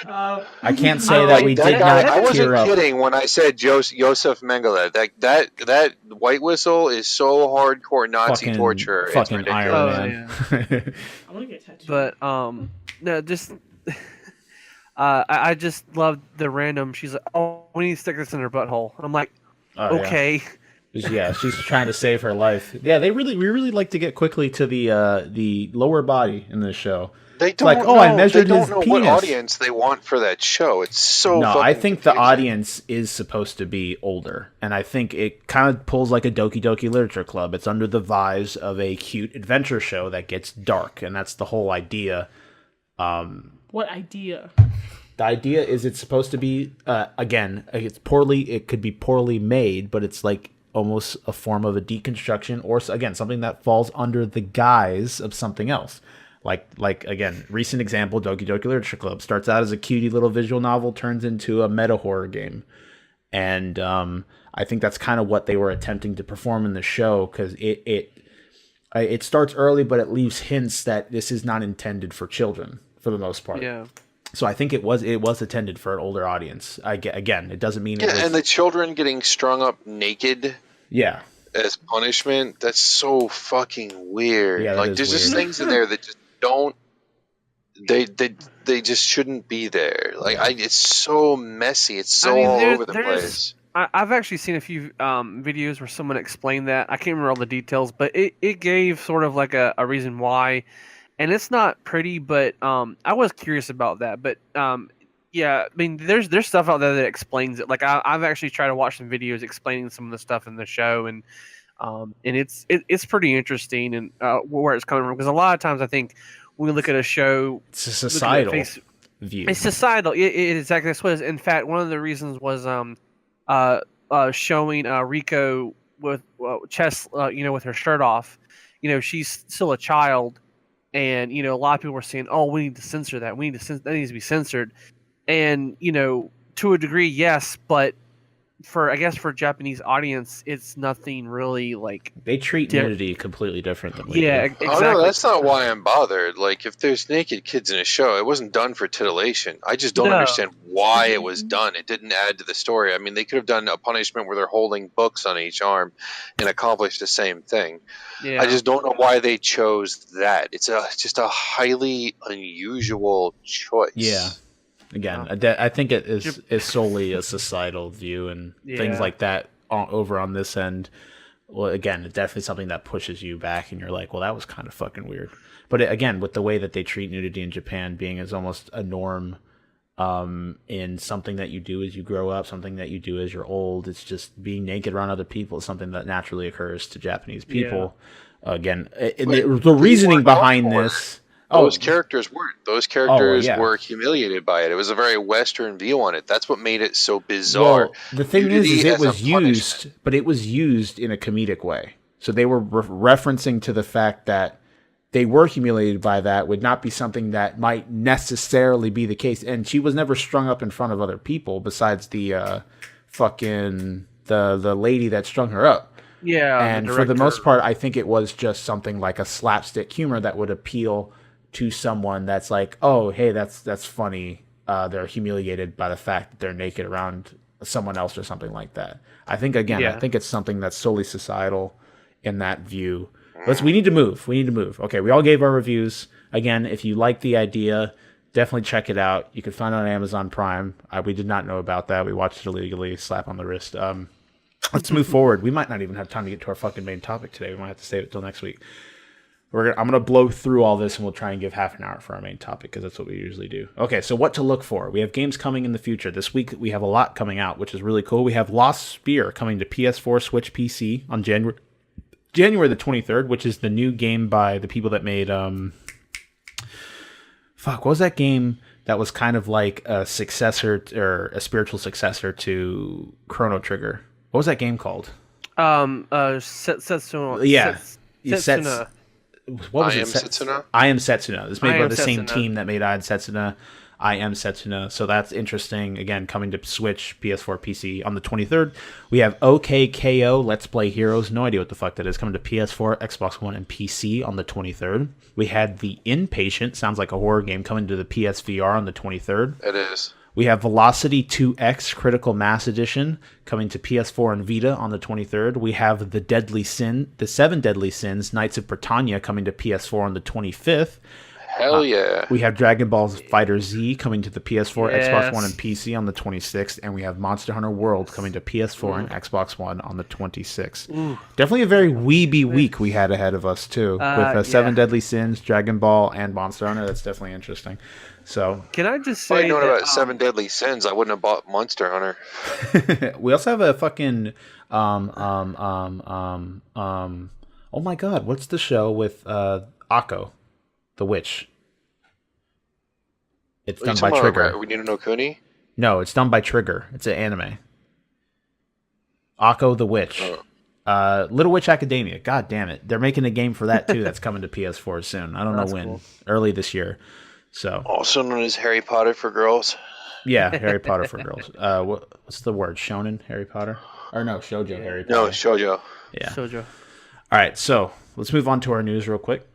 Speaker 1: I can't say that we did not
Speaker 3: I wasn't
Speaker 1: tear up.
Speaker 3: kidding when I said Joseph Mengele. That White Whistle is so hardcore Nazi torture.
Speaker 1: Fucking
Speaker 3: it's ridiculous.
Speaker 1: Iron Man.
Speaker 2: I want to get tattooed.
Speaker 4: But no, just I just love the random. She's like, "Oh, we need to stick this in her butthole." And I'm like, okay.
Speaker 1: Yeah, she's trying to save her life. Yeah, we really like to get quickly to the lower body in this show.
Speaker 3: They don't know.
Speaker 1: I measured
Speaker 3: they don't
Speaker 1: his
Speaker 3: know
Speaker 1: penis.
Speaker 3: What audience they want for that show. It's so
Speaker 1: No, I think
Speaker 3: confusing.
Speaker 1: the audience is supposed to be older, and I think it kind of pulls like a Doki Doki Literature Club. It's under the vibes of a cute adventure show that gets dark, and that's the whole idea.
Speaker 2: What idea?
Speaker 1: The idea is it's supposed to be again, it could be poorly made, but it's like almost a form of a deconstruction, or again something that falls under the guise of something else. Like again, recent example, Doki Doki Literature Club starts out as a cutie little visual novel, turns into a meta horror game, and I think that's kind of what they were attempting to perform in the show, because it starts early, but it leaves hints that this is not intended for children for the most part.
Speaker 4: Yeah.
Speaker 1: So I think it was intended for an older audience. Again, it doesn't mean
Speaker 3: and the children getting strung up naked.
Speaker 1: Yeah.
Speaker 3: As punishment, that's so fucking weird.
Speaker 1: Yeah,
Speaker 3: like there's
Speaker 1: weird.
Speaker 3: just things in there that just don't. They just shouldn't be there. Like it's so messy. It's so all over the place.
Speaker 4: I've actually seen a few videos where someone explained that. I can't remember all the details, but it gave sort of like a reason why. And it's not pretty, but I was curious about that. But yeah, I mean, there's stuff out there that explains it. Like I've actually tried to watch some videos explaining some of the stuff in the show, and it's pretty interesting and where it's coming from. Because a lot of times I think when we look at a show,
Speaker 1: it's a societal view.
Speaker 4: It's societal. It exactly that's what it is. In fact, one of the reasons was showing Rico with chest, with her shirt off. She's still a child. And, a lot of people were saying, oh, we need to censor that. That needs to be censored. And, to a degree, yes. But for a Japanese audience, it's nothing really like...
Speaker 1: They treat nudity completely different than we do.
Speaker 4: Exactly.
Speaker 3: Oh, no, that's not why I'm bothered. Like, if there's naked kids in a show, it wasn't done for titillation. I just don't understand why it was done. It didn't add to the story. I mean, they could have done a punishment where they're holding books on each arm and accomplished the same thing. Yeah. I just don't know why they chose that. It's just a highly unusual choice.
Speaker 1: Yeah. Again, I think it is solely a societal view and things like that over on this end. Well, again, it's definitely something that pushes you back, and you're like, well, that was kind of fucking weird. But again, with the way that they treat nudity in Japan being as almost a norm, in something that you do as you grow up, something that you do as you're old, it's just being naked around other people is something that naturally occurs to Japanese people. Again, the reasoning behind this.
Speaker 3: Those characters weren't. Those characters were humiliated by it. It was a very Western view on it. That's what made it so bizarre.
Speaker 1: Well, the thing is it was used, but it was used in a comedic way. So they were referencing to the fact that they were humiliated by that would not be something that might necessarily be the case. And she was never strung up in front of other people besides the the lady that strung her up.
Speaker 4: Yeah.
Speaker 1: And for the most part, I think it was just something like a slapstick humor that would appeal to someone that's like, oh, hey, that's funny. They're humiliated by the fact that they're naked around someone else or something like that. I think, again, I think it's something that's solely societal in that view. But we need to move. Okay, we all gave our reviews. Again, if you like the idea, definitely check it out. You can find it on Amazon Prime. We did not know about that. We watched it illegally. Slap on the wrist. Let's move forward. We might not even have time to get to our fucking main topic today. We might have to save it till next week. I'm going to blow through all this, and we'll try and give half an hour for our main topic, because that's what we usually do. Okay, so what to look for. We have games coming in the future. This week, we have a lot coming out, which is really cool. We have Lost Spear coming to PS4, Switch, PC on January the 23rd, which is the new game by the people that made... what was that game that was kind of like a successor, or a spiritual successor to Chrono Trigger? What was that game called?
Speaker 4: Setsuna.
Speaker 1: Yeah.
Speaker 4: Setsuna.
Speaker 1: What was
Speaker 3: I
Speaker 1: it?
Speaker 3: Am Setsuna?
Speaker 1: I Am Setsuna. It's made by the same
Speaker 4: Setsuna.
Speaker 1: team that made I Am Setsuna. I Am Setsuna. So that's interesting. Again, coming to Switch, PS4, PC on the 23rd. We have OKKO, Let's Play Heroes. No idea what the fuck that is. Coming to PS4, Xbox One, and PC on the 23rd. We had The Inpatient. Sounds like a horror game, coming to the PSVR on the 23rd.
Speaker 3: It is.
Speaker 1: We have Velocity 2X Critical Mass Edition coming to PS4 and Vita on the 23rd. We have The 7 Deadly Sins, Knights of Britannia coming to PS4 on the 25th.
Speaker 3: Hell yeah.
Speaker 1: We have Dragon Ball Fighter Z coming to the PS4, Xbox One, and PC on the 26th. And we have Monster Hunter World coming to PS4 and Xbox One on the 26th. Definitely a very weeby week we had ahead of us, too. With 7 Deadly Sins, Dragon Ball, and Monster Hunter. That's definitely interesting. So,
Speaker 4: can I just
Speaker 3: If I
Speaker 4: say
Speaker 3: had known
Speaker 4: that,
Speaker 3: about 7 Deadly Sins, I wouldn't have bought Monster Hunter.
Speaker 1: we also have a fucking oh my god, what's the show with Akko, the witch? It's done by Trigger.
Speaker 3: We need to know Kuni?
Speaker 1: No, it's done by Trigger. It's an anime. Akko the Witch. Little Witch Academia. God damn it. They're making a game for that too that's coming to PS4 soon. I don't know when. Cool. Early this year. So
Speaker 3: also known as Harry Potter for girls.
Speaker 1: Yeah, Harry Potter for girls. What's the word? Shonen Harry Potter? Or no, Shoujo Harry Potter.
Speaker 3: No, Shoujo.
Speaker 1: Yeah.
Speaker 4: Shoujo.
Speaker 1: All right, so let's move on to our news real quick,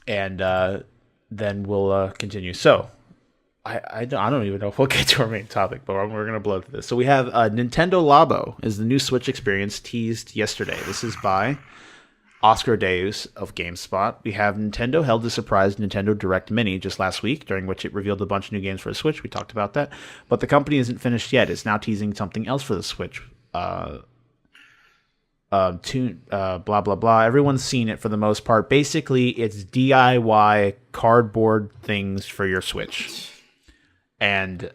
Speaker 1: and then we'll continue. So I don't even know if we'll get to our main topic, but we're going to blow through this. So we have Nintendo Labo is the new Switch experience teased yesterday. This is by Oscar Deus of GameSpot. We have Nintendo held a surprise Nintendo Direct Mini just last week, during which it revealed a bunch of new games for the Switch. We talked about that. But the company isn't finished yet. It's now teasing something else for the Switch. Blah, blah, blah. Everyone's seen it for the most part. Basically, it's DIY cardboard things for your Switch. And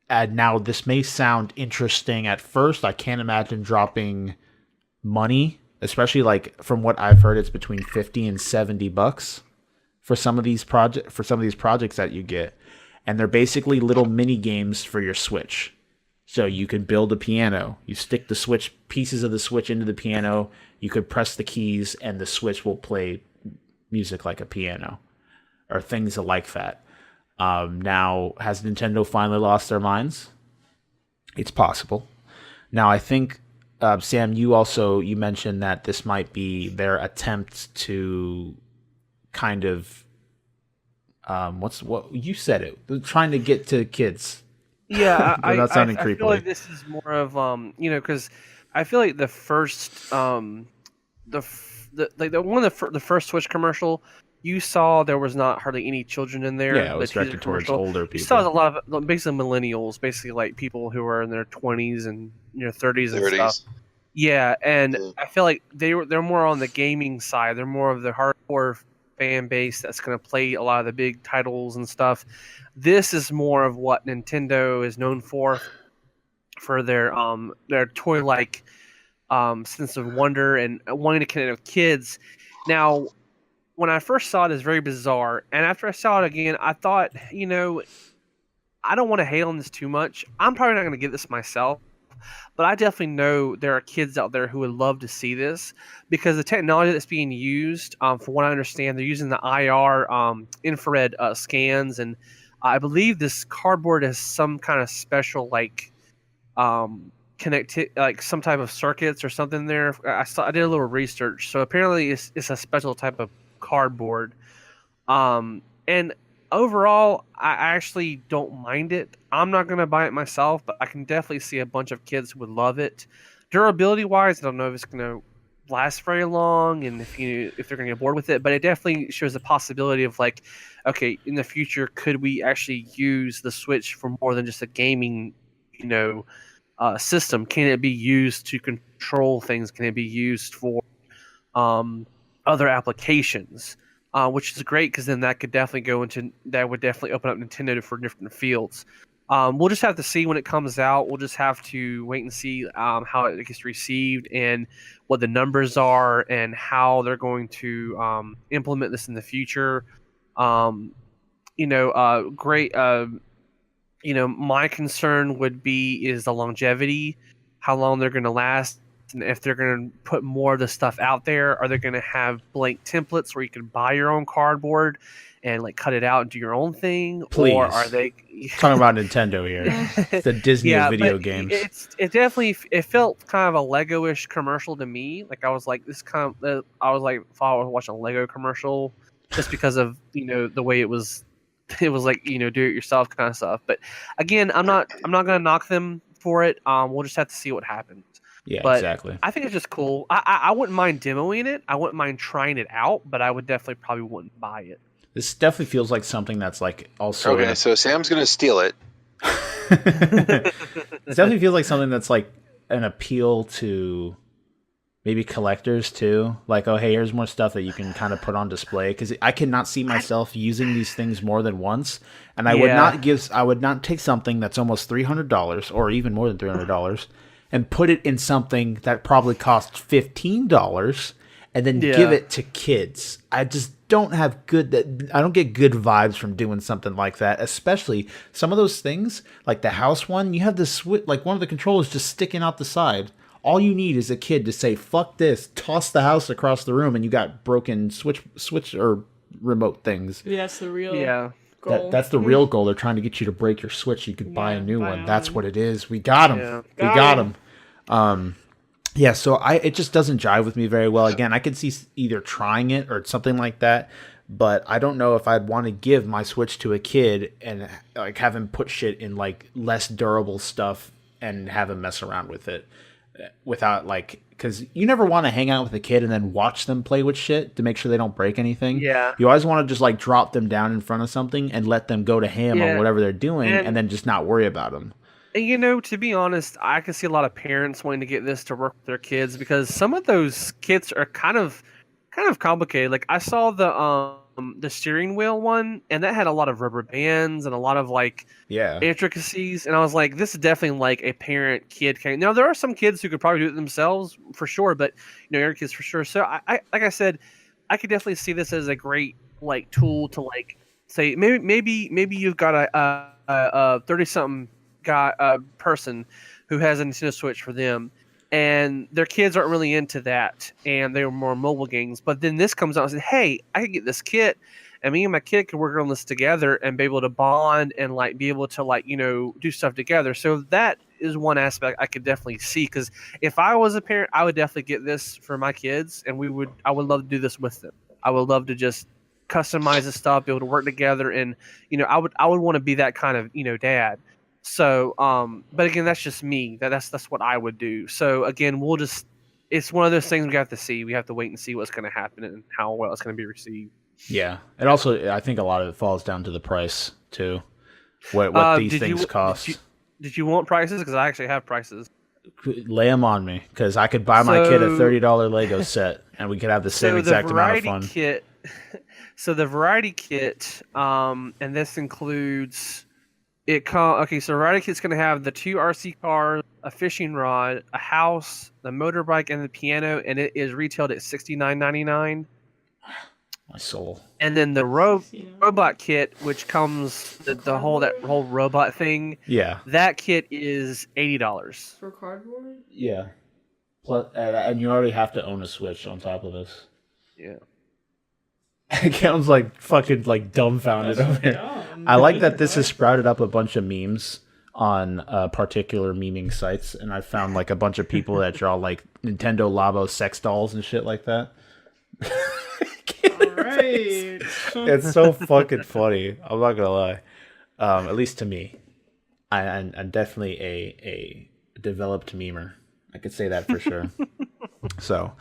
Speaker 1: now this may sound interesting at first. I can't imagine dropping money, especially like from what I've heard, it's between $50 and $70 for some of these projects that you get. And they're basically little mini games for your Switch. So you can build a piano. You stick the pieces of the Switch into the piano. You could press the keys and the Switch will play music like a piano or things like that. Now, has Nintendo finally lost their minds? It's possible. Now, I think, Sam, you mentioned that this might be their attempt to kind of, what you said it, trying to get to kids.
Speaker 4: Yeah,
Speaker 1: not sounding creepy.
Speaker 4: I feel like this is more of because I feel like the first the first Switch commercial you saw there was not hardly any children in there.
Speaker 1: Yeah, it was
Speaker 4: The teaser
Speaker 1: directed towards
Speaker 4: commercial,
Speaker 1: older
Speaker 4: you saw a
Speaker 1: people.
Speaker 4: lot of basically millennials, basically like people who are in their 20s and 30s and stuff.
Speaker 3: 30s.
Speaker 4: Yeah, and
Speaker 3: Yeah.
Speaker 4: I feel like they're more on the gaming side. They're more of the hardcore fan base that's going to play a lot of the big titles and stuff. This is more of what Nintendo is known for their toy like sense of wonder and wanting to connect with kids. Now, when I first saw it, it's very bizarre, and after I saw it again, I thought, I don't want to hate on this too much. I'm probably not going to get this myself, but I definitely know there are kids out there who would love to see this because the technology that's being used, from what I understand, they're using the IR infrared scans, and I believe this cardboard has some kind of special like some type of circuits or something there. I did a little research, so apparently it's a special type of cardboard. And overall, I actually don't mind it. I'm not going to buy it myself, but I can definitely see a bunch of kids who would love it. Durability wise, I don't know if it's going to last very long and if they're going to get bored with it, but it definitely shows the possibility of like, okay, in the future, could we actually use the Switch for more than just a gaming, system? Can it be used to control things? Can it be used for other applications? Which is great because then that would definitely open up Nintendo for different fields. We'll just have to see when it comes out. We'll just have to wait and see how it gets received and what the numbers are and how they're going to implement this in the future. Great. My concern would be is the longevity, how long they're going to last, and if they're going to put more of the stuff out there. Are they going to have blank templates where you can buy your own cardboard and like cut it out and do your own thing?
Speaker 1: Please.
Speaker 4: Or are they
Speaker 1: Talking about Nintendo here, the Disney of video games.
Speaker 4: It definitely felt kind of a Lego-ish commercial to me. Like I was like I was like thought I was watching a Lego commercial just because of the way it was. It was like do it yourself kind of stuff. But again, I'm not gonna knock them for it. We'll just have to see what happens.
Speaker 1: Yeah,
Speaker 4: but
Speaker 1: exactly.
Speaker 4: I think it's just cool. I wouldn't mind demoing it. I wouldn't mind trying it out, but I would definitely probably wouldn't buy it.
Speaker 1: This definitely feels like something that's like also
Speaker 3: Okay, so Sam's gonna steal it.
Speaker 1: It definitely feels like something that's like an appeal to maybe collectors too. Like, oh hey, here's more stuff that you can kind of put on display, because I cannot see myself using these things more than once, and I would not take something that's almost $300 or even more than $300 and put it in something that probably costs $15 and then give it to kids. I just don't have I don't get good vibes from doing something like that, especially some of those things like the house one. You have the switch, like one of the controllers just sticking out the side. All you need is a kid to say, fuck this, toss the house across the room, and you got broken switch or remote things.
Speaker 2: Yeah, that's the real goal.
Speaker 1: That's the real goal. They're trying to get you to break your Switch so you could buy a new one. That's what it is. We got him.
Speaker 4: Yeah.
Speaker 1: We got him. So it just doesn't jive with me very well. Again, I could see either trying it or something like that, but I don't know if I'd want to give my Switch to a kid and like have him put shit in like less durable stuff and have him mess around with it without because you never want to hang out with a kid and then watch them play with shit to make sure they don't break anything.
Speaker 4: Yeah.
Speaker 1: You always want to just like drop them down in front of something and let them go to ham on whatever they're doing and then just not worry about them.
Speaker 4: And to be honest, I can see a lot of parents wanting to get this to work with their kids because some of those kits are kind of complicated. Like I saw the steering wheel one, and that had a lot of rubber bands and a lot of intricacies, and I was like, this is definitely like a parent kid kind. Now there are some kids who could probably do it themselves for sure, but your kids for sure. So I like I said, I could definitely see this as a great like tool to like say maybe you've got a 30-something person who has a Nintendo Switch for them, and their kids aren't really into that, and they were more mobile games. But then this comes out and says, hey, I can get this kit, and me and my kid can work on this together and be able to bond and like be able to like do stuff together. So that is one aspect I could definitely see, because if I was a parent, I would definitely get this for my kids, and I would love to do this with them. I would love to just customize the stuff, be able to work together, and I would want to be that kind of dad. So, but again, that's just me. That's what I would do. So again, it's one of those things we have to see. We have to wait and see what's going to happen and how well it's going to be received.
Speaker 1: Yeah, and also I think a lot of it falls down to the price too. What these things cost.
Speaker 4: Did you want prices? Because I actually have prices.
Speaker 1: Lay them on me, because I could buy my kid a $30 Lego set, and we could have the same exact amount of fun.
Speaker 4: So the variety kit, and this includes okay. So variety kit's going to have the 2 RC cars, a fishing rod, a house, the motorbike, and the piano, and it is retailed at $69.99.
Speaker 1: My soul.
Speaker 4: And then the robot kit, which comes the whole robot thing.
Speaker 1: Yeah.
Speaker 4: That kit is $80
Speaker 2: for cardboard.
Speaker 1: Yeah. Plus, and you already have to own a Switch on top of this.
Speaker 4: Yeah.
Speaker 1: Callan's like fucking like dumbfounded over here. I like that this has sprouted up a bunch of memes on particular memeing sites, and I found like a bunch of people that draw like Nintendo Labo sex dolls and shit like that.
Speaker 2: Right.
Speaker 1: It's so fucking funny. I'm not gonna lie. At least to me, I'm definitely a developed memer. I could say that for sure. So,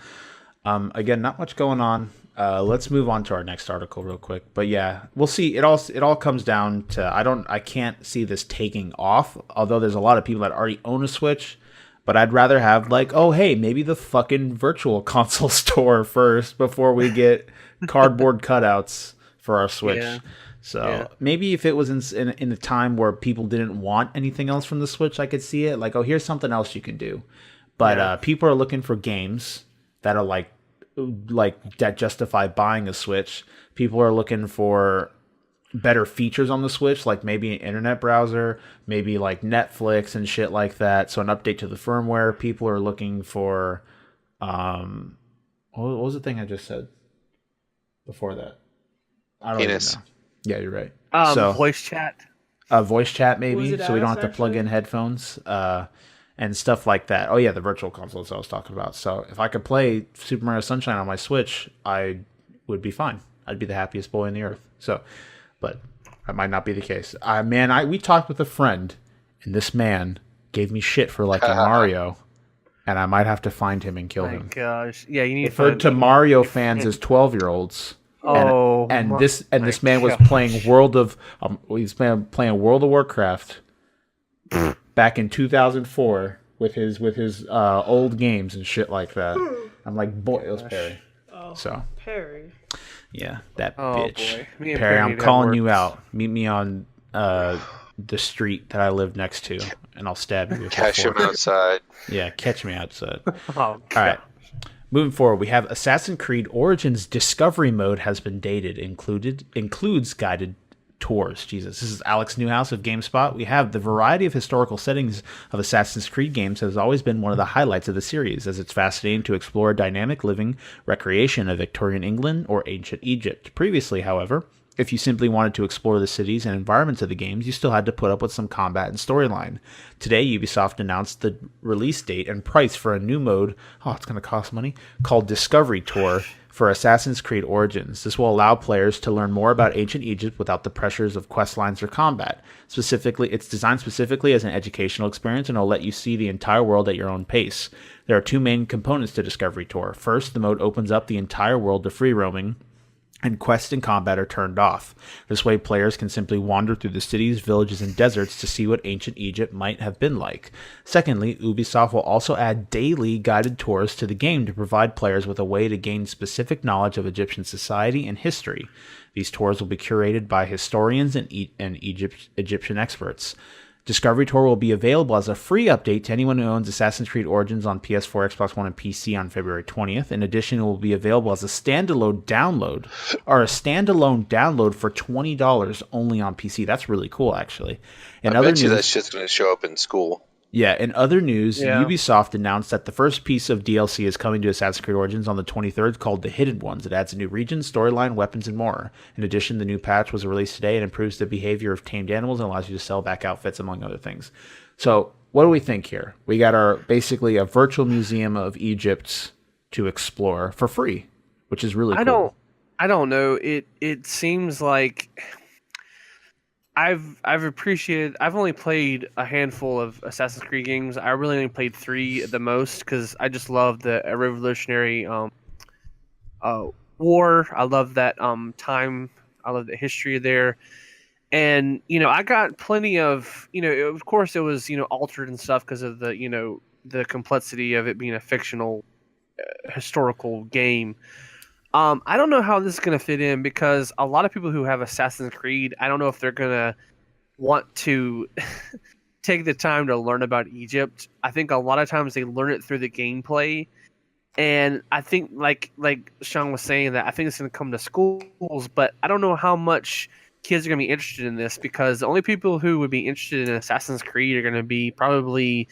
Speaker 1: again, not much going on. Let's move on to our next article real quick. But yeah, we'll see. It all comes down to I can't see this taking off. Although there's a lot of people that already own a Switch. But I'd rather have like, oh hey, maybe the fucking virtual console store first before we get cardboard cutouts for our Switch. Yeah. So maybe if it was in a time where people didn't want anything else from the Switch, I could see it. Like, oh, here's something else you can do. But people are looking for games that are like that justify buying a Switch. People are looking for better features on the Switch, like maybe an internet browser, maybe like Netflix and shit like that. So an update to the firmware. People are looking for what was the thing I just said before that? I don't even know. Yeah, you're right.
Speaker 4: Voice chat.
Speaker 1: Voice chat maybe, so we don't have to plug in headphones and stuff like that. Oh yeah, the virtual consoles I was talking about. So if I could play Super Mario Sunshine on my Switch, I would be fine. I'd be the happiest boy on the earth. So, but that might not be the case. We talked with a friend, and this man gave me shit for liking Mario, and I might have to find him and kill him.
Speaker 4: Gosh, yeah, you need
Speaker 1: referred to Mario fans as 12-year-olds. And this man was playing World of Warcraft back in 2004 with his old games and shit like that. I'm like, boy, it was Perry.
Speaker 2: Oh,
Speaker 1: so
Speaker 2: Perry.
Speaker 1: Yeah, that bitch.
Speaker 4: Boy.
Speaker 1: Perry, I'm calling you out. Meet me on the street that I live next to, and I'll stab you.
Speaker 3: Catch him outside.
Speaker 1: Yeah, catch me outside.
Speaker 4: All
Speaker 1: right. Moving forward, we have Assassin's Creed Origins Discovery Mode has been dated. Includes guided tours. Jesus, this is Alex Newhouse of GameSpot. We have the variety of historical settings of Assassin's Creed games has always been one of the highlights of the series, as it's fascinating to explore dynamic living recreation of Victorian England or ancient Egypt. Previously, however, if you simply wanted to explore the cities and environments of the games, you still had to put up with some combat and storyline. Today, Ubisoft announced the release date and price for a new mode, it's going to cost money, called Discovery Tour for Assassin's Creed Origins. This will allow players to learn more about ancient Egypt without the pressures of quest lines or combat. It's designed specifically as an educational experience, and it'll let you see the entire world at your own pace. There are two main components to Discovery Tour. First, the mode opens up the entire world to free roaming, and quest and combat are turned off. This way, players can simply wander through the cities, villages, and deserts to see what ancient Egypt might have been like. Secondly, Ubisoft will also add daily guided tours to the game to provide players with a way to gain specific knowledge of Egyptian society and history. These tours will be curated by historians and Egyptian experts. Discovery Tour will be available as a free update to anyone who owns Assassin's Creed Origins on PS4, Xbox One, and PC on February 20th. In addition, it will be available as a standalone download for $20 only on PC. That's really cool, actually.
Speaker 3: I bet you that shit's going to show up in school.
Speaker 1: Yeah, in other news, Ubisoft announced that the first piece of DLC is coming to Assassin's Creed Origins on the 23rd, called The Hidden Ones. It adds a new region, storyline, weapons, and more. In addition, the new patch was released today and improves the behavior of tamed animals and allows you to sell back outfits, among other things. So, what do we think here? We got basically a virtual museum of Egypt to explore for free, which is really cool.
Speaker 4: I don't know. It seems like I've only played a handful of Assassin's Creed games. I really only played 3 at the most because I just love the revolutionary war. I love that time. I love the history there. And I got plenty of of course it was altered and stuff because of the the complexity of it being a fictional historical game. I don't know how this is going to fit in because a lot of people who have Assassin's Creed, I don't know if they're going to want to take the time to learn about Egypt. I think a lot of times they learn it through the gameplay. And I think like Shawn was saying, that I think it's going to come to schools, but I don't know how much kids are going to be interested in this, because the only people who would be interested in Assassin's Creed are going to be probably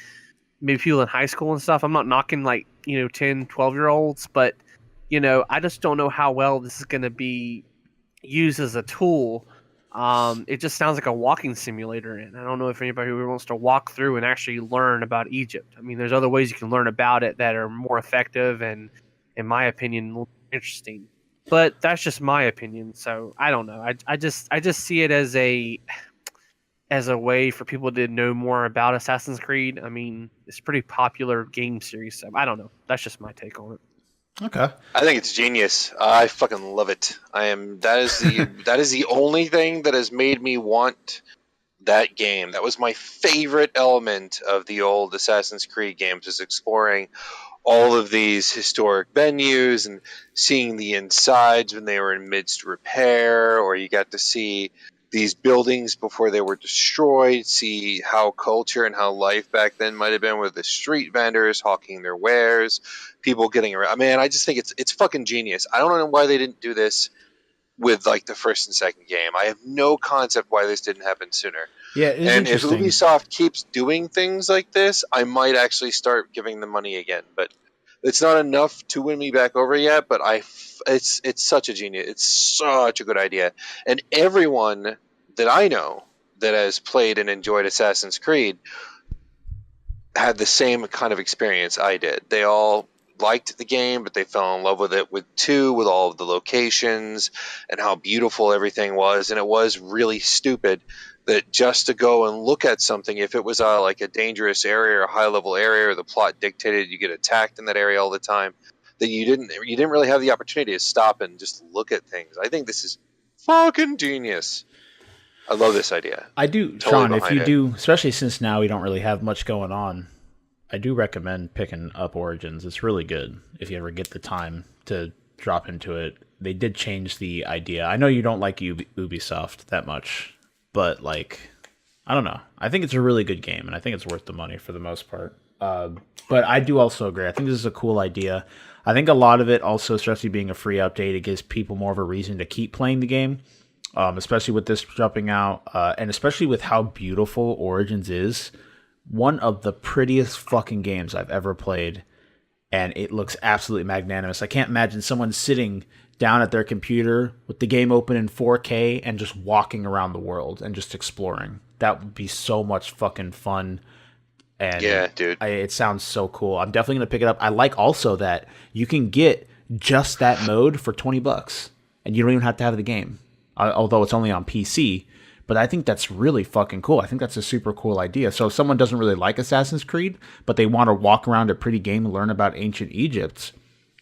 Speaker 4: maybe people in high school and stuff. I'm not knocking 10, 12-year-olds, but I just don't know how well this is going to be used as a tool. It just sounds like a walking simulator, and I don't know if anybody who wants to walk through and actually learn about Egypt. I mean, there's other ways you can learn about it that are more effective and, in my opinion, interesting. But that's just my opinion, so I don't know. I just see it as a way for people to know more about Assassin's Creed. I mean, it's a pretty popular game series, so I don't know. That's just my take on it.
Speaker 1: Okay.
Speaker 3: I think it's genius. I fucking love it. That is the only thing that has made me want that game. That was my favorite element of the old Assassin's Creed games, is exploring all of these historic venues and seeing the insides when they were in midst repair, or you got to see these buildings before they were destroyed, see how culture and how life back then might have been with the street vendors hawking their wares, people getting around. Man, I just think it's fucking genius. I don't know why they didn't do this with the first and second game. I have no concept why this didn't happen sooner.
Speaker 1: Yeah, it's
Speaker 3: and if
Speaker 1: interesting.
Speaker 3: Ubisoft keeps doing things like this, I might actually start giving them money again. But it's not enough to win me back over yet. But it's such a genius. It's such a good idea. And everyone that I know that has played and enjoyed Assassin's Creed had the same kind of experience I did. They all liked the game, but they fell in love with it with all of the locations and how beautiful everything was. And it was really stupid that just to go and look at something, if it was a dangerous area or a high level area, or the plot dictated you get attacked in that area all the time, that you didn't really have the opportunity to stop and just look at things. I think this is fucking genius. I love this idea.
Speaker 1: I do,
Speaker 3: Totally
Speaker 1: Shawn, if you
Speaker 3: behind it.
Speaker 1: do, especially since now we don't really have much going on, I do recommend picking up Origins. It's really good if you ever get the time to drop into it. They did change the idea. I know you don't like Ubisoft that much, but I don't know. I think it's a really good game, and I think it's worth the money for the most part. But I do also agree. I think this is a cool idea. I think a lot of it also, especially being a free update, it gives people more of a reason to keep playing the game. Especially with this jumping out, and especially with how beautiful Origins is. One of the prettiest fucking games I've ever played, and it looks absolutely magnanimous. I can't imagine someone sitting down at their computer with the game open in 4K and just walking around the world and just exploring. That would be so much fucking fun. And
Speaker 3: yeah, dude.
Speaker 1: It sounds so cool. I'm definitely going to pick it up. I like also that you can get just that mode for $20, and you don't even have to have the game. Although it's only on PC, but I think that's really fucking cool. I think that's a super cool idea. So if someone doesn't really like Assassin's Creed, but they want to walk around a pretty game and learn about ancient Egypt,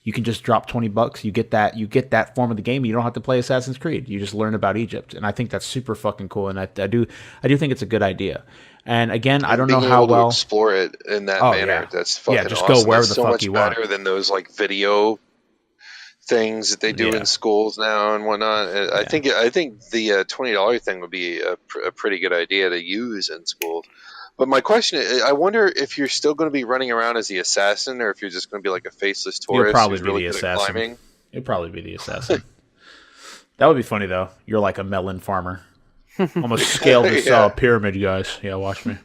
Speaker 1: you can just drop $20. You get that form of the game. You don't have to play Assassin's Creed. You just learn about Egypt, and I think that's super fucking cool. And I do think it's a good idea. And again, I don't know how well
Speaker 3: to explore it in that manner.
Speaker 1: Yeah.
Speaker 3: That's fucking
Speaker 1: just
Speaker 3: awesome.
Speaker 1: go wherever
Speaker 3: That's
Speaker 1: the fuck
Speaker 3: much
Speaker 1: you want.
Speaker 3: better than those video things that they do in schools now and whatnot. I think the $20 thing would be a pretty good idea to use in schools. But my question is, I wonder if you're still going to be running around as the assassin, or if you're just going to be like a faceless tourist.
Speaker 1: You'll probably
Speaker 3: who's
Speaker 1: be
Speaker 3: really
Speaker 1: the
Speaker 3: good at
Speaker 1: assassin.
Speaker 3: climbing.
Speaker 1: You'll probably be the assassin. That would be funny though. You're like a melon farmer. I'm gonna scale this pyramid, guys. Yeah, watch me.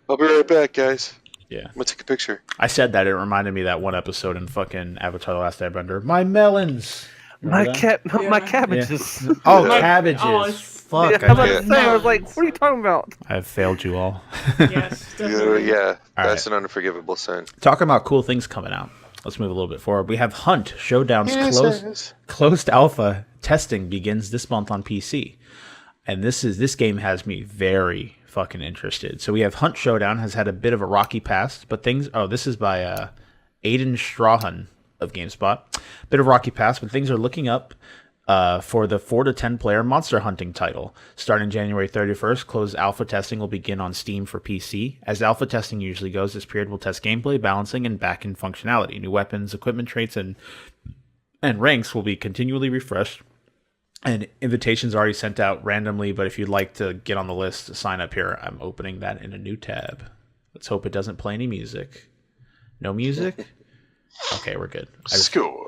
Speaker 3: I'll be right back, guys.
Speaker 1: Yeah.
Speaker 3: I'm gonna take a picture.
Speaker 1: I said that. It reminded me of that one episode in fucking Avatar: The Last Airbender. My melons.
Speaker 4: My
Speaker 1: Remember
Speaker 4: cabbages.
Speaker 1: that? Oh, cabbages.
Speaker 2: Oh,
Speaker 1: Fuck.
Speaker 4: I was about
Speaker 1: I
Speaker 4: to say, I was like, what are you talking about?
Speaker 1: have failed you all.
Speaker 2: Yes, definitely.
Speaker 3: Yeah,
Speaker 1: All
Speaker 3: that's an unforgivable sin.
Speaker 1: Talking about cool things coming out. Let's move a little bit forward. We have Hunt Showdown's
Speaker 3: Yes.
Speaker 1: closed alpha testing begins this month on PC. And this game has me very fucking interested. So we have Hunt Showdown has had a bit of a rocky past, but this is by Aiden Strahan, of GameSpot. Bit of rocky pass, but things are looking up for the 4 to 10 player monster hunting title. Starting January 31st, closed alpha testing will begin on Steam for PC. As alpha testing usually goes, this period will test gameplay, balancing, and back-end functionality. New weapons, equipment traits, and ranks will be continually refreshed. And invitations already sent out randomly, but if you'd like to get on the list, sign up here. I'm opening that in a new tab. Let's hope it doesn't play any music. No music? Okay, we're good.
Speaker 3: Score.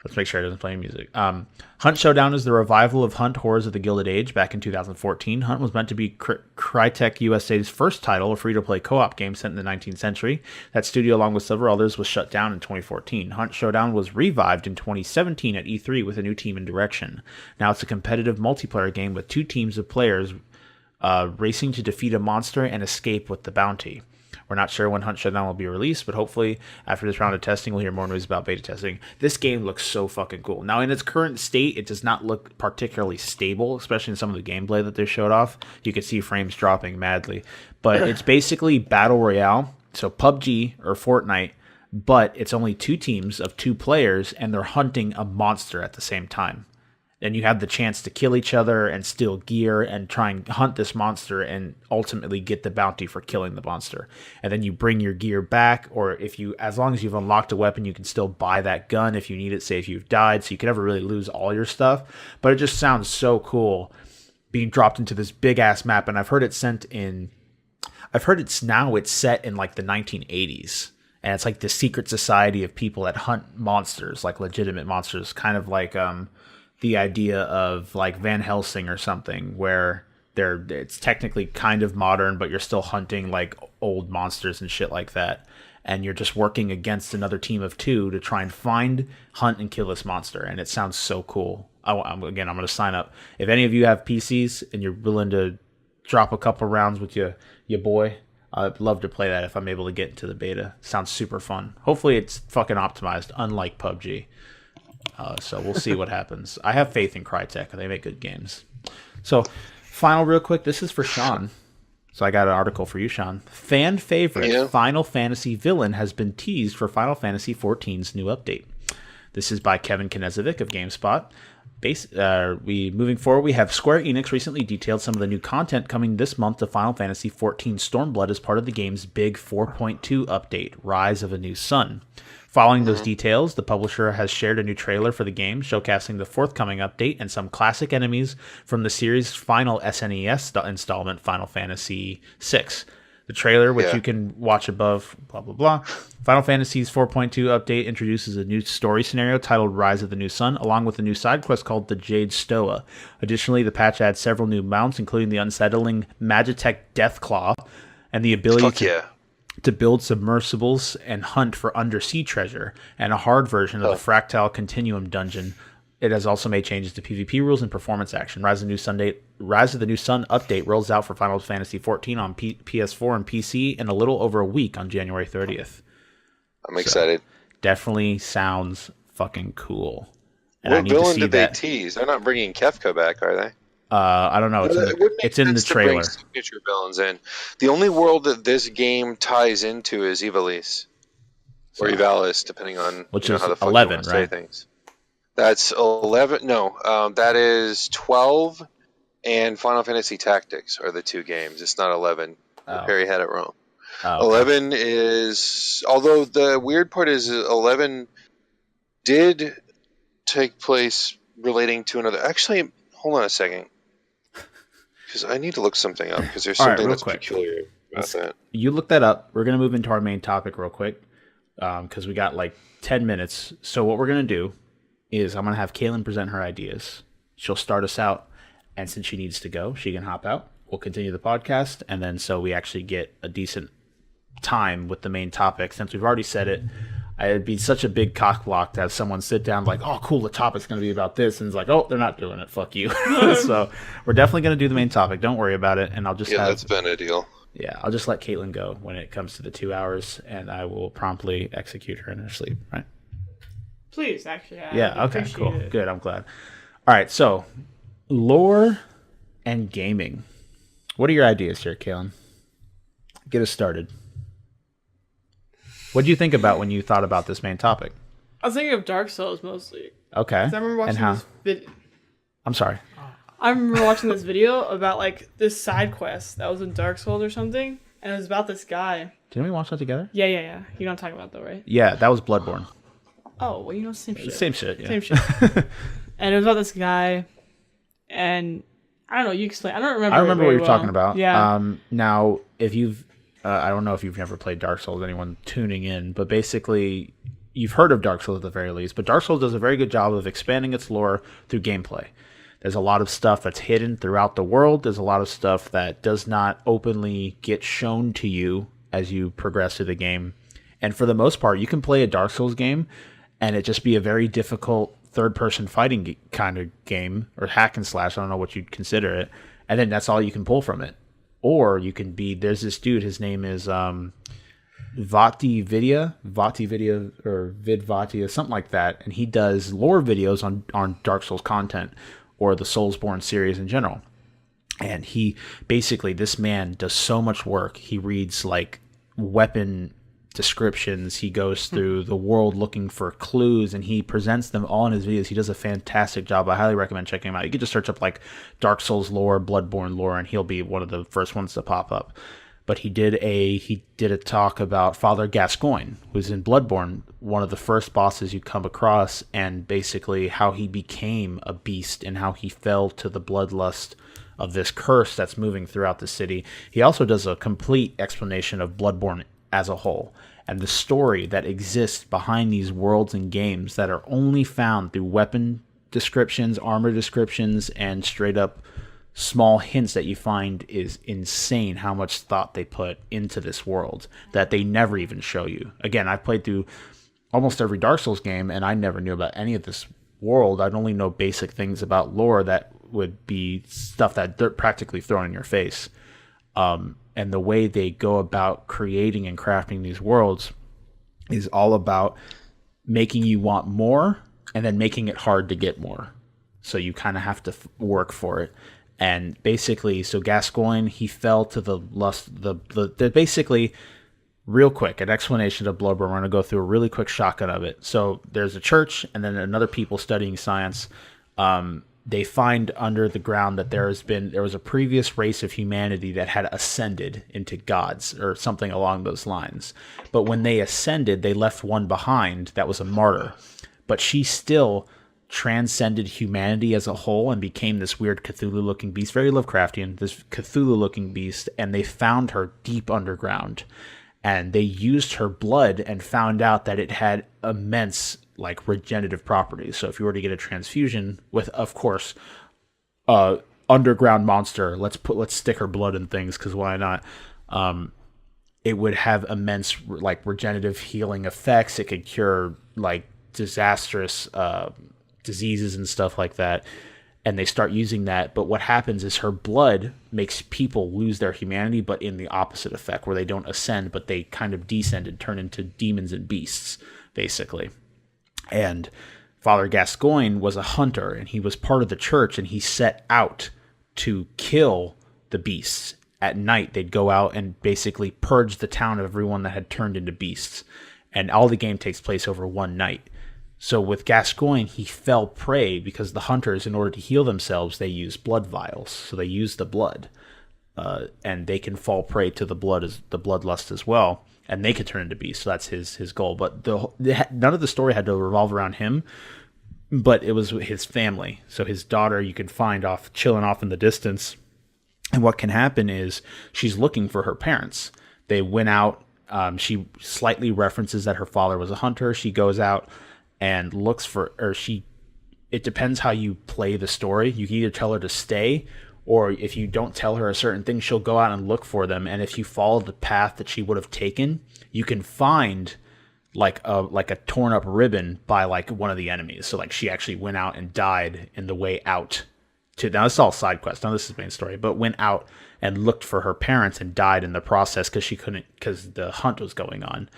Speaker 1: Let's make sure it doesn't play any music. Hunt Showdown is the revival of Hunt Horrors of the Gilded Age back in 2014. Hunt was meant to be Crytek USA's first title, a free-to-play co-op game set in the 19th century. That studio, along with several others, was shut down in 2014. Hunt Showdown was revived in 2017 at E3 with a new team and direction. Now it's a competitive multiplayer game with 2 teams of players racing to defeat a monster and escape with the bounty. We're not sure when Hunt Showdown will be released, but hopefully after this round of testing, we'll hear more news about beta testing. This game looks so fucking cool. Now, in its current state, it does not look particularly stable, especially in some of the gameplay that they showed off. You can see frames dropping madly. But it's basically Battle Royale, so PUBG or Fortnite, but it's only 2 teams of 2 players, and they're hunting a monster at the same time. And you have the chance to kill each other and steal gear and try and hunt this monster and ultimately get the bounty for killing the monster. And then you bring your gear back, or as long as you've unlocked a weapon, you can still buy that gun if you need it, say if you've died, so you can never really lose all your stuff. But it just sounds so cool being dropped into this big ass map. And I've heard it's set in like the 1980s. And it's like the secret society of people that hunt monsters, like legitimate monsters, kind of like the idea of like Van Helsing or something, where it's technically kind of modern, but you're still hunting like old monsters and shit like that. And you're just working against another team of 2 to try and find, hunt, and kill this monster. And it sounds so cool. I'm going to sign up. If any of you have PCs and you're willing to drop a couple rounds with your boy, I'd love to play that if I'm able to get into the beta. Sounds super fun. Hopefully it's fucking optimized, unlike PUBG. So we'll see what happens. I have faith in Crytek. They make good games. So, final real quick. This is for Shawn. So I got an article for you, Shawn. Fan favorite Final Fantasy villain has been teased for Final Fantasy XIV's new update. This is by Kevin Knezevic of GameSpot. Moving forward, we have Square Enix recently detailed some of the new content coming this month to Final Fantasy XIV Stormblood as part of the game's big 4.2 update, Rise of a New Sun. Following those details, the publisher has shared a new trailer for the game, showcasing the forthcoming update and some classic enemies from the series' final SNES installment, Final Fantasy VI. The trailer, which you can watch above, blah, blah, blah. Final Fantasy's 4.2 update introduces a new story scenario titled Rise of the New Sun, along with a new side quest called the Jade Stoa. Additionally, the patch adds several new mounts, including the unsettling Magitech Deathclaw and the ability to build submersibles and hunt for undersea treasure, and a hard version of the Fractal Continuum dungeon. It has also made changes to PvP rules and performance action. Rise of the New Sun update rolls out for Final Fantasy XIV on PS4 and PC in a little over a week on January 30th.
Speaker 3: I'm excited.
Speaker 1: Definitely sounds fucking cool. And
Speaker 3: what villain did they tease? They're not bringing Kefka back, are they?
Speaker 1: I don't know. It's in the trailer.
Speaker 3: Bring signature villains in. The only world that this game ties into is Ivalice. Or Ivalice, depending on
Speaker 1: which
Speaker 3: is
Speaker 1: how the fuck 11, you right? Say things.
Speaker 3: That's 11. No, that is 12 and Final Fantasy Tactics are the 2 games. It's not 11. Perry had it wrong. Oh, okay. 11 is... Although the weird part is 11 did take place relating to another... Actually, hold on a second. Because I need to look something up, because there's something that's peculiar about that.
Speaker 1: You look that up. We're going to move into our main topic real quick, because we got like 10 minutes. So what we're going to do is I'm going to have Caitlyn present her ideas. She'll start us out, and since she needs to go, she can hop out. We'll continue the podcast, and then so we actually get a decent time with the main topic. Since we've already said it, it'd be such a big cock block to have someone sit down like, oh, cool, the topic's going to be about this. And it's like, oh, they're not doing it. Fuck you. So we're definitely going to do the main topic. Don't worry about it. And I'll just
Speaker 3: that's been a deal.
Speaker 1: Yeah, I'll just let Caitlyn go when it comes to the 2 hours, and I will promptly execute her in her sleep, right?
Speaker 2: Please, actually.
Speaker 1: Okay, cool. It. Good, I'm glad. All right, so lore and gaming. What are your ideas here, Caitlyn? Get us started. What did you think about when you thought about this main topic?
Speaker 2: I was thinking of Dark Souls mostly.
Speaker 1: Okay.
Speaker 2: 'Cause I remember watching this video.
Speaker 1: I'm sorry.
Speaker 2: I remember watching this video about like this side quest that was in Dark Souls or something, and it was about this guy.
Speaker 1: Didn't we watch that together?
Speaker 2: Yeah. You know what I'm talking about though, right?
Speaker 1: Yeah, that was Bloodborne.
Speaker 2: Oh, well, you know, same shit.
Speaker 1: Same shit. Yeah.
Speaker 2: Same shit. And it was about this guy, and I don't know. You explain. I don't remember.
Speaker 1: I remember
Speaker 2: it
Speaker 1: what
Speaker 2: very
Speaker 1: you're
Speaker 2: well.
Speaker 1: talking about.
Speaker 2: Yeah.
Speaker 1: Now, if you've, I don't know if you've never played Dark Souls, anyone tuning in, but basically, you've heard of Dark Souls at the very least. But Dark Souls does a very good job of expanding its lore through gameplay. There's a lot of stuff that's hidden throughout the world. There's a lot of stuff that does not openly get shown to you as you progress through the game. And for the most part, you can play a Dark Souls game and it just be a very difficult third-person fighting kind of game, or hack and slash, I don't know what you'd consider it, and then that's all you can pull from it. Or you can be, there's this dude, his name is Vati Vidya, or Vidvatia, something like that, and he does lore videos on Dark Souls content, or the Soulsborne series in general. And he, basically, this man does so much work. He reads, like, weapon descriptions, he goes through the world looking for clues, and he presents them all in his videos. He does a fantastic job. I highly recommend checking him out. You can just search up like Dark Souls lore, Bloodborne lore, and he'll be one of the first ones to pop up. But he did a talk about Father Gascoigne, who's in Bloodborne, one of the first bosses you come across, and basically how he became a beast and how he fell to the bloodlust of this curse that's moving throughout the city. He also does a complete explanation of Bloodborne as a whole, and the story that exists behind these worlds and games that are only found through weapon descriptions, armor descriptions, and straight up small hints that you find is insane how much thought they put into this world that they never even show you. Again, I've played through almost every Dark Souls game, and I never knew about any of this world. I'd only know basic things about lore that would be stuff that they're practically thrown in your face. And the way they go about creating and crafting these worlds is all about making you want more and then making it hard to get more. So you kind of have to work for it. And basically, so Gascoigne, he fell to the lust, basically, real quick, an explanation of Bloodborne. We're going to go through a really quick shotgun of it. So there's a church and then another people studying science. They find under the ground that there was a previous race of humanity that had ascended into gods or something along those lines. But when they ascended, they left one behind that was a martyr. But she still transcended humanity as a whole and became this weird Cthulhu-looking beast, very Lovecraftian, this Cthulhu-looking beast, and they found her deep underground. And they used her blood and found out that it had immense like regenerative properties. So if you were to get a transfusion with, of course, underground monster, let's stick her blood in things because why not? It would have immense like regenerative healing effects. It could cure like disastrous diseases and stuff like that. And they start using that. But what happens is her blood makes people lose their humanity, but in the opposite effect, where they don't ascend, but they kind of descend and turn into demons and beasts, basically. And Father Gascoigne was a hunter, and he was part of the church, and he set out to kill the beasts. At night, they'd go out and basically purge the town of everyone that had turned into beasts. And all the game takes place over one night. So with Gascoigne, he fell prey because the hunters, in order to heal themselves, they use blood vials. So they use the blood, and they can fall prey to the bloodlust as well, and they could turn into beasts. So that's his goal. But none of the story had to revolve around him, but it was his family. So his daughter, you could find chilling off in the distance, and what can happen is she's looking for her parents. They went out. She slightly references that her father was a hunter. She goes out and looks for, it depends how you play the story. You can either tell her to stay, or if you don't tell her a certain thing, she'll go out and look for them. And if you follow the path that she would have taken, you can find like a torn up ribbon by like one of the enemies. So like she actually went out and died in the way out to, now this is all side quest. Now this is the main story, but went out and looked for her parents and died in the process because the hunt was going on.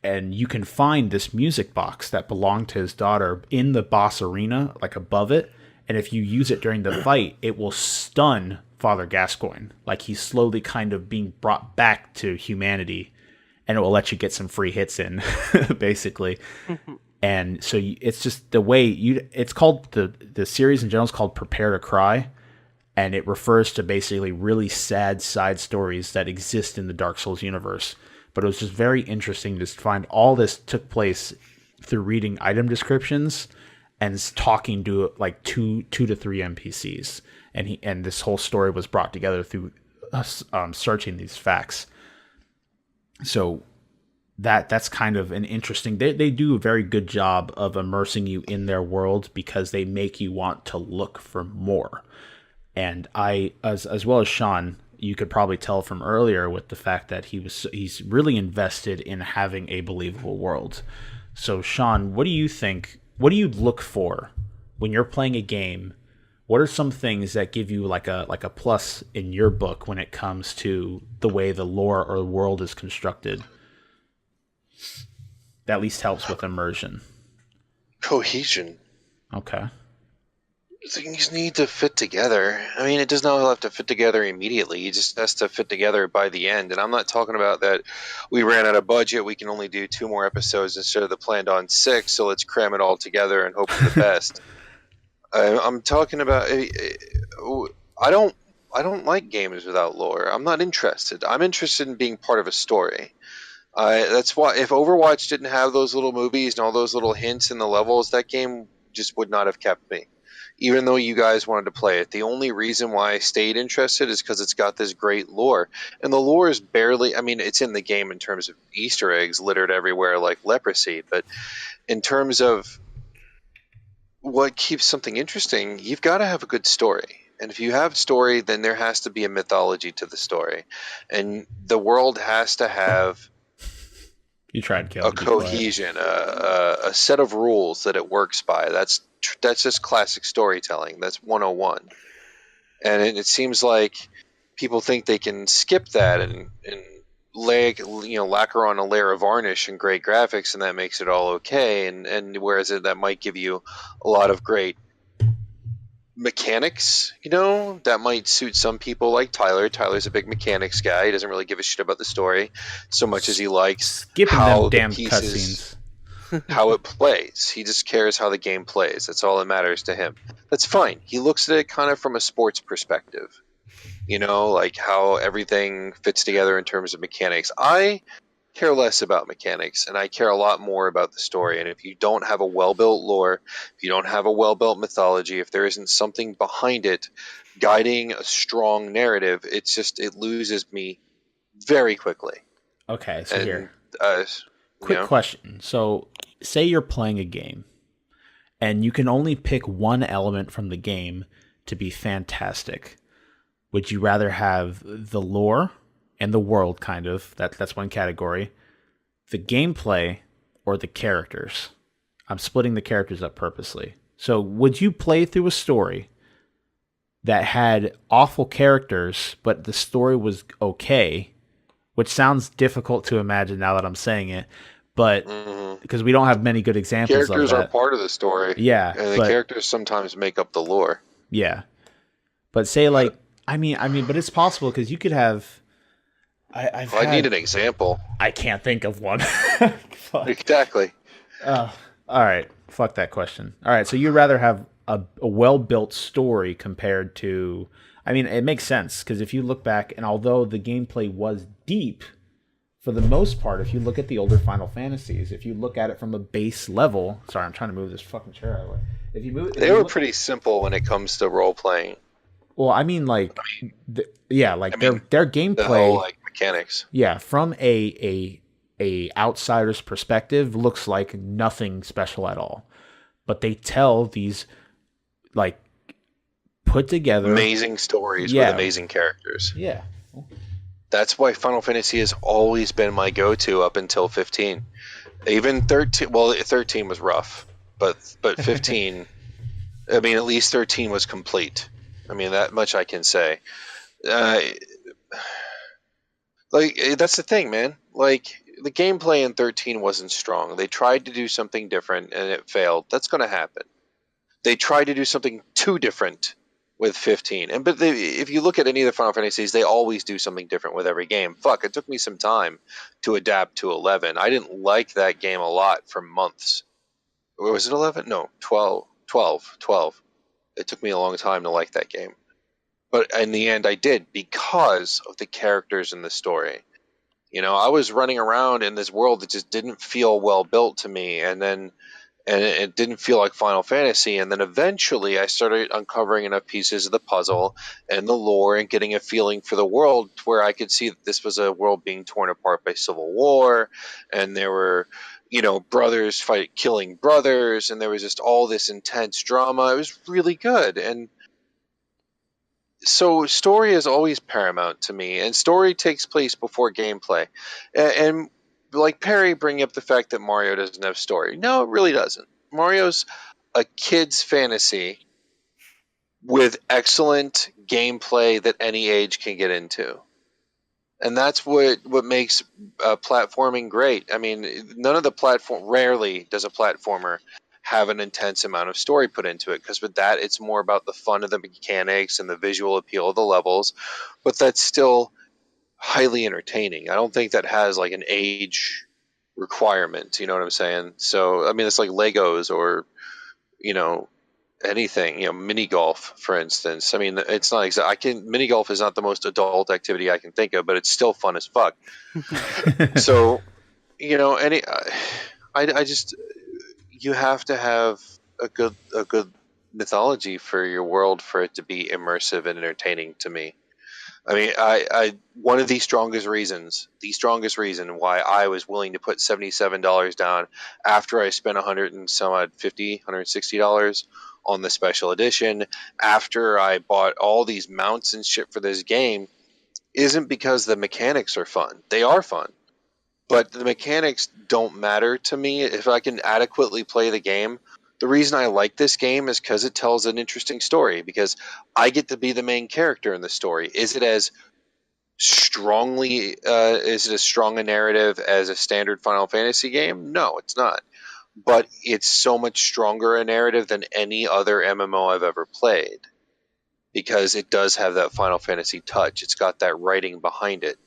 Speaker 1: And you can find this music box that belonged to his daughter in the boss arena, like above it. And if you use it during the fight, it will stun Father Gascoigne. Like he's slowly kind of being brought back to humanity. and it will let you get some free hits in, basically. And so it's just the way it's called, the series in general is called Prepare to Cry, and it refers to basically really sad side stories that exist in the Dark Souls universe. But it was just very interesting to find all this took place through reading item descriptions and talking to like two to three NPCs, and this whole story was brought together through us searching these facts. So that's kind of an interesting. They do a very good job of immersing you in their world because they make you want to look for more. And I, as well as Shawn, you could probably tell from earlier with the fact that he's really invested in having a believable world. So Shawn, what do you think? What do you look for when you're playing a game? What are some things that give you like a plus in your book when it comes to the way the lore or the world is constructed? That at least helps with immersion.
Speaker 3: Cohesion.
Speaker 1: Okay.
Speaker 3: Things need to fit together. I mean, it does not have to fit together immediately. It just has to fit together by the end. And I'm not talking about that we ran out of budget. We can only do 2 more episodes instead of the planned on 6. So let's cram it all together and hope for the best. I'm talking about. I don't like games without lore. I'm not interested. I'm interested in being part of a story. That's why if Overwatch didn't have those little movies and all those little hints in the levels, that game just would not have kept me. Even though you guys wanted to play it, the only reason why I stayed interested is because it's got this great lore. And the lore is barely, I mean, it's in the game in terms of Easter eggs littered everywhere like leprosy. But in terms of what keeps something interesting, you've got to have a good story. And if you have story, then there has to be a mythology to the story. And the world has to have
Speaker 1: You tried, Caleb.
Speaker 3: a cohesion, a set of rules that it works by. That's just classic storytelling. That's 101. And it seems like people think they can skip that and lacquer on a layer of varnish and great graphics, and that makes it all okay. And whereas that might give you a lot of great mechanics, that might suit some people like Tyler. Tyler's a big mechanics guy. He doesn't really give a shit about the story so much as he likes
Speaker 1: skipping
Speaker 3: how
Speaker 1: them damn
Speaker 3: the pieces,
Speaker 1: cutscenes.
Speaker 3: how it plays. He just cares how the game plays. That's all that matters to him. That's fine. He looks at it kind of from a sports perspective, like how everything fits together in terms of mechanics. I care less about mechanics, and I care a lot more about the story. And if you don't have a well-built lore, if you don't have a well-built mythology, if there isn't something behind it guiding a strong narrative, it loses me very quickly.
Speaker 1: Okay, so
Speaker 3: And,
Speaker 1: here. Quick question. So, say you're playing a game, and you can only pick one element from the game to be fantastic. Would you rather have the lore and the world, kind of, that's one category, the gameplay, or the characters? I'm splitting the characters up purposely. So, would you play through a story that had awful characters, but the story was okay, which sounds difficult to imagine now that I'm saying it, but because we don't have many good examples of that.
Speaker 3: Characters are part of the story.
Speaker 1: Yeah.
Speaker 3: And the characters sometimes make up the lore.
Speaker 1: Yeah. But say I mean, but it's possible because you could have. I
Speaker 3: need an example.
Speaker 1: I can't think of one.
Speaker 3: Exactly.
Speaker 1: All right. Fuck that question. All right. So you'd rather have a well-built story compared to. I mean, it makes sense because if you look back, and although the gameplay was deep, for the most part, if you look at the older Final Fantasies, if you look at it from a base level, sorry, I'm trying to move this fucking chair out of the way.
Speaker 3: They were pretty simple when it comes to role playing.
Speaker 1: Well, I mean, their gameplay,
Speaker 3: the whole, mechanics.
Speaker 1: Yeah, from a outsider's perspective, looks like nothing special at all, but they tell these put together
Speaker 3: amazing stories with amazing characters.
Speaker 1: Yeah.
Speaker 3: That's why Final Fantasy has always been my go-to up until 15. Even 13, well, 13 was rough, but 15, I mean, at least 13 was complete. I mean, that much I can say. That's the thing, man. The gameplay in 13 wasn't strong. They tried to do something different, and it failed. That's going to happen. They tried to do something too different, with 15. But if you look at any of the Final Fantasies, they always do something different with every game. Fuck, it took me some time to adapt to 11. I didn't like that game a lot for months. Or was it 11? No, 12. 12. It took me a long time to like that game. But in the end, I did because of the characters in the story. You know, I was running around in this world that just didn't feel well built to me, and it didn't feel like Final Fantasy. And then eventually, I started uncovering enough pieces of the puzzle and the lore, and getting a feeling for the world where I could see that this was a world being torn apart by civil war, and there were, you know, brothers killing brothers, and there was just all this intense drama. It was really good, and so story is always paramount to me, and story takes place before gameplay. And like Perry bringing up the fact that Mario doesn't have story. No, it really doesn't. Mario's a kid's fantasy with excellent gameplay that any age can get into. And that's what makes platforming great. I mean, rarely does a platformer have an intense amount of story put into it, because with that, it's more about the fun of the mechanics and the visual appeal of the levels, but that's still highly entertaining. I don't think that has like an age requirement, you know what I'm saying? So, I mean, it's like Legos or, you know, anything, you know, mini golf, for instance. I mean, it's not mini golf is not the most adult activity I can think of, but it's still fun as fuck. So, you know, I just, you have to have a good mythology for your world for it to be immersive and entertaining to me. I mean, I one of the strongest reason why I was willing to put $77 down after I spent $160 on the special edition, after I bought all these mounts and shit for this game, isn't because the mechanics are fun. They are fun. But the mechanics don't matter to me if I can adequately play the game. The reason I like this game is because it tells an interesting story, because I get to be the main character in the story. Is it as strong a narrative as a standard Final Fantasy game? No, it's not. But it's so much stronger a narrative than any other MMO I've ever played, because it does have that Final Fantasy touch. It's got that writing behind it.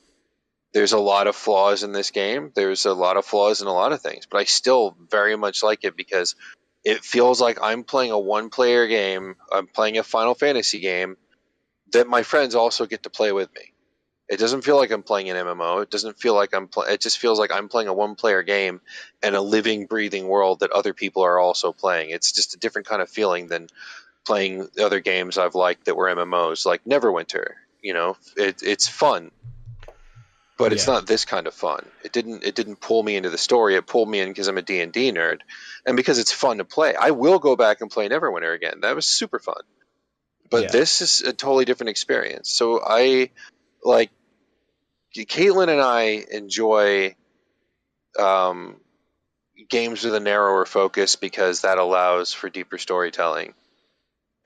Speaker 3: There's a lot of flaws in this game. There's a lot of flaws in a lot of things, but I still very much like it because it feels like I'm playing a one-player game. I'm playing a Final Fantasy game that my friends also get to play with me. It doesn't feel like I'm playing an MMO. It doesn't feel like it just feels like I'm playing a one-player game in a living, breathing world that other people are also playing. It's just a different kind of feeling than playing the other games I've liked that were MMOs, like Neverwinter. You know, it's fun. But it's not this kind of fun. It didn't pull me into the story. It pulled me in because I'm a D&D nerd, and because it's fun to play. I will go back and play Neverwinter again. That was super fun. But this is a totally different experience. So I like Caitlyn and I enjoy games with a narrower focus because that allows for deeper storytelling.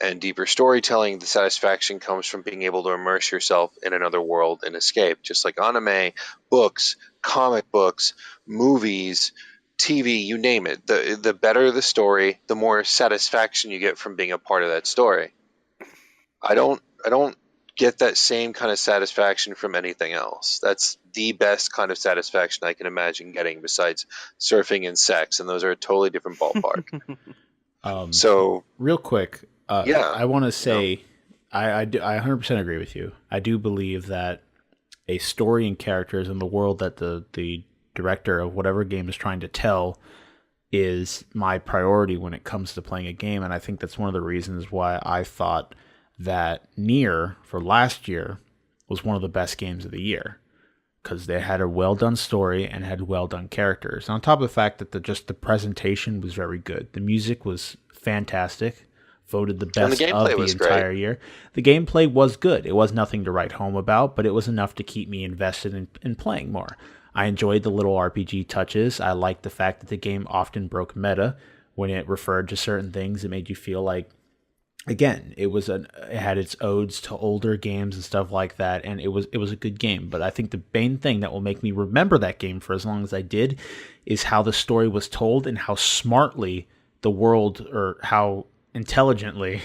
Speaker 3: And deeper storytelling, the satisfaction comes from being able to immerse yourself in another world and escape. Just like anime, books, comic books, movies, TV, you name it. The better the story, the more satisfaction you get from being a part of that story. I don't get that same kind of satisfaction from anything else. That's the best kind of satisfaction I can imagine getting besides surfing and sex, and those are a totally different ballpark. So
Speaker 1: real quick, I want to say I 100% agree with you. I do believe that a story and characters in the world that the director of whatever game is trying to tell is my priority when it comes to playing a game, and I think that's one of the reasons why I thought that Nier for last year was one of the best games of the year, because they had a well-done story and had well-done characters. And on top of the fact that the presentation was very good. The music was fantastic, voted the best of the entire year. The gameplay was good. It was nothing to write home about, but it was enough to keep me invested in playing more. I enjoyed the little RPG touches. I liked the fact that the game often broke meta when it referred to certain things. It made you feel like, again, it had its odes to older games and stuff like that, and it was a good game. But I think the main thing that will make me remember that game for as long as I did is how the story was told and how smartly the world, or how intelligently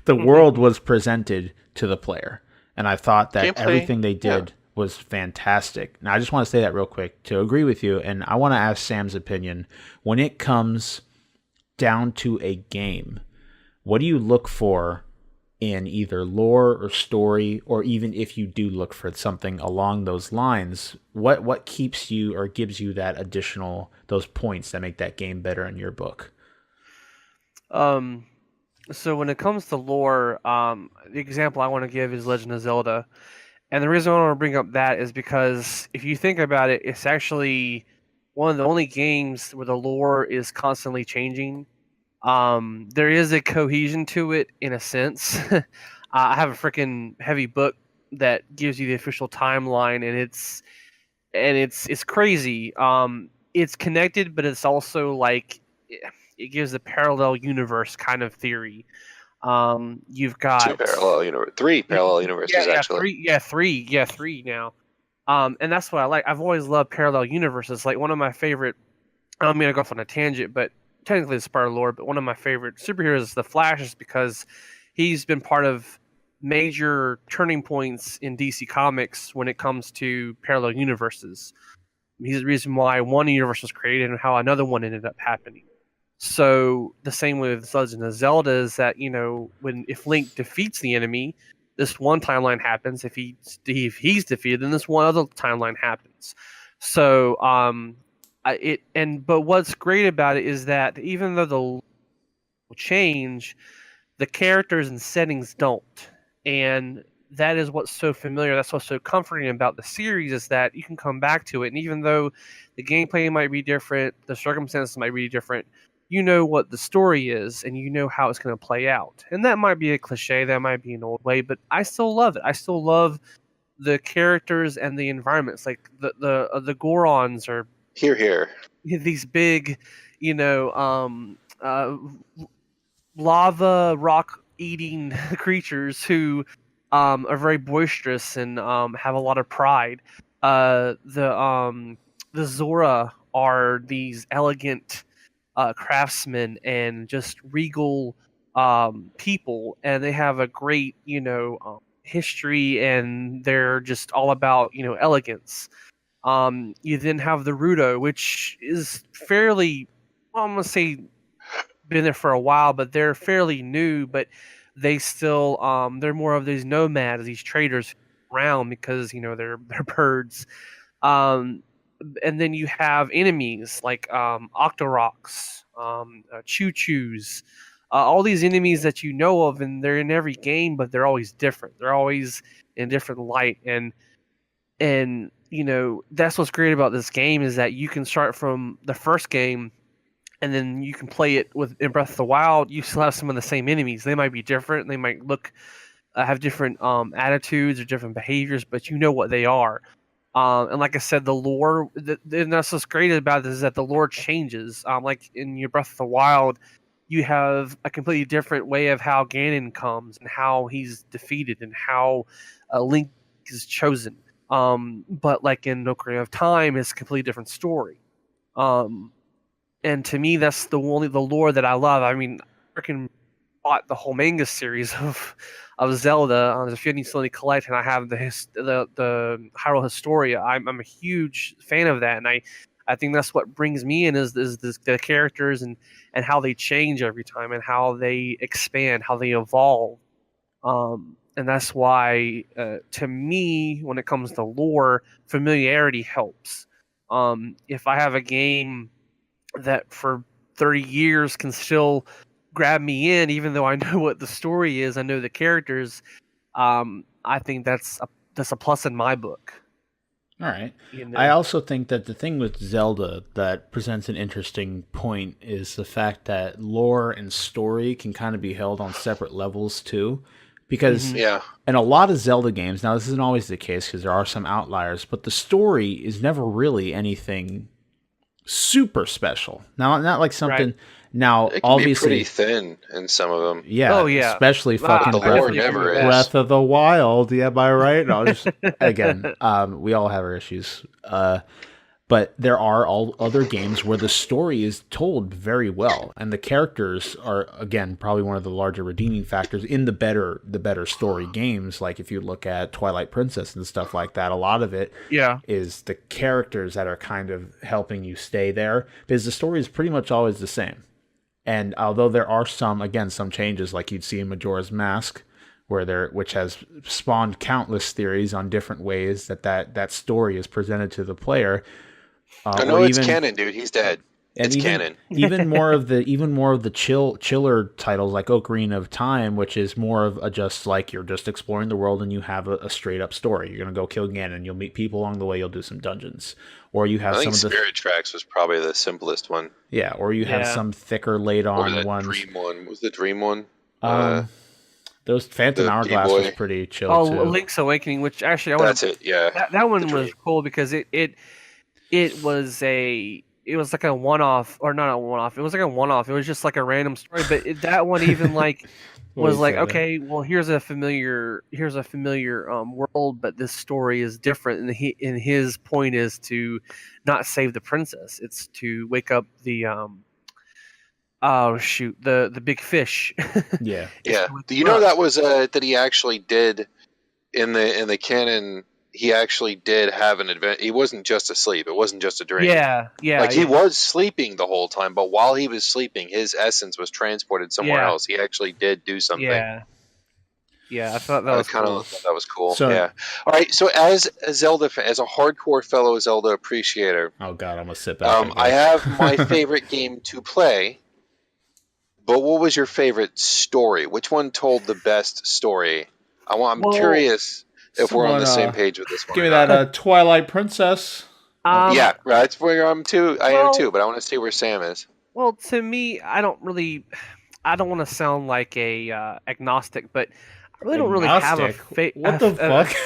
Speaker 1: the world was presented to the player. And I thought that everything they did was fantastic. Now, I just want to say that real quick to agree with you, and I want to ask Sam's opinion. When it comes down to a game, what do you look for in either lore or story, or even if you do look for something along those lines, what keeps you or gives you that additional, those points that make that game better in your book?
Speaker 4: So when it comes to lore, the example I want to give is Legend of Zelda. And the reason I want to bring up that is because if you think about it, it's actually one of the only games where the lore is constantly changing. There is a cohesion to it in a sense. I have a freaking heavy book that gives you the official timeline, and it's crazy. It's connected, but it's also like it gives a parallel universe kind of theory. You've got
Speaker 3: three parallel universes actually.
Speaker 4: Three now. And that's what I like. I've always loved parallel universes. Like one of my favorite. I don't mean to go off on a tangent, but technically it's part of lore. But one of my favorite superheroes is the Flash, is because he's been part of major turning points in DC Comics when it comes to parallel universes. He's the reason why one universe was created and how another one ended up happening. So the same way with Legend of Zelda is that, if Link defeats the enemy, this one timeline happens. If he's defeated, then this one other timeline happens. So but what's great about it is that even though the change, the characters and settings don't, and that is what's so familiar. That's what's so comforting about the series, is that you can come back to it, and even though the gameplay might be different, the circumstances might be different, you know what the story is, and you know how it's going to play out. And that might be a cliche, that might be an old way, but I still love it. I still love the characters and the environments. Like the Gorons are
Speaker 3: here.
Speaker 4: These big, lava rock eating creatures who are very boisterous and have a lot of pride. The Zora are these elegant craftsmen and just regal people, and they have a great history, and they're just all about elegance. You then have the Rudo, which is fairly, I'm gonna say, been there for a while, but they're fairly new, but they still they're more of these nomads, these traders around, because they're birds. And then you have enemies like Octoroks, Choo-Choos, all these enemies that you know of, and they're in every game, but they're always different. They're always in different light, and that's what's great about this game, is that you can start from the first game, and then you can play it in Breath of the Wild. You still have some of the same enemies. They might be different. They might have different attitudes or different behaviors, but you know what they are. And like I said, the lore, and that's what's great about it, is that the lore changes. Like in your Breath of the Wild, you have a completely different way of how Ganon comes and how he's defeated and how Link is chosen. But like in Ocarina of Time, it's a completely different story. And to me, that's the lore that I love. I mean, I freaking bought the whole manga series of Zelda. If you still need to collect, and I have the Hyrule Historia. I'm a huge fan of that, and I think that's what brings me in is the characters and how they change every time, and how they expand, how they evolve. And that's why, to me, when it comes to lore, familiarity helps. If I have a game that for 30 years can still grab me in, even though I know what the story is, I know the characters, I think that's a plus in my book.
Speaker 1: All right. I also think that the thing with Zelda that presents an interesting point is the fact that lore and story can kind of be held on separate levels too. Because in a lot of Zelda games, now this isn't always the case because there are some outliers, but the story is never really anything super special. Now, not like something. Right. Now,
Speaker 3: it can
Speaker 1: obviously,
Speaker 3: be pretty thin in some of them.
Speaker 1: Yeah. Oh yeah. Especially fucking Breath of the Wild. Yeah, am I right? No, just again, we all have our issues. But But there are all other games where the story is told very well, and the characters are, again, probably one of the larger redeeming factors in the better story games. Like if you look at Twilight Princess and stuff like that, a lot of it is the characters that are kind of helping you stay there, because the story is pretty much always the same. And although there are some changes, like you'd see in Majora's Mask, which has spawned countless theories on different ways that story is presented to the player.
Speaker 3: I know it's canon, dude. He's dead. It's canon.
Speaker 1: even more of the chiller titles like Ocarina of Time, which is more of you're just exploring the world and you have a straight up story. You're gonna go kill Ganon, you'll meet people along the way, you'll do some dungeons, or you have
Speaker 3: Spirit Tracks was probably the simplest one.
Speaker 1: Yeah, or you have some thicker laid on ones.
Speaker 3: Dream one was the Dream one.
Speaker 1: Those Phantom Hourglass was pretty chill too.
Speaker 4: Oh, Link's Awakening, which actually
Speaker 3: that's it. Yeah,
Speaker 4: that one was cool because it was like a one-off, or not a one-off. It was like a one-off. It was just like a random story, but that one even was like, okay, well, here's a familiar world, but this story is different, and his point is to not save the princess. It's to wake up the the big fish.
Speaker 1: Yeah.
Speaker 3: Do you know that was that he actually did in the canon? He actually did have an event. He wasn't just asleep. It wasn't just a dream.
Speaker 4: Yeah.
Speaker 3: He was sleeping the whole time, but while he was sleeping, his essence was transported somewhere else. He actually did do something.
Speaker 4: Yeah, I thought that was cool.
Speaker 3: That was cool. All right. So as a Zelda fan, as a hardcore fellow Zelda appreciator,
Speaker 1: oh god, I'm gonna sit back.
Speaker 3: I have my favorite game to play. But what was your favorite story? Which one told the best story? I'm curious. If we're on the same page with this one.
Speaker 1: Give me that Twilight Princess.
Speaker 3: Yeah, right. That's where I'm too. I am too, but I want to see where Sam is.
Speaker 4: Well, to me, I don't want to sound like a agnostic, but I really don't really have a
Speaker 1: What the fuck?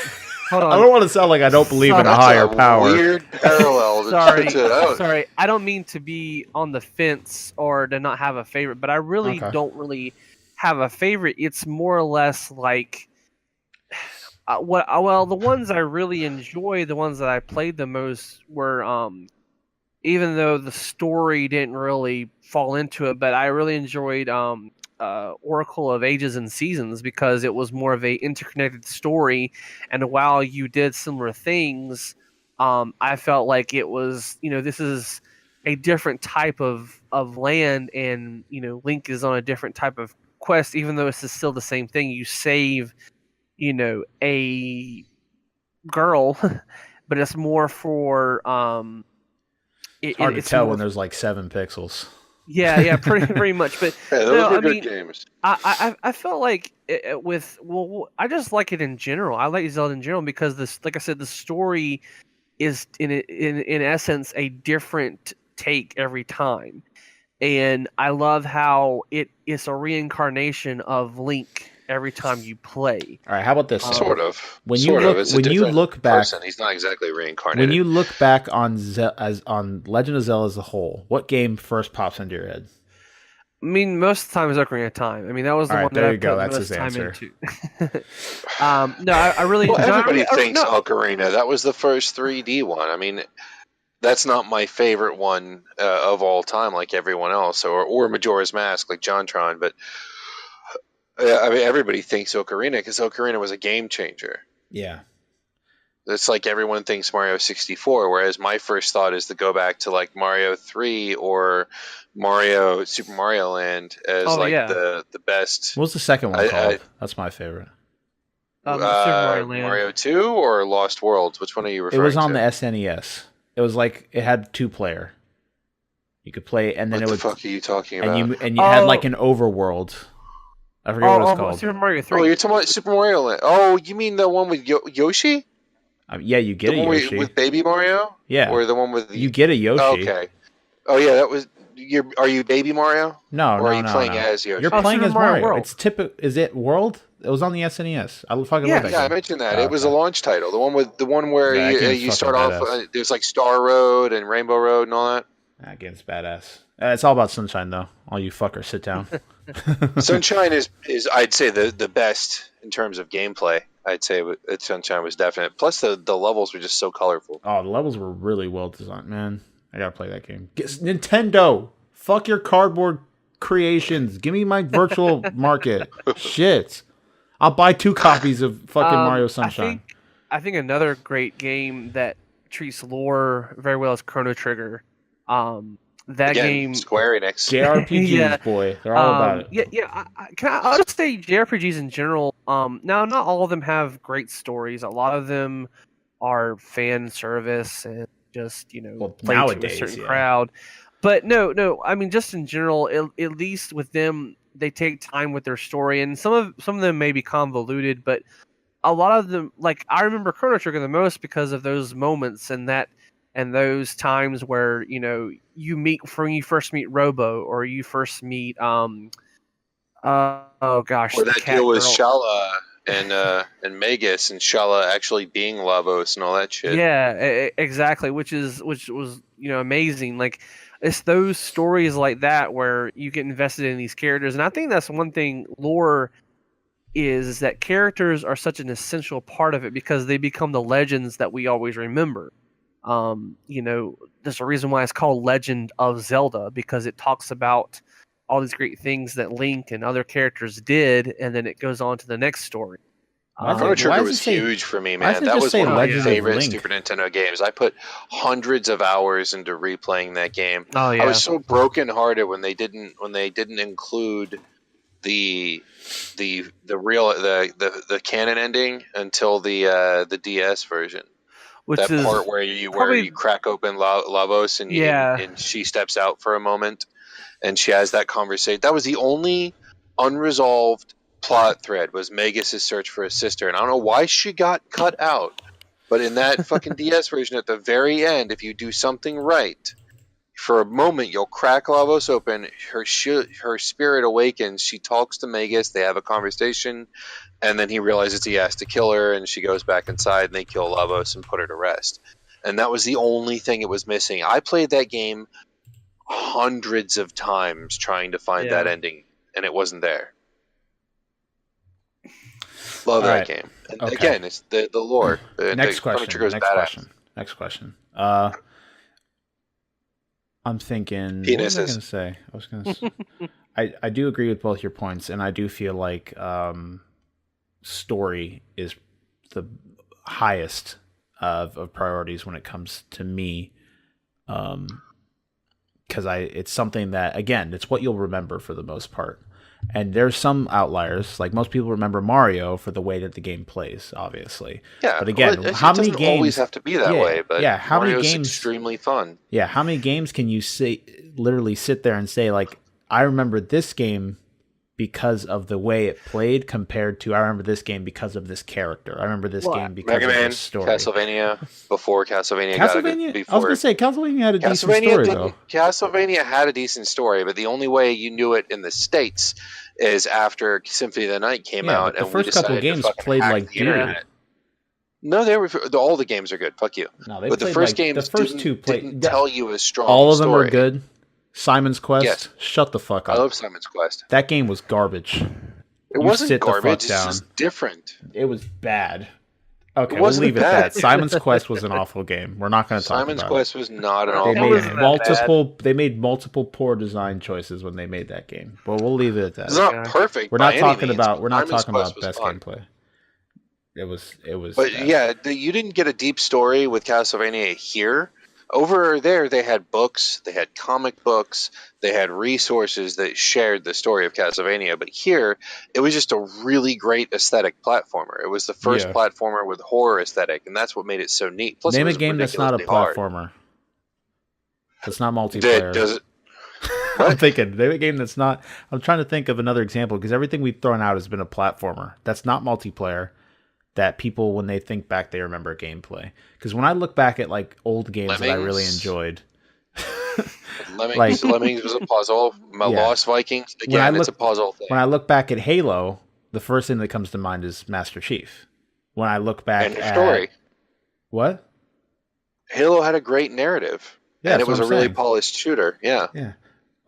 Speaker 4: Hold on.
Speaker 1: I don't want to sound like I don't believe in a higher power.
Speaker 3: Weird parallel.
Speaker 4: Sorry. I don't mean to be on the fence or to not have a favorite, but I really don't really have a favorite. It's more or less like. The ones I really enjoy, the ones that I played the most were, even though the story didn't really fall into it, but I really enjoyed Oracle of Ages and Seasons because it was more of a interconnected story, and while you did similar things, I felt like it was, this is a different type of land, and Link is on a different type of quest, even though it's still the same thing. You save a girl, but it's more for
Speaker 1: it's hard to tell when there's like 7 pixels.
Speaker 4: Yeah, pretty much. But
Speaker 3: those are good games.
Speaker 4: I felt like I just like it in general. I like Zelda in general because this, like I said, the story is in essence a different take every time, and I love how it's a reincarnation of Link every time you play.
Speaker 1: All right, how about this?
Speaker 3: Sort of.
Speaker 1: When you look back,
Speaker 3: person. He's not exactly reincarnated.
Speaker 1: When you look back on Legend of Zelda as a whole, what game first pops into your head?
Speaker 4: I mean, most of the time is Ocarina of Time. I mean, that was the one that I put most time into. No, I really.
Speaker 3: Well, everybody thinks Ocarina. That was the first 3D one. I mean, that's not my favorite one of all time, like everyone else, or Majora's Mask, like JonTron, but. I mean, everybody thinks Ocarina because Ocarina was a game changer.
Speaker 1: Yeah.
Speaker 3: It's like everyone thinks Mario 64, whereas my first thought is to go back to like Mario 3 or Super Mario Land as the best.
Speaker 1: What was the second one called? That's my favorite.
Speaker 4: Super Mario Land.
Speaker 3: Mario 2 or Lost Worlds? Which one are you referring to?
Speaker 1: It was on the SNES. It was like it had 2-player. You could play, and then
Speaker 3: what the fuck are you talking about?
Speaker 1: And you had like an overworld. I forget what it's called.
Speaker 4: Super Mario 3.
Speaker 3: Oh, you're talking about Super Mario Land. Oh, you mean the one with Yoshi?
Speaker 1: Yeah, you get a Yoshi.
Speaker 3: With Baby Mario?
Speaker 1: Yeah.
Speaker 3: Or the one with...
Speaker 1: You get a Yoshi.
Speaker 3: Oh, okay. Oh, yeah, that was... Are you Baby Mario?
Speaker 1: No,
Speaker 3: or are you playing as Yoshi?
Speaker 1: You're playing as Mario.
Speaker 4: World.
Speaker 1: It's typical. Is it World? It was on the SNES. I fucking love that game.
Speaker 3: I mentioned that. It was a launch title. The one where you start off... there's like Star Road and Rainbow Road and all that.
Speaker 1: That game's badass. It's all about Sunshine, though. All you fuckers, sit down.
Speaker 3: Sunshine is I'd say the best in terms of gameplay. I'd say Sunshine was definite. Plus, the levels were just so colorful.
Speaker 1: Oh, the levels were really well designed, man. I gotta play that game. Nintendo, fuck your cardboard creations. Give me my virtual market. Shit. I'll buy 2 copies of fucking Mario Sunshine.
Speaker 4: I think another great game that treats lore very well is Chrono Trigger. That
Speaker 3: Again,
Speaker 4: game,
Speaker 3: Square Enix.
Speaker 1: JRPGs,
Speaker 4: Yeah.
Speaker 1: boy. They're all about it.
Speaker 4: I'll just say JRPGs in general. Now, not all of them have great stories. A lot of them are fan service and just play
Speaker 1: nowadays,
Speaker 4: to a certain
Speaker 1: yeah.
Speaker 4: crowd. But no. I mean, just in general, at least with them, they take time with their story, and some of them may be convoluted, but a lot of them, like I remember Chrono Trigger the most because of those moments and those times where you when you first meet Robo, or you first meet oh gosh,
Speaker 3: Or
Speaker 4: the
Speaker 3: that
Speaker 4: cat
Speaker 3: deal with
Speaker 4: girl.
Speaker 3: Shala and Magus, and Shala actually being Lavos and all that shit.
Speaker 4: Yeah, exactly. Which was amazing. Like, it's those stories like that where you get invested in these characters, and I think that's one thing lore is that characters are such an essential part of it because they become the legends that we always remember. There's a reason why it's called Legend of Zelda, because it talks about all these great things that Link and other characters did, and then it goes on to the next story.
Speaker 3: Chrono
Speaker 1: why
Speaker 3: Trigger
Speaker 1: does it
Speaker 3: was
Speaker 1: say-
Speaker 3: huge for me,
Speaker 1: why does
Speaker 3: man.
Speaker 1: it
Speaker 3: That
Speaker 1: just
Speaker 3: was
Speaker 1: say
Speaker 3: one of my
Speaker 1: Legend of
Speaker 3: favorite
Speaker 1: Link?
Speaker 3: Super Nintendo games. I put hundreds of hours into replaying that game.
Speaker 4: Oh yeah,
Speaker 3: I was so brokenhearted when they didn't include the canon ending until the DS version.
Speaker 4: which
Speaker 3: That
Speaker 4: is
Speaker 3: part where you
Speaker 4: probably-
Speaker 3: crack open Lavos and
Speaker 4: Yeah.
Speaker 3: and she steps out for a moment and she has that conversation. That was the only unresolved plot thread, was Magus' search for his sister, and I don't know why she got cut out. But in that fucking DS version, at the very end, if you do something right, for a moment you'll crack Lavos open. Her spirit awakens. She talks to Magus. They have a conversation, and then he realizes he has to kill her, and she goes back inside, and they kill Lavos and put her to rest. And that was the only thing it was missing. I played that game hundreds of times trying to find that ending, and it wasn't there. Love
Speaker 1: All
Speaker 3: that
Speaker 1: right.
Speaker 3: game. And
Speaker 1: Okay.
Speaker 3: again, it's the lore.
Speaker 1: Next
Speaker 3: Chrono
Speaker 1: question.
Speaker 3: Trigger's
Speaker 1: Next
Speaker 3: badass.
Speaker 1: question. Next question. I'm thinking. What was I
Speaker 3: Penises.
Speaker 1: going to say? I was going to. I do agree with both your points, and I do feel like story is the highest of priorities when it comes to me. Because it's something that, again, it's what you'll remember for the most part. And there's some outliers, like most people remember Mario for the way that the game plays, obviously.
Speaker 3: Yeah,
Speaker 1: But again,
Speaker 3: well,
Speaker 1: how
Speaker 3: it
Speaker 1: many
Speaker 3: doesn't
Speaker 1: games
Speaker 3: always have to be that way? But
Speaker 1: yeah, how many
Speaker 3: Mario's
Speaker 1: games?
Speaker 3: extremely fun.
Speaker 1: Yeah, how many games can you literally sit there and say, like, I remember this game because of the way it played, compared to I remember this game because of this character. I remember this game because
Speaker 3: Mega
Speaker 1: of
Speaker 3: Man,
Speaker 1: this story.
Speaker 3: Castlevania, before Castlevania got a good,
Speaker 1: I was
Speaker 3: before
Speaker 1: gonna say Castlevania had a decent
Speaker 3: Castlevania
Speaker 1: story
Speaker 3: didn't.
Speaker 1: though.
Speaker 3: Castlevania had a decent story, but the only way you knew it in the States is after Symphony of the Night came
Speaker 1: Yeah,
Speaker 3: out,
Speaker 1: but the
Speaker 3: and
Speaker 1: first
Speaker 3: we
Speaker 1: couple
Speaker 3: decided
Speaker 1: games
Speaker 3: to fucking
Speaker 1: played
Speaker 3: hack
Speaker 1: like
Speaker 3: the
Speaker 1: doo-doo.
Speaker 3: internet. No, they were all the games are good. Fuck you.
Speaker 1: No, they
Speaker 3: But the
Speaker 1: played
Speaker 3: first
Speaker 1: like,
Speaker 3: games
Speaker 1: the first
Speaker 3: didn't,
Speaker 1: two played.
Speaker 3: didn't tell you a strong
Speaker 1: all of them
Speaker 3: story.
Speaker 1: were good. Simon's Quest.
Speaker 3: Yes.
Speaker 1: Shut the fuck
Speaker 3: I
Speaker 1: up.
Speaker 3: love Simon's Quest.
Speaker 1: That game was garbage.
Speaker 3: It
Speaker 1: You
Speaker 3: wasn't
Speaker 1: sit the fuck
Speaker 3: garbage. It's
Speaker 1: down.
Speaker 3: just different.
Speaker 1: It was bad. Okay,
Speaker 3: It
Speaker 1: we'll
Speaker 3: wasn't
Speaker 1: leave it at
Speaker 3: bad.
Speaker 1: that. Simon's Quest was an awful game. We're not going to talk
Speaker 3: Simon's
Speaker 1: about
Speaker 3: Quest was not an
Speaker 1: it.
Speaker 3: awful
Speaker 1: They
Speaker 3: game.
Speaker 1: made
Speaker 4: wasn't that
Speaker 1: They made multiple poor design choices when they made that game. But we'll leave it at that.
Speaker 3: It's not perfect.
Speaker 1: We're
Speaker 3: by
Speaker 1: not
Speaker 3: any
Speaker 1: talking
Speaker 3: means,
Speaker 1: about.
Speaker 3: but
Speaker 1: We're not
Speaker 3: Simon's
Speaker 1: talking
Speaker 3: Quest
Speaker 1: about
Speaker 3: was
Speaker 1: best
Speaker 3: fun.
Speaker 1: gameplay. It was.
Speaker 3: But
Speaker 1: bad.
Speaker 3: yeah, you didn't get a deep story with Castlevania here. Over there, they had books, they had comic books, they had resources that shared the story of Castlevania. But here, it was just a really great aesthetic platformer. It was the first
Speaker 1: Yeah.
Speaker 3: platformer with horror aesthetic, and that's what made it so neat. Plus,
Speaker 1: Name
Speaker 3: it
Speaker 1: a
Speaker 3: was
Speaker 1: game that's not a
Speaker 3: ridiculously hard.
Speaker 1: platformer. That's not multiplayer.
Speaker 3: Does it?
Speaker 1: I'm thinking name a game that's not. I'm trying to think of another example because everything we've thrown out has been a platformer. That's not multiplayer. That people, when they think back, they remember gameplay. Because when I look back at like old games that I really
Speaker 3: Lemmings.
Speaker 1: enjoyed,
Speaker 3: Lemmings, Lemmings was a puzzle.
Speaker 1: Yeah.
Speaker 3: Lost Vikings, again, it's a puzzle thing.
Speaker 1: when I look back at Halo, the first thing that comes to mind is Master Chief. When I look back
Speaker 3: And the
Speaker 1: at
Speaker 3: story.
Speaker 1: what?
Speaker 3: Halo had a great narrative,
Speaker 1: Yeah,
Speaker 3: and
Speaker 1: that's
Speaker 3: it was
Speaker 1: what
Speaker 3: a
Speaker 1: I'm
Speaker 3: really
Speaker 1: saying.
Speaker 3: polished shooter. Yeah.
Speaker 1: Yeah.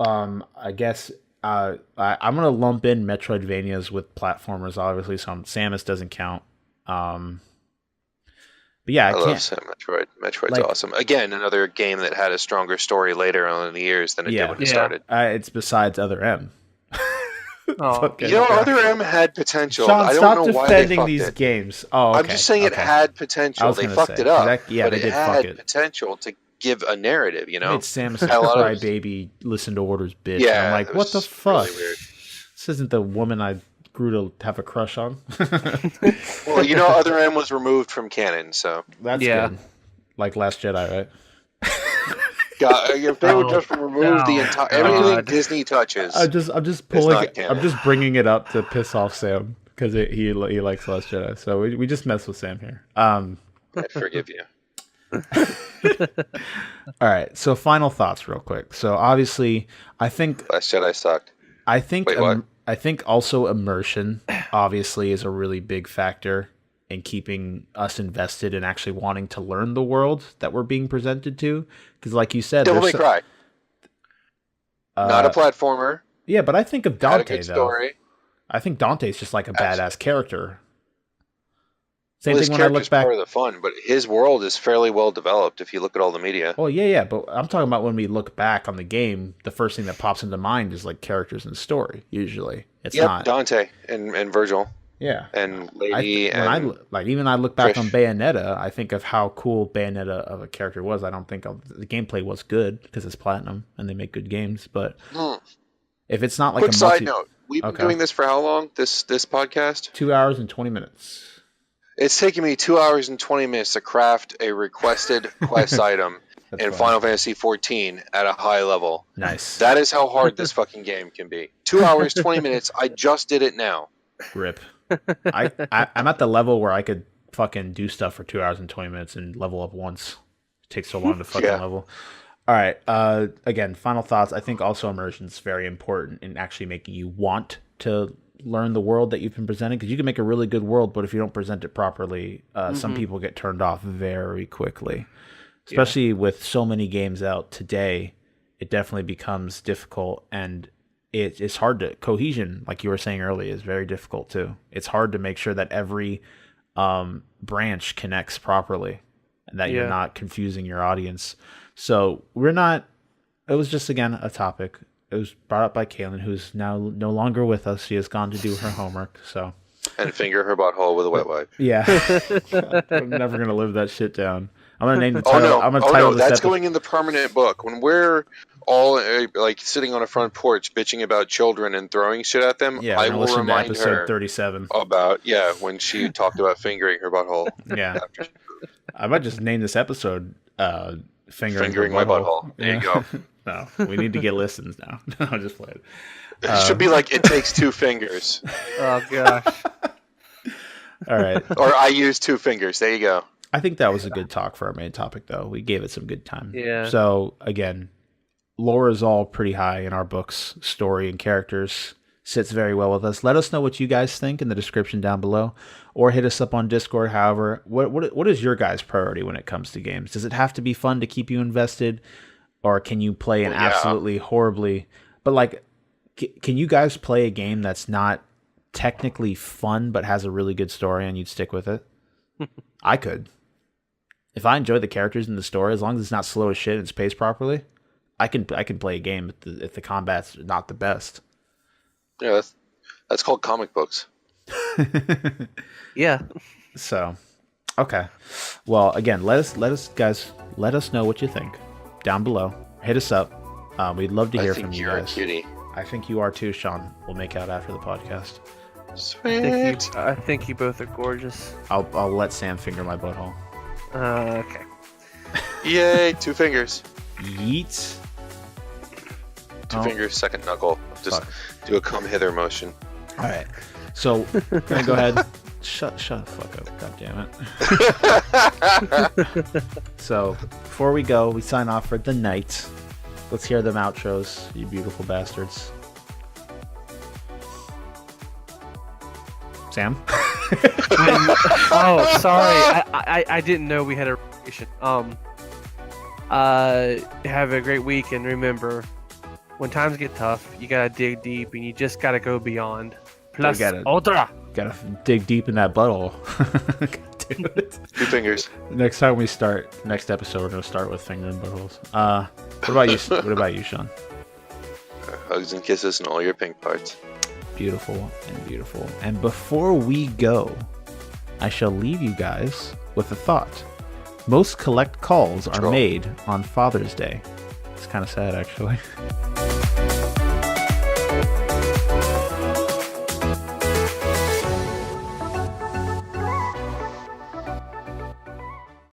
Speaker 1: I guess I'm gonna lump in Metroidvanias with platformers, obviously. So Samus doesn't count. But yeah,
Speaker 3: I
Speaker 1: I
Speaker 3: love
Speaker 1: can't.
Speaker 3: Sam Metroid. Metroid's
Speaker 1: like-
Speaker 3: awesome. Again, another game that had a stronger story later on in the years than it
Speaker 1: Yeah.
Speaker 3: did when it
Speaker 4: Yeah.
Speaker 3: started.
Speaker 1: It's besides Other M.
Speaker 4: Oh.
Speaker 1: Fucking-
Speaker 3: You know, Other M had potential.
Speaker 1: Sean,
Speaker 3: I don't
Speaker 1: stop
Speaker 3: know why they
Speaker 1: defending
Speaker 3: fucked
Speaker 1: these
Speaker 3: it.
Speaker 1: games. Oh, okay.
Speaker 3: I'm just saying it
Speaker 1: okay.
Speaker 3: had
Speaker 1: I
Speaker 3: potential.
Speaker 1: was
Speaker 3: They
Speaker 1: gonna
Speaker 3: fucked
Speaker 1: say,
Speaker 3: it up.
Speaker 1: yeah,
Speaker 3: but
Speaker 1: they
Speaker 3: it
Speaker 1: did fuck
Speaker 3: had
Speaker 1: it.
Speaker 3: potential to give a narrative, you know?
Speaker 1: Made Samus
Speaker 3: Had a lot of-
Speaker 1: cry baby, listen to orders, bitch.
Speaker 3: Yeah,
Speaker 1: I'm like,
Speaker 3: it
Speaker 1: what the
Speaker 3: was
Speaker 1: fuck?
Speaker 3: really weird.
Speaker 1: This isn't the woman I grew to have a crush on.
Speaker 3: Well, you know, Other M was removed from canon, so
Speaker 1: That's
Speaker 4: Yeah.
Speaker 1: good. Like Last Jedi, right?
Speaker 3: God, if they would
Speaker 4: Oh,
Speaker 3: just remove the
Speaker 4: no.
Speaker 3: entire everything
Speaker 4: God.
Speaker 3: Disney touches,
Speaker 1: I'm just pulling.
Speaker 3: not canon.
Speaker 1: I'm just bringing it up to piss off Sam because he likes Last Jedi. So we just mess with Sam here.
Speaker 3: I forgive you.
Speaker 1: All right. So final thoughts, real quick. So obviously, I think
Speaker 3: Last Jedi sucked.
Speaker 1: I think
Speaker 3: Wait, what?
Speaker 1: I think also immersion obviously is a really big factor in keeping us invested in actually wanting to learn the world that we're being presented to. Because, like you said,
Speaker 3: Devil May
Speaker 1: there's
Speaker 3: Cry. Not a platformer.
Speaker 1: yeah, but I think of
Speaker 3: Had a
Speaker 1: Dante
Speaker 3: good
Speaker 1: though.
Speaker 3: story.
Speaker 1: I think Dante's just like a badass character. Same
Speaker 3: Well, his
Speaker 1: thing when I look
Speaker 3: character's
Speaker 1: back.
Speaker 3: part of the fun, but his world is fairly well developed if you look at all the media.
Speaker 1: Well, yeah, but I'm talking about when we look back on the game, the first thing that pops into mind is like characters and story. Usually, it's
Speaker 3: Yep,
Speaker 1: not.
Speaker 3: Gauntlett and Virgil
Speaker 1: Yeah,
Speaker 3: and Lady
Speaker 1: when I look back on
Speaker 3: Trish.
Speaker 1: Bayonetta, I think of how cool Bayonetta of a character was. I don't think the gameplay was good because it's platinum and they make good games. But if it's not like
Speaker 3: Quick
Speaker 1: a
Speaker 3: side note: we've been
Speaker 1: Okay.
Speaker 3: doing this for how long? This podcast?
Speaker 1: 2 hours and 20 minutes.
Speaker 3: It's taken me 2 hours and 20 minutes to craft a requested quest item
Speaker 1: That's
Speaker 3: in
Speaker 1: fine.
Speaker 3: Final Fantasy XIV at a high level.
Speaker 1: Nice.
Speaker 3: That is how hard this fucking game can be. 2 hours, 20 minutes. I just did it now.
Speaker 1: Rip. I'm at the level where I could fucking do stuff for 2 hours and 20 minutes and level up once. It takes so long to fucking
Speaker 3: Yeah.
Speaker 1: level. All right. Again, final thoughts. I think also immersion is very important in actually making you want to learn the world that you've been presenting, because you can make a really good world, but if you don't present it properly, some people get turned off very quickly. Especially with so many games out today, it definitely becomes difficult, and it's hard to cohesion, like you were saying earlier, is very difficult too. It's hard to make sure that every branch connects properly and that you're not confusing your audience. So it was just, again, a topic. It was brought up by Caitlyn, who's now no longer with us. She has gone to do her homework. So
Speaker 3: And finger her butthole with a wet wipe.
Speaker 1: yeah, I'm never gonna live that shit down. I'm gonna name the
Speaker 3: Oh
Speaker 1: title.
Speaker 3: no!
Speaker 1: I'm gonna
Speaker 3: Oh
Speaker 1: title
Speaker 3: no!
Speaker 1: this
Speaker 3: That's
Speaker 1: episode.
Speaker 3: going in the permanent book. When we're all like sitting on a front porch bitching about children and throwing shit at them,
Speaker 1: Yeah,
Speaker 3: I
Speaker 1: I'm gonna
Speaker 3: will
Speaker 1: listen to
Speaker 3: remind
Speaker 1: episode
Speaker 3: her
Speaker 1: 37.
Speaker 3: about when she talked about fingering her butthole.
Speaker 1: Yeah, I might just name this episode "Fingering
Speaker 3: My
Speaker 1: Her
Speaker 3: Butthole. There you go.
Speaker 1: No, we need to get listens now. No, just play it.
Speaker 3: It should be like it takes two fingers,
Speaker 4: Oh gosh.
Speaker 1: All right.
Speaker 3: or I use two fingers. There you go.
Speaker 1: I think that was a good talk for our main topic, though. We gave it some good time.
Speaker 4: Yeah.
Speaker 1: So, again, lore is all pretty high in our books. Story and characters sits very well with us. Let us know what you guys think in the description down below, or hit us up on Discord. However, what is your guys' priority when it comes to games? Does it have to be fun to keep you invested, or can you play an absolutely horribly... But, like, can you guys play a game that's not technically fun but has a really good story and you'd stick with it? I could. If I enjoy the characters and the story, as long as it's not slow as shit and it's paced properly, I can play a game if the combat's not the best.
Speaker 3: Yeah, that's called comic books.
Speaker 4: Yeah.
Speaker 1: So, okay. Well, again, let us know what you think down below. Hit us up. We'd love to hear from you
Speaker 3: you're
Speaker 1: guys.
Speaker 3: a cutie.
Speaker 1: I think you are too, Shawn. We'll make out after the podcast.
Speaker 3: Sweet.
Speaker 4: I think you both are gorgeous.
Speaker 1: I'll let Sam finger my butthole.
Speaker 4: Okay.
Speaker 3: Yay! Two fingers.
Speaker 1: Yeet.
Speaker 3: Two
Speaker 1: Oh.
Speaker 3: fingers. Second knuckle. Just do a come hither motion.
Speaker 1: All right. So, gonna go ahead. Shut the fuck up. God damn it. So, before we go, we sign off for the night. Let's hear them outros, you beautiful bastards. Sam?
Speaker 4: Oh, sorry. I didn't know we had a relation. Have a great week, and remember, when times get tough, you gotta dig deep, and you just gotta go beyond. Plus
Speaker 1: gotta-
Speaker 4: ultra.
Speaker 1: Gotta dig deep in that butthole. Do it.
Speaker 3: 2 fingers.
Speaker 1: Next time we start, next episode, we're gonna start with finger and buttholes. What about you? What about you, Shawn?
Speaker 3: Hugs and kisses and all your pink parts.
Speaker 1: Beautiful and beautiful. And before we go, I shall leave you guys with a thought. Most collect calls are made on Father's Day. It's kind of sad, actually.